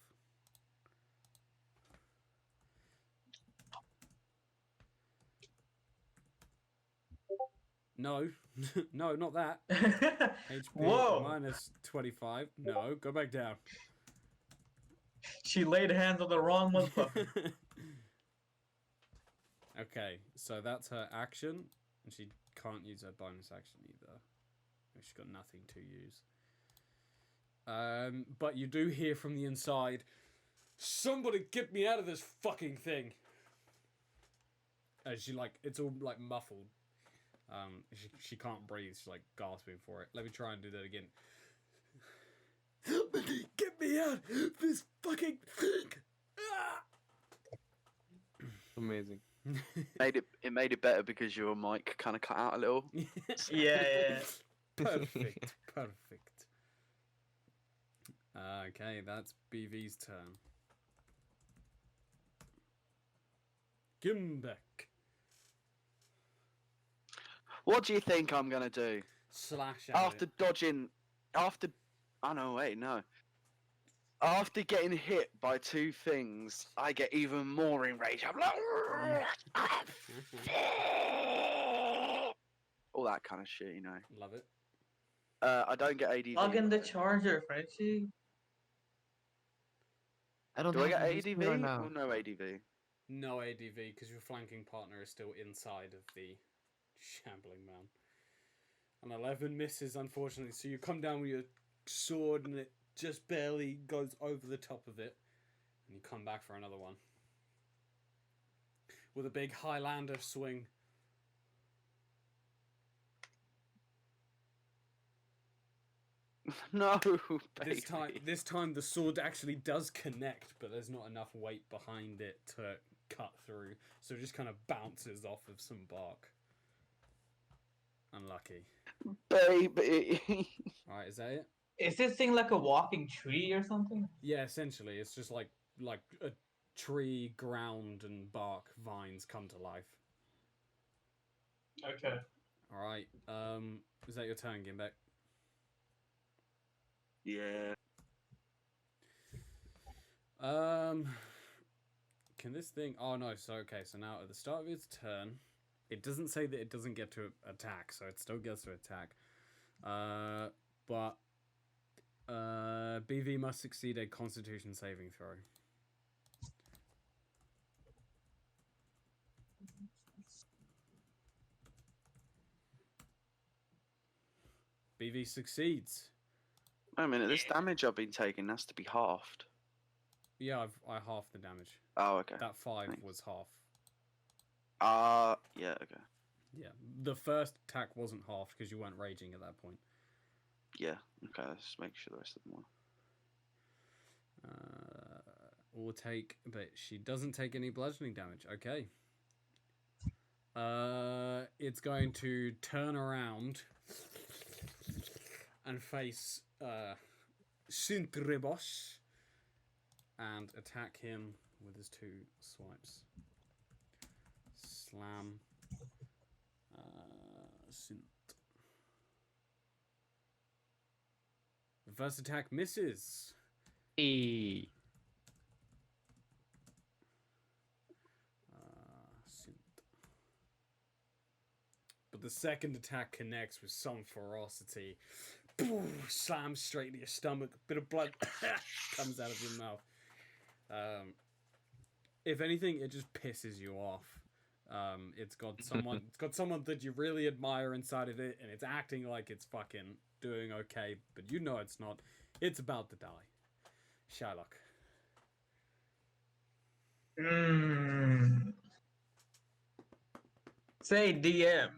No, no, not that. HP
Whoa!
minus 25. No, go back down.
She laid hands on the wrong motherfucker.
Okay, so that's her action, and she can't use her bonus action either. She's got nothing to use. But you do hear from the inside, somebody get me out of this fucking thing. As she, like, it's all, like, muffled. She can't breathe. She's, like, gasping for it. Let me try and do that again. Somebody get me out of this fucking thing. Ah!
Amazing.
It made it better because your mic kind of cut out a little.
Yeah.
Perfect. Perfect. Okay, that's BV's turn. Gimbek.
What do you think I'm gonna do?
Slash at
After
it.
dodging, after, oh no, wait, no. After getting hit by two things, I get even more enraged. I'm like, all that kind of shit, you know.
Love it.
I don't get ADV.
Plug in the charger, Frenchie.
I don't
Do I get
have
ADV
right now.
or no ADV?
No ADV, because your flanking partner is still inside of the shambling man. An 11 misses, unfortunately, so you come down with your sword and it just barely goes over the top of it. And you come back for another one. With a big Highlander swing.
No, baby.
This time the sword actually does connect, but there's not enough weight behind it to cut through, so it just kind of bounces off of some bark. Unlucky.
Baby.
Alright, is that it?
Is this thing like a walking tree or something?
Yeah, essentially, it's just like a tree, ground, and bark vines come to life.
Okay.
Alright, is that your turn, Gimbek?
Yeah.
Can this thing... oh no, so okay, so now at the start of its turn, it doesn't say that it doesn't get to attack, so it still gets to attack. But BV must succeed a Constitution saving throw. BV succeeds.
Wait a minute, this damage I've been taking has to be halved.
Yeah, I halved the damage.
Oh, okay.
That 5
Thanks.
was half.
Yeah, okay.
Yeah, the first attack wasn't halved because you weren't raging at that point.
Yeah, okay, let's make sure the rest of them are.
Will take, but she doesn't take any bludgeoning damage. Okay. It's going to turn around and face Sintrebos and attack him with his 2 swipes. Slam. Sint. The first attack misses.
Hey.
Sint. But the second attack connects with some ferocity. Slams straight into your stomach. A bit of blood comes out of your mouth. If anything, it just pisses you off. It's got someone that you really admire inside of it, and it's acting like it's fucking doing okay, but you know it's not. It's about to die. Shylock.
Say DM.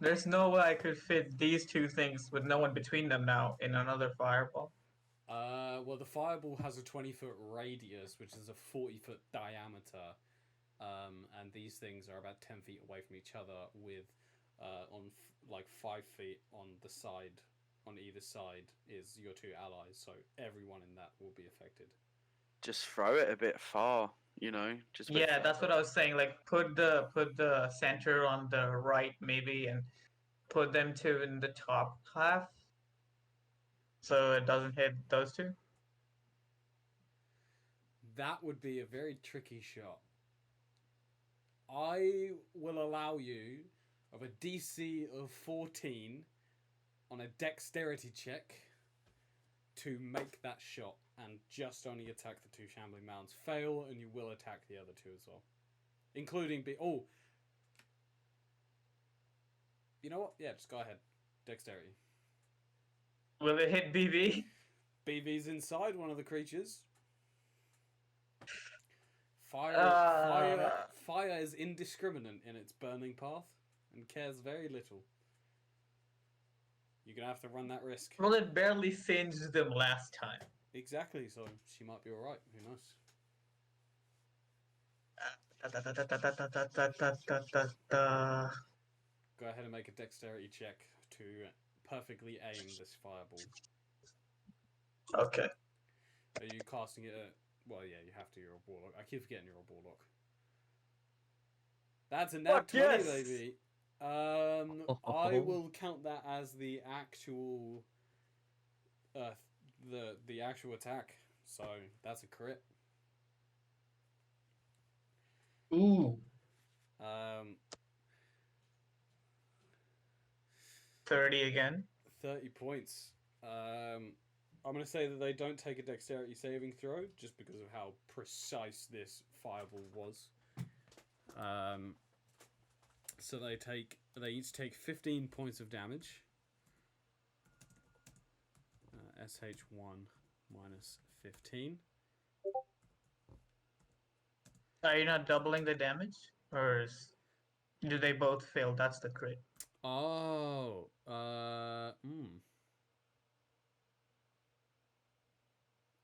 There's no way I could fit these 2 things with no one between them now in another fireball.
Well, the fireball has a 20-foot radius, which is a 40-foot diameter. And these things are about 10 feet away from each other with, like 5 feet on the side, on either side is your 2 allies. So everyone in that will be affected.
Just throw it a bit far, you know. Just a bit
Yeah, that's
further.
what I was saying. Like, put the center on the right, maybe, and put them 2 in the top half, so it doesn't hit those 2.
That would be a very tricky shot. I will allow you of a DC of 14 on a dexterity check to make that shot and just only attack the 2 shambling mounds. Fail and you will attack the other 2 as well. Including oh. You know what? Yeah, just go ahead. Dexterity.
Will it hit BB?
BV's inside one of the creatures. Fire is indiscriminate in its burning path and cares very little. You're gonna have to run that risk.
Well, it barely singed them last time.
Exactly, so she might be alright. Who knows? Go ahead and make a dexterity check to perfectly aim this fireball.
Okay.
Are you casting it at... Well, yeah, you have to. You're a warlock. I keep forgetting you're a warlock. That's a nat 20,
yes!
baby. I will count that as the actual... the actual attack. So, that's a crit.
Ooh. 30 again.
30 points. I'm going to say that they don't take a dexterity saving throw just because of how precise this fireball was. So they each take 15 points of damage. SH1 minus 15.
Are you not doubling the damage? Or do they both fail? That's the crit.
Oh,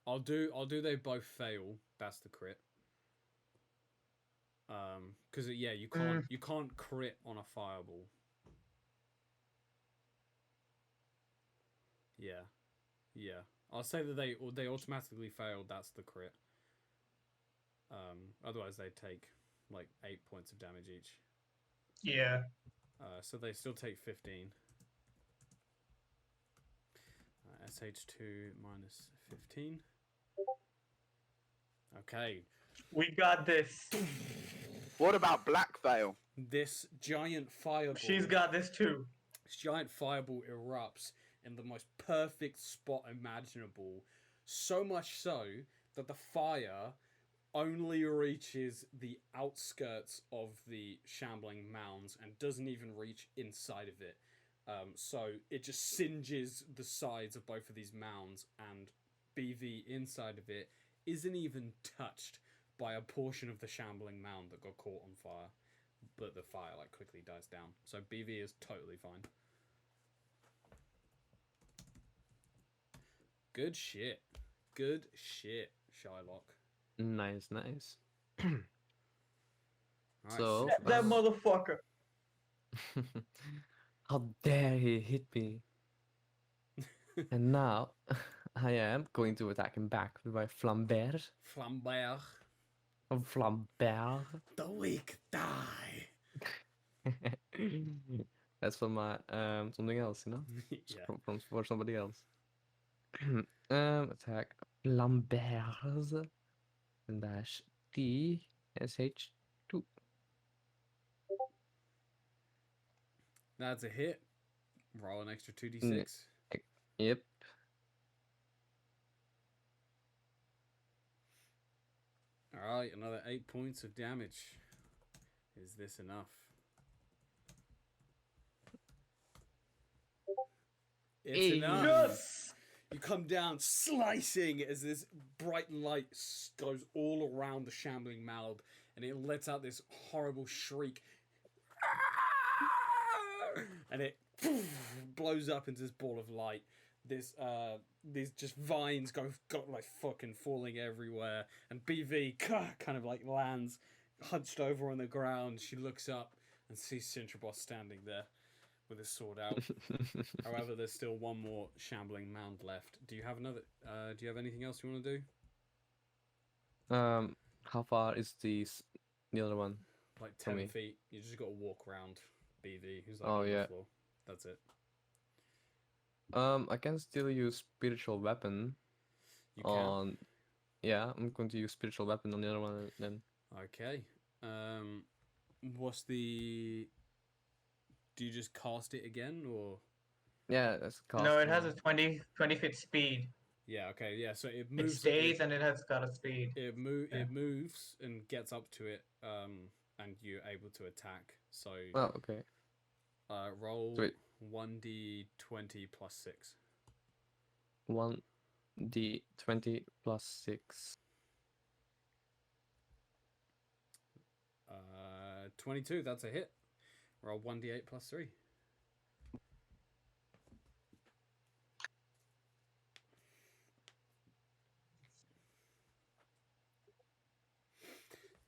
I'll do they both fail. That's the crit. Because yeah, you can't crit on a fireball. Yeah. I'll say that they automatically failed. That's the crit. Otherwise they take like 8 points of damage each.
Yeah.
So they still take 15. SH2 minus 15. Okay.
We got this.
What about Black Veil?
This giant fireball.
She's got this too.
This giant fireball erupts in the most perfect spot imaginable. So much so that the fire only reaches the outskirts of the shambling mounds and doesn't even reach inside of it. So it just singes the sides of both of these mounds, and BV inside of it isn't even touched by a portion of the shambling mound that got caught on fire. But the fire like quickly dies down. So BV is totally fine. Good shit. Good shit, Shylock.
Nice, nice.
Alright,
So-
Citrus.
That motherfucker.
How dare he hit me? And now I am going to attack him back with my flambert.
Flambert.
Flambert.
The weak die.
That's for my something else, you know? It's
Yeah.
from for somebody else. Attack Lambert's dash TSH2.
That's a hit. Roll an extra 2d6.
Yep.
Alright, another 8 points of damage. Is this enough? It's enough.
Yes.
You come down slicing as this bright light goes all around the shambling mound, and it lets out this horrible shriek. And it blows up into this ball of light. These just vines go like fucking falling everywhere, and BV kind of like lands hunched over on the ground. She looks up and sees Cintrabos standing there with his sword out. However, there's still one more shambling mound left. Do you have another? Do you have anything else you want to do?
How far is the other one?
Like
For
10
me.
feet. You just got to walk around BV, who's like
Oh,
on
yeah.
the floor. That's it.
I can still use spiritual weapon
You can.
on. Yeah, I'm going to use spiritual weapon on the other one then.
Okay. What's the? Do you just cast it again, or?
Yeah, that's cast.
No, it has a 20 feet speed.
Yeah. Okay. Yeah. So it
It
moves.
stays and it has got a speed.
It
Yeah.
moves and gets up to it. And you're able to attack. So.
Oh, okay.
Roll
Sweet.
1d20 plus 6.
1d20 plus 6.
22. That's a hit. Roll 1d8 plus 3.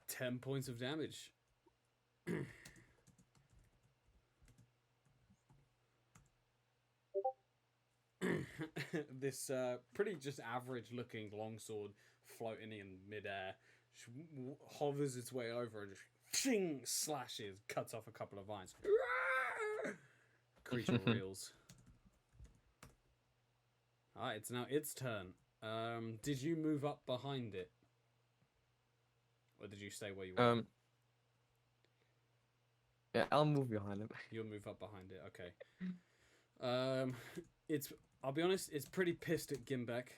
Ten points of damage. This pretty just average looking longsword floating in midair hovers its way over and just shing, slashes, cuts off a couple of vines. Creature reels. Alright, it's now its turn. Did you move up behind it? Or did you stay where you were?
Yeah, I'll move behind him.
You'll move up behind it, okay. I'll be honest, it's pretty pissed at Gimbek.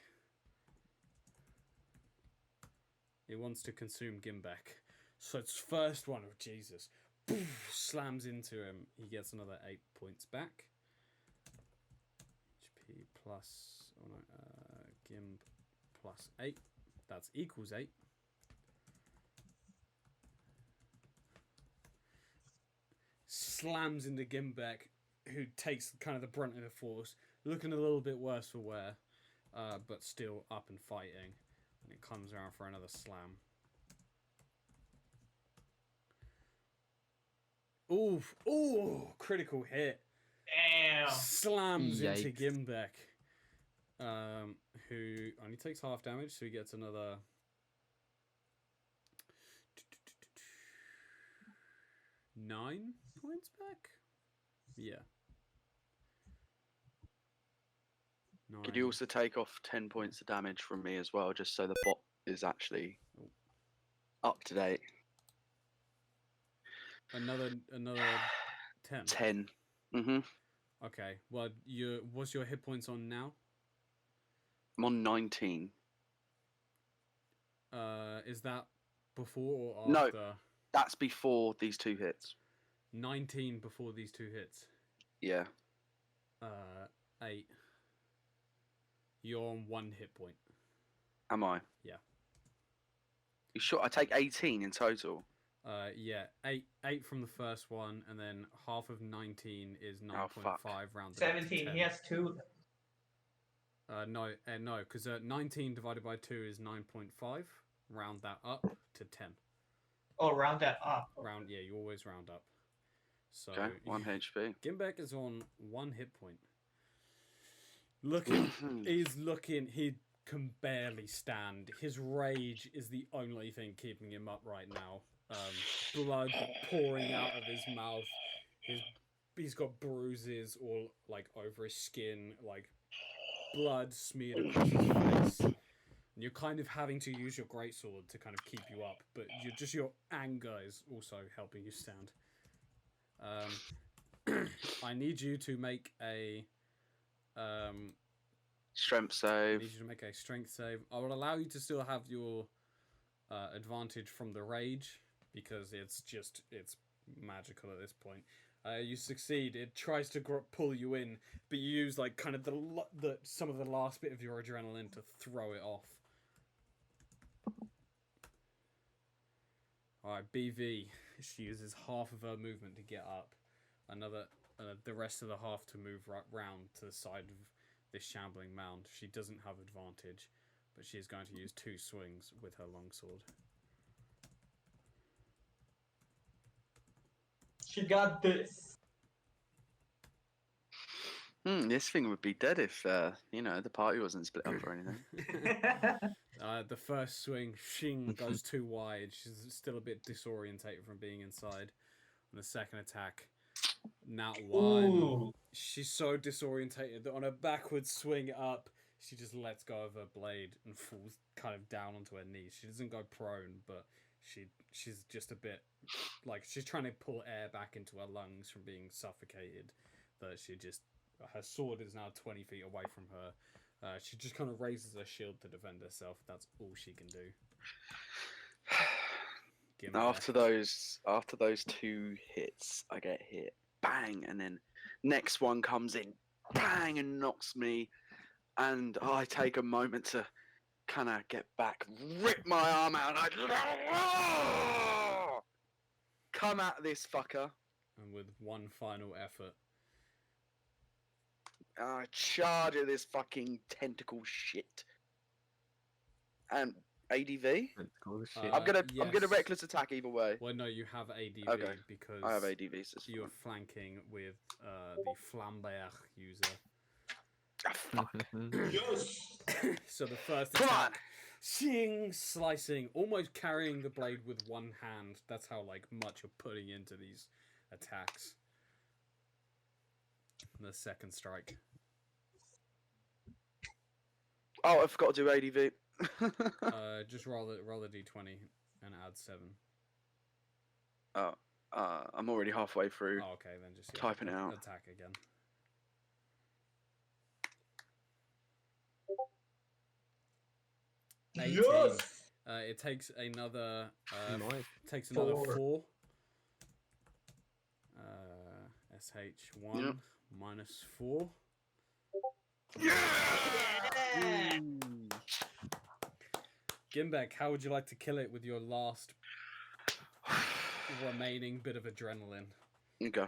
It wants to consume Gimbek. So its first one, oh Jesus, poof, slams into him. He gets another 8 points back. HP plus, oh no, Gimb plus 8. That's equals 8. Slams into Gimbek, who takes kind of the brunt of the force, looking a little bit worse for wear, but still up and fighting. And it comes around for another slam. Oof! Ooh! Critical hit.
Damn.
Slams into
Yikes.
Gimbek, who only takes half damage, so he gets another. 9 points back? Yeah.
Could
9.
you also take off 10 points of damage from me as well, just so the bot is actually up to date?
Another 10.
10. Mm-hmm.
Okay. Well, what's your hit points on now?
I'm on 19.
Is that before or
No.
after?
That's before these 2 hits.
19 before these 2 hits.
Yeah.
8. You're on 1 hit point.
Am I?
Yeah.
You sure? I take 18 in total.
Yeah, 8 from the first one, and then half of 19 is 9.5
fuck.
rounded up to
17.
10.
He has 2.
No, because 19 divided by 2 is 9.5. Round that up to 10.
Oh, round that up.
Yeah, you always round up. So
Okay, 1 HP.
Gimbek is on 1 hit point. He's looking. He can barely stand. His rage is the only thing keeping him up right now. Blood pouring out of his mouth. He's got bruises all like over his skin, like blood smeared across his face. And you're kind of having to use your greatsword to kind of keep you up, but your anger is also helping you stand. I need you to make a
Strength
I
save.
need you to make a strength save. I will allow you to still have your advantage from the rage because it's magical at this point. You succeed. It tries to pull you in, but you use like kind of the some of the last bit of your adrenaline to throw it off. All right, BV. She uses half of her movement to get up. The rest of the half to move round to the side of this shambling mound. She doesn't have advantage, but she is going to use 2 swings with her longsword.
She got this.
This thing would be dead if, the party wasn't split up or anything.
The first swing, shing, goes too wide. She's still a bit disorientated from being inside. And the second attack, nat 1.
Ooh.
She's so disorientated that on a backward swing up, she just lets go of her blade and falls kind of down onto her knees. She doesn't go prone, but she's just a bit like she's trying to pull air back into her lungs from being suffocated. That her sword is now 20 feet away from her. She just kind of raises her shield to defend herself. That's all she can do.
After those 2 hits, I get hit, bang, and then next one comes in, bang, and knocks me, and I take a moment to kind of get back, rip my arm out, and I come at this fucker.
And with one final effort,
I charge at this fucking tentacle shit. And ADV?
Cool shit.
I'm gonna
yes.
reckless attack either way.
Well, no, you have ADV
Okay.
because
I have ADV. So
you're flanking with the Flamberg user.
Ah, fuck.
Yes.
So the first
Come
attack,
on!
shing, slicing, almost carrying the blade with one hand. That's how much you're putting into these attacks. And the second strike.
Oh, I forgot to do ADV.
Just roll a d20 and add 7.
Oh, I'm already halfway through.
Oh, okay, then just
Typing it out.
Attack again.
Yes.
It takes another.
Nice.
Takes another
4.
4. SH1
Yep.
minus 4.
Yeah.
Gimbek, how would you like to kill it with your last remaining bit of adrenaline?
Okay.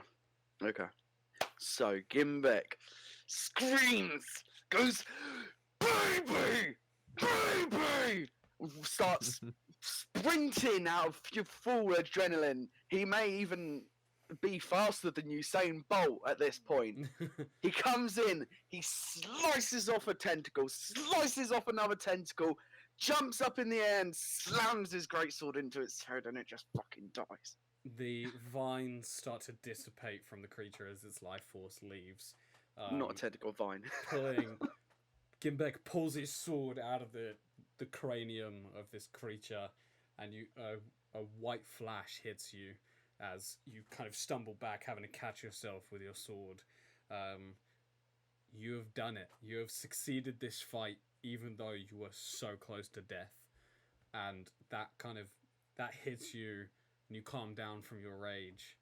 So Gimbek screams, goes, baby, baby, starts sprinting out of your full adrenaline. He may even be faster than Usain Bolt at this point. He comes in, he slices off a tentacle, slices off another tentacle, jumps up in the air and slams his greatsword into its head, and it just fucking dies.
The vines start to dissipate from the creature as its life force leaves.
Not a tentacle vine.
Gimbek pulls his sword out of the cranium of this creature, and a white flash hits you as you kind of stumble back, having to catch yourself with your sword. You have done it. You have succeeded this fight, even though you were so close to death, and that hits you, and you calm down from your rage,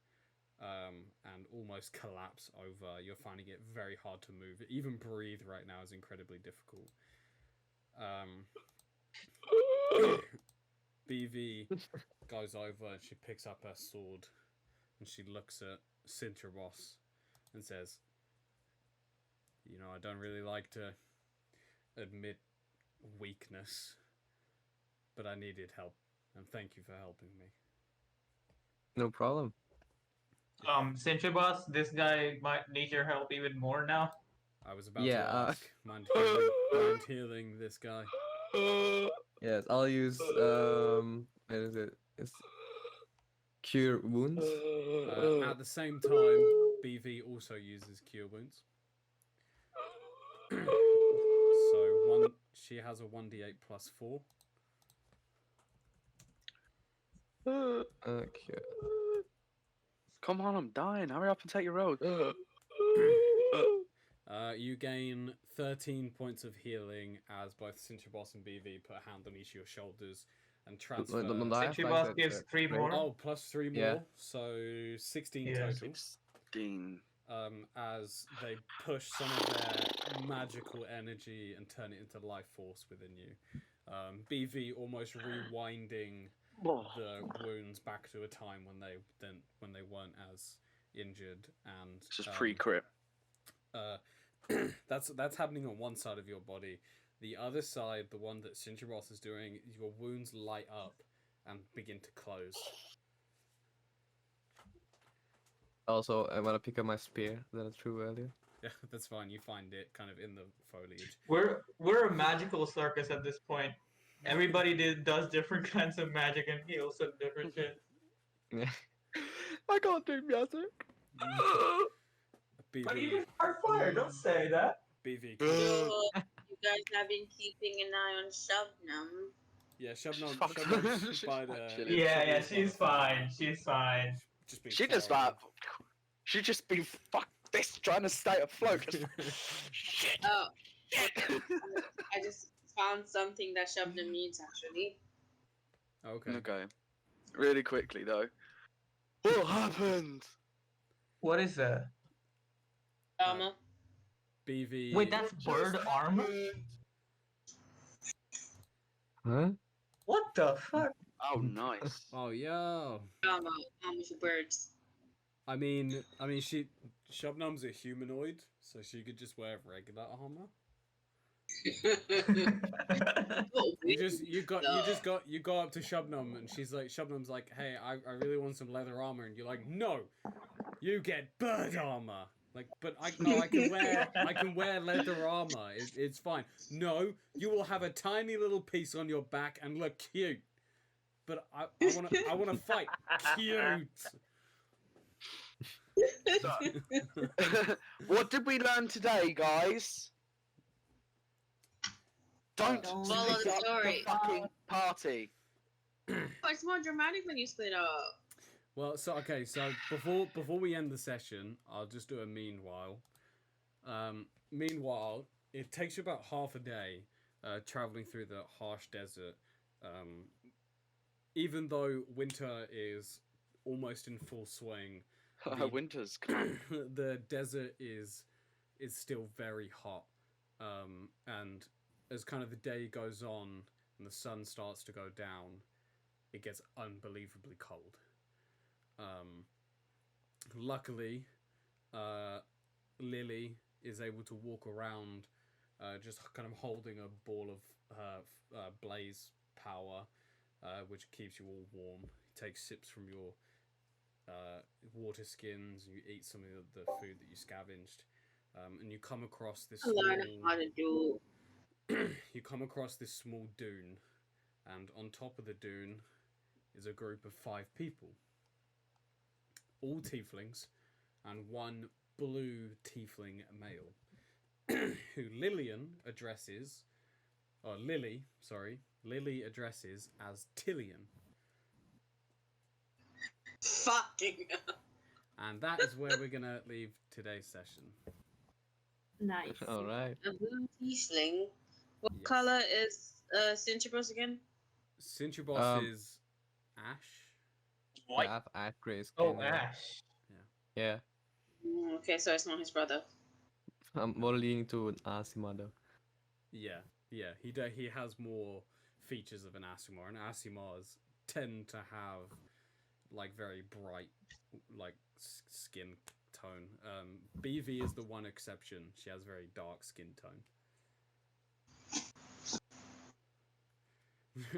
and almost collapse over. You're finding it very hard to move. Even breathe right now is incredibly difficult. BV goes over and she picks up her sword and she looks at Cintrabos and says, "You know, I don't really like to admit weakness, but I needed help, and thank you for helping me."
No problem.
Sentry boss, this guy might need your help even more now.
I was about
Yeah,
to ask, mind healing this guy?
Yes, I'll use what is it? It's cure wounds.
At the same time, BV also uses cure wounds. So she has a 1d8 plus 4.
Okay.
Come on, I'm dying. Hurry up and take your road.
You gain 13 points of healing as both Cintrabos and BV put a hand on each of your shoulders and transfer.
Sentry boss gives 3 more.
Oh, plus 3 more,
Yeah.
so 16
Yeah.
total.
16.
As they push some of their magical energy and turn it into life force within you. BV almost rewinding the wounds back to a time when they weren't as injured, and
It's just pre-crit.
that's happening on one side of your body. The other side, the one that Cintrabos is doing, your wounds light up and begin to close.
Also, I want to pick up my spear that I threw earlier.
Yeah, that's fine. You find it kind of in the foliage.
We're a magical circus at this point. Everybody does different kinds of magic and heals some different shit.
Yeah.
I can't do music.
But you
BV,
can start fire, don't say that.
BV.
So, you guys have been keeping an eye on Shabnam.
Yeah, Shabnam's
She's
by the.
chilling.
Yeah, she's fine. She's fine.
Just being
She just
feral.
like, she just been fuck this trying to stay afloat. Shit.
Oh,
Shit.
I just found something that Shabnam needs actually.
Okay.
Okay. Really quickly though. What happened?
What is that?
Armor.
BV.
Wait, that's bird armor?
Huh?
What the fuck?
Oh, nice.
Oh, yo.
Armor for birds.
I mean, Shabnam's a humanoid, so she could just wear regular armor. You go up to Shabnam and Shabnam's like, "Hey, I really want some leather armor," and you're like, "No, you get bird armor." Like, but I can wear leather armor. It's fine. No, you will have a tiny little piece on your back and look cute. But I wanna fight. Cute.
What did we learn today, guys? Don't
Follow
split
the
up
story.
the fucking party.
Oh, it's more dramatic when you split up.
Well, so before we end the session, I'll just do a meanwhile. Meanwhile, it takes you about half a day traveling through the harsh desert. Even though winter is almost in full swing,
Winter's come.
the desert is still very hot. And as kind of the day goes on and the sun starts to go down, it gets unbelievably cold. Luckily, Lily is able to walk around, just kind of holding a ball of blaze power, which keeps you all warm. You take sips from your water skins, you eat some of the food that you scavenged, and you come across this
Learn how to do.
you come across this small dune, and on top of the dune is a group of 5 people. All tieflings, and one blue tiefling male, who Lily addresses as Tillian.
Fucking.
And that is where we're gonna leave today's session.
Nice.
All right.
A blue tiefling. What
Yes.
color is Cinchabros again?
Cinchabos
Um,
is ash.
White.
Yeah, I have ash gray skin.
Oh,
yeah.
Ash.
Yeah.
Okay, so it's not his brother.
I'm more leaning to an Asima though.
Yeah, yeah. He has more features of an Asimar, and Asimars tend to have like very bright like skin tone. BV is the one exception. She has very dark skin tone.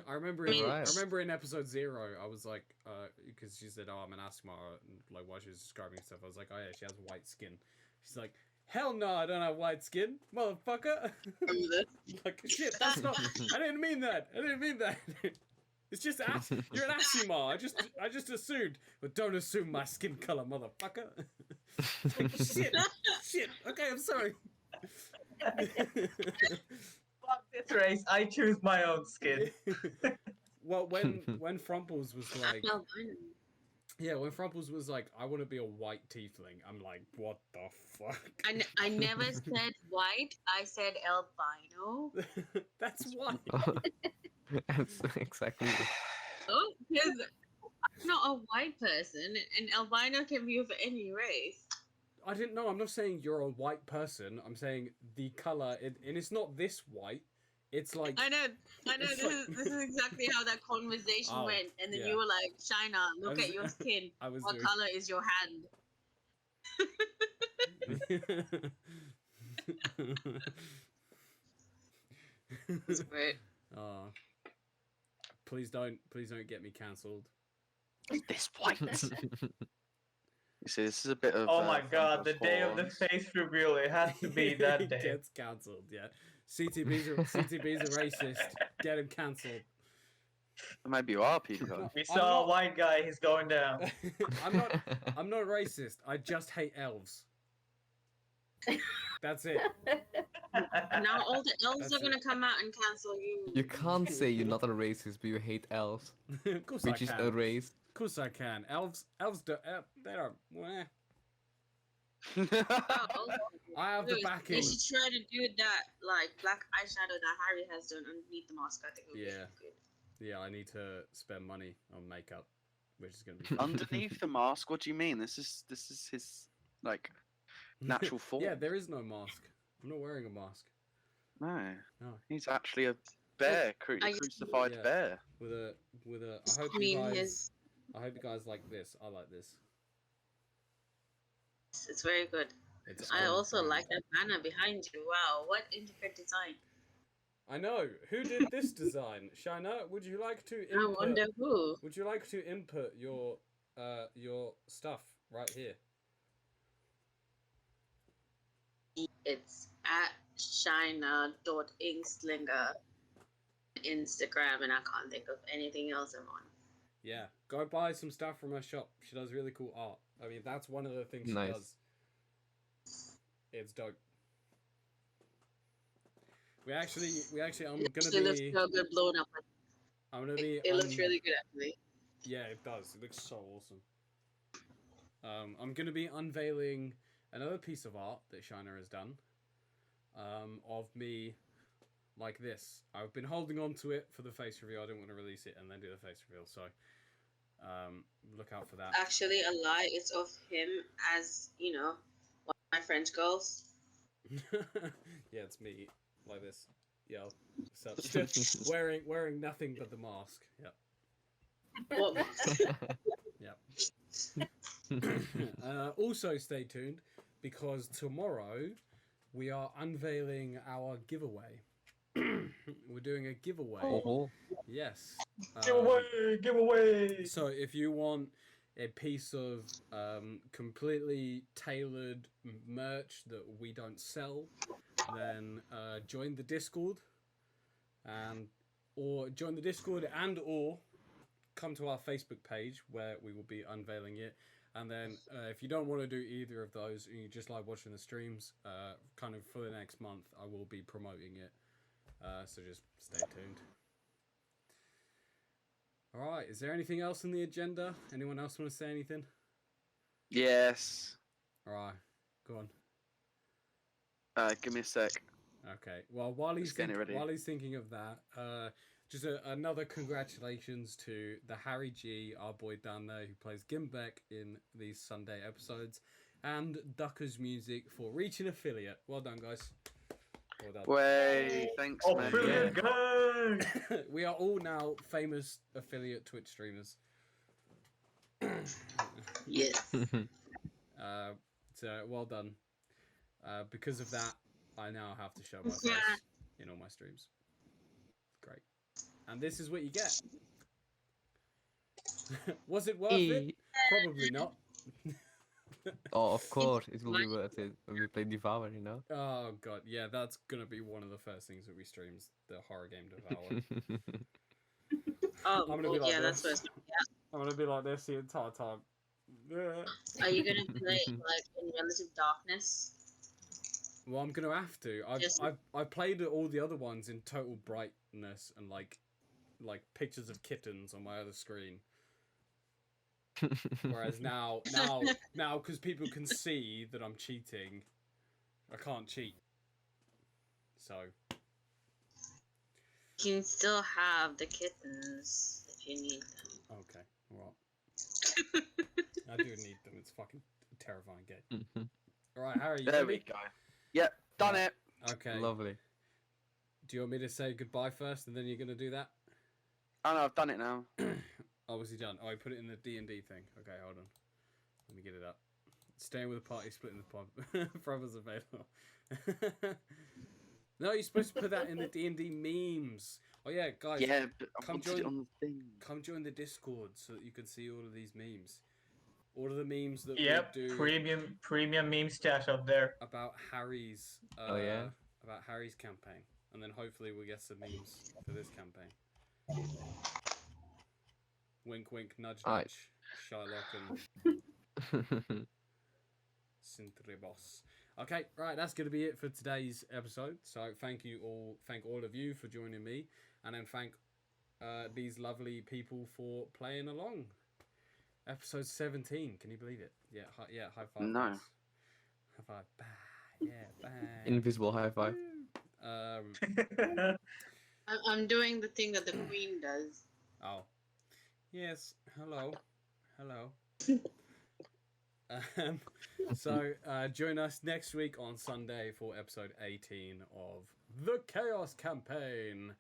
I remember in,
Right.
I remember in episode 0, I was like, because she said, "Oh, I'm an Asimar," and like while she was describing stuff, I was like, "Oh yeah, she has white skin." She's like, "Hell no, I don't have white skin, motherfucker." Like shit, that's not. I didn't mean that. I didn't mean that. It's just you're an Asimar. I just assumed, but don't assume my skin color, motherfucker. Like, shit. Okay, I'm sorry.
Fuck this race. I choose my own skin.
Well, when Frumples was like,
Albino.
yeah, when Frumples was like, I want to be a white tiefling. I'm like, what the fuck?
I never said white. I said albino.
That's white.
That's exactly.
Oh, because I'm not a white person, and albino can be of any race.
I didn't know. I'm not saying you're a white person. I'm saying the color, and it's not this white. It's like
I know.
It's
This is exactly how that conversation
Oh,
went, and then
yeah.
you were like, "Shina, look
was-
at your skin.
I was
What
doing.
color is your hand?" It's great.
Oh, please don't get me cancelled.
This white. You see, this is a bit of.
Oh my god, the
Frontals
day of the
horns.
face reveal. It has to be that
He
day.
gets cancelled. Yeah, CTB's a racist. Get him cancelled.
Maybe you are, PewDiePie.
We
I'm
saw
not-
a white guy. He's going down.
I'm not racist. I just hate elves. That's it.
Now all the elves
That's
are gonna come out and cancel you.
You can't say you're not a racist, but you hate elves,
Of course
which
I
is
can.
a race.
Of course I can. Elves don't. They don't. Meh.
Oh,
I have the
Louis,
backing.
They should try to do that like black eyeshadow that Harry has done underneath the mask. I think it would
Yeah.
be good.
Yeah, I need to spend money on makeup, which is gonna be fun.
Underneath the mask, what do you mean? This is his like natural form.
Yeah, there is no mask. I'm not wearing a mask.
No,
No.
he's actually a bear,
I used to-
crucified
Yeah.
bear.
With a.
Just
I hope
clean
you guys.
his-
I hope you guys like this. I like this.
It's very good.
It's
I
on
also
brand.
like that banner behind you. Wow, what intricate design.
I know. Who did this design? Shina, would you like to
I
input?
wonder who.
Would you like to input your stuff right here?
It's at shina.inkslinger Instagram, and I can't think of anything else I'm on.
Yeah, go buy some stuff from her shop. She does really cool art. I mean, that's one of the things she
Nice.
does. It's dope. We actually, I'm
It
gonna
actually looks
be,
so good blown up.
I'm gonna be.
It looks really good actually.
Yeah, it does. It looks so awesome. I'm gonna be unveiling another piece of art that Shiner has done. Of me, like this. I've been holding on to it for the face reveal. I didn't want to release it and then do the face reveal, so look out for that.
Actually, a lie. It's of him as one of my French girls.
Yeah, it's me, like this. Yo, so just wearing nothing but the mask. Yep.
What?
Also, stay tuned because tomorrow we are unveiling our giveaway. We're doing a giveaway.
Oh,
Yes.
Giveaway.
So if you want a piece of completely tailored merch that we don't sell, then join the Discord and or come to our Facebook page where we will be unveiling it. And then if you don't want to do either of those and you just like watching the streams, kind of for the next month, I will be promoting it. So just stay tuned. All right. Is there anything else in the agenda? Anyone else want to say anything?
Yes.
All right. Go on.
Give me a sec.
Okay. Well, while he's
Just getting it ready.
while he's thinking of that, just another congratulations to the Harry G, our boy down there who plays Gimbek in these Sunday episodes, and Ducker's Music for reaching affiliate. Well done, guys. Well done.
Way, thanks,
Oh,
man.
brilliant, guys!
We are all now famous affiliate Twitch streamers.
Yes.
So well done. Because of that, I now have to show my face in all my streams. Great. And this is what you get. Was it worth it? Probably not.
Oh, of course, it will be worth it when we play Devour, you know?
Oh god, yeah, that's gonna be one of the first things that we streams, the horror game Devour.
Oh,
I'm gonna be like
yeah, that's
this.
first.
I'm gonna be like this the entire time.
Are you gonna play like in relative darkness?
Well, I'm gonna have to. I've played all the other ones in total brightness and like pictures of kittens on my other screen. Whereas now, because people can see that I'm cheating, I can't cheat. So
You can still have the kittens if you need them.
okay, well, I do need them. It's fucking a terrifying game. All right, Harry, you
There
ready?
we go. Yep, done it.
Okay.
Lovely.
Do you want me to say goodbye first, and then you're gonna do that?
Oh no, I've done it now.
Oh, was he done? Oh, I put it in the D&D thing. Okay, hold on. Let me get it up. Staying with the party, splitting the pod. Brothers available. No, you're supposed to put that in the D&D memes. Oh yeah, guys.
Yeah, but I
come
wanted
join-
it on the thing.
Come join the Discord so that you can see all of these memes. All of the memes that
Yep,
we do
premium meme stash out there.
about Harry's.
Oh, yeah?
About Harry's campaign, and then hopefully we'll get some memes for this campaign. Wink, wink, nudge,
Alright.
nudge. Shylock and Synthrebos. Okay, right, that's going to be it for today's episode. So thank all of you for joining me, and then thank these lovely people for playing along. Episode 17, can you believe it? Yeah, high five.
No.
guys. High five. Bye. Yeah, bye.
Invisible high five.
I'm doing the thing that the queen does.
Oh. Yes, hello. So join us next week on Sunday for episode 18 of the Chaos Campaign.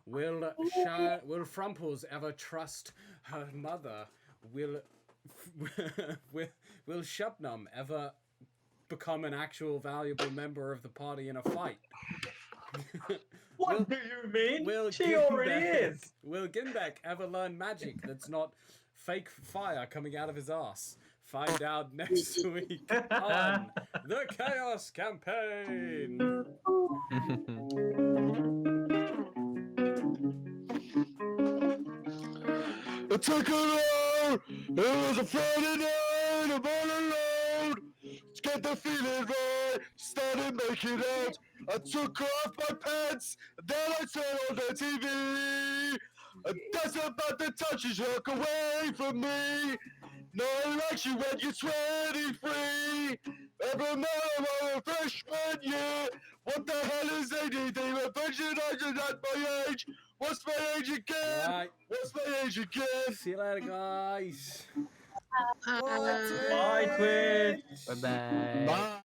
Will Frumples ever trust her mother? Will Shubnum ever become an actual valuable member of the party in a fight?
What do you mean? She already is.
Will Gimbek ever learn magic that's not fake fire coming out of his ass? Find out next week on the Chaos Campaign.
Attack around! It was a Friday night, I'm all alone. Let's get the feeling right, started making out. I took off my pants, then I turned on the TV. And that's about the touch you took away from me. No one likes you when you're 23. Every man of a freshman year. What the hell is anything? A virgin at my age. What's my age again?
Right.
What's my age again?
See you later, guys.
Bye, Twitch.
Bye bye.
Bye.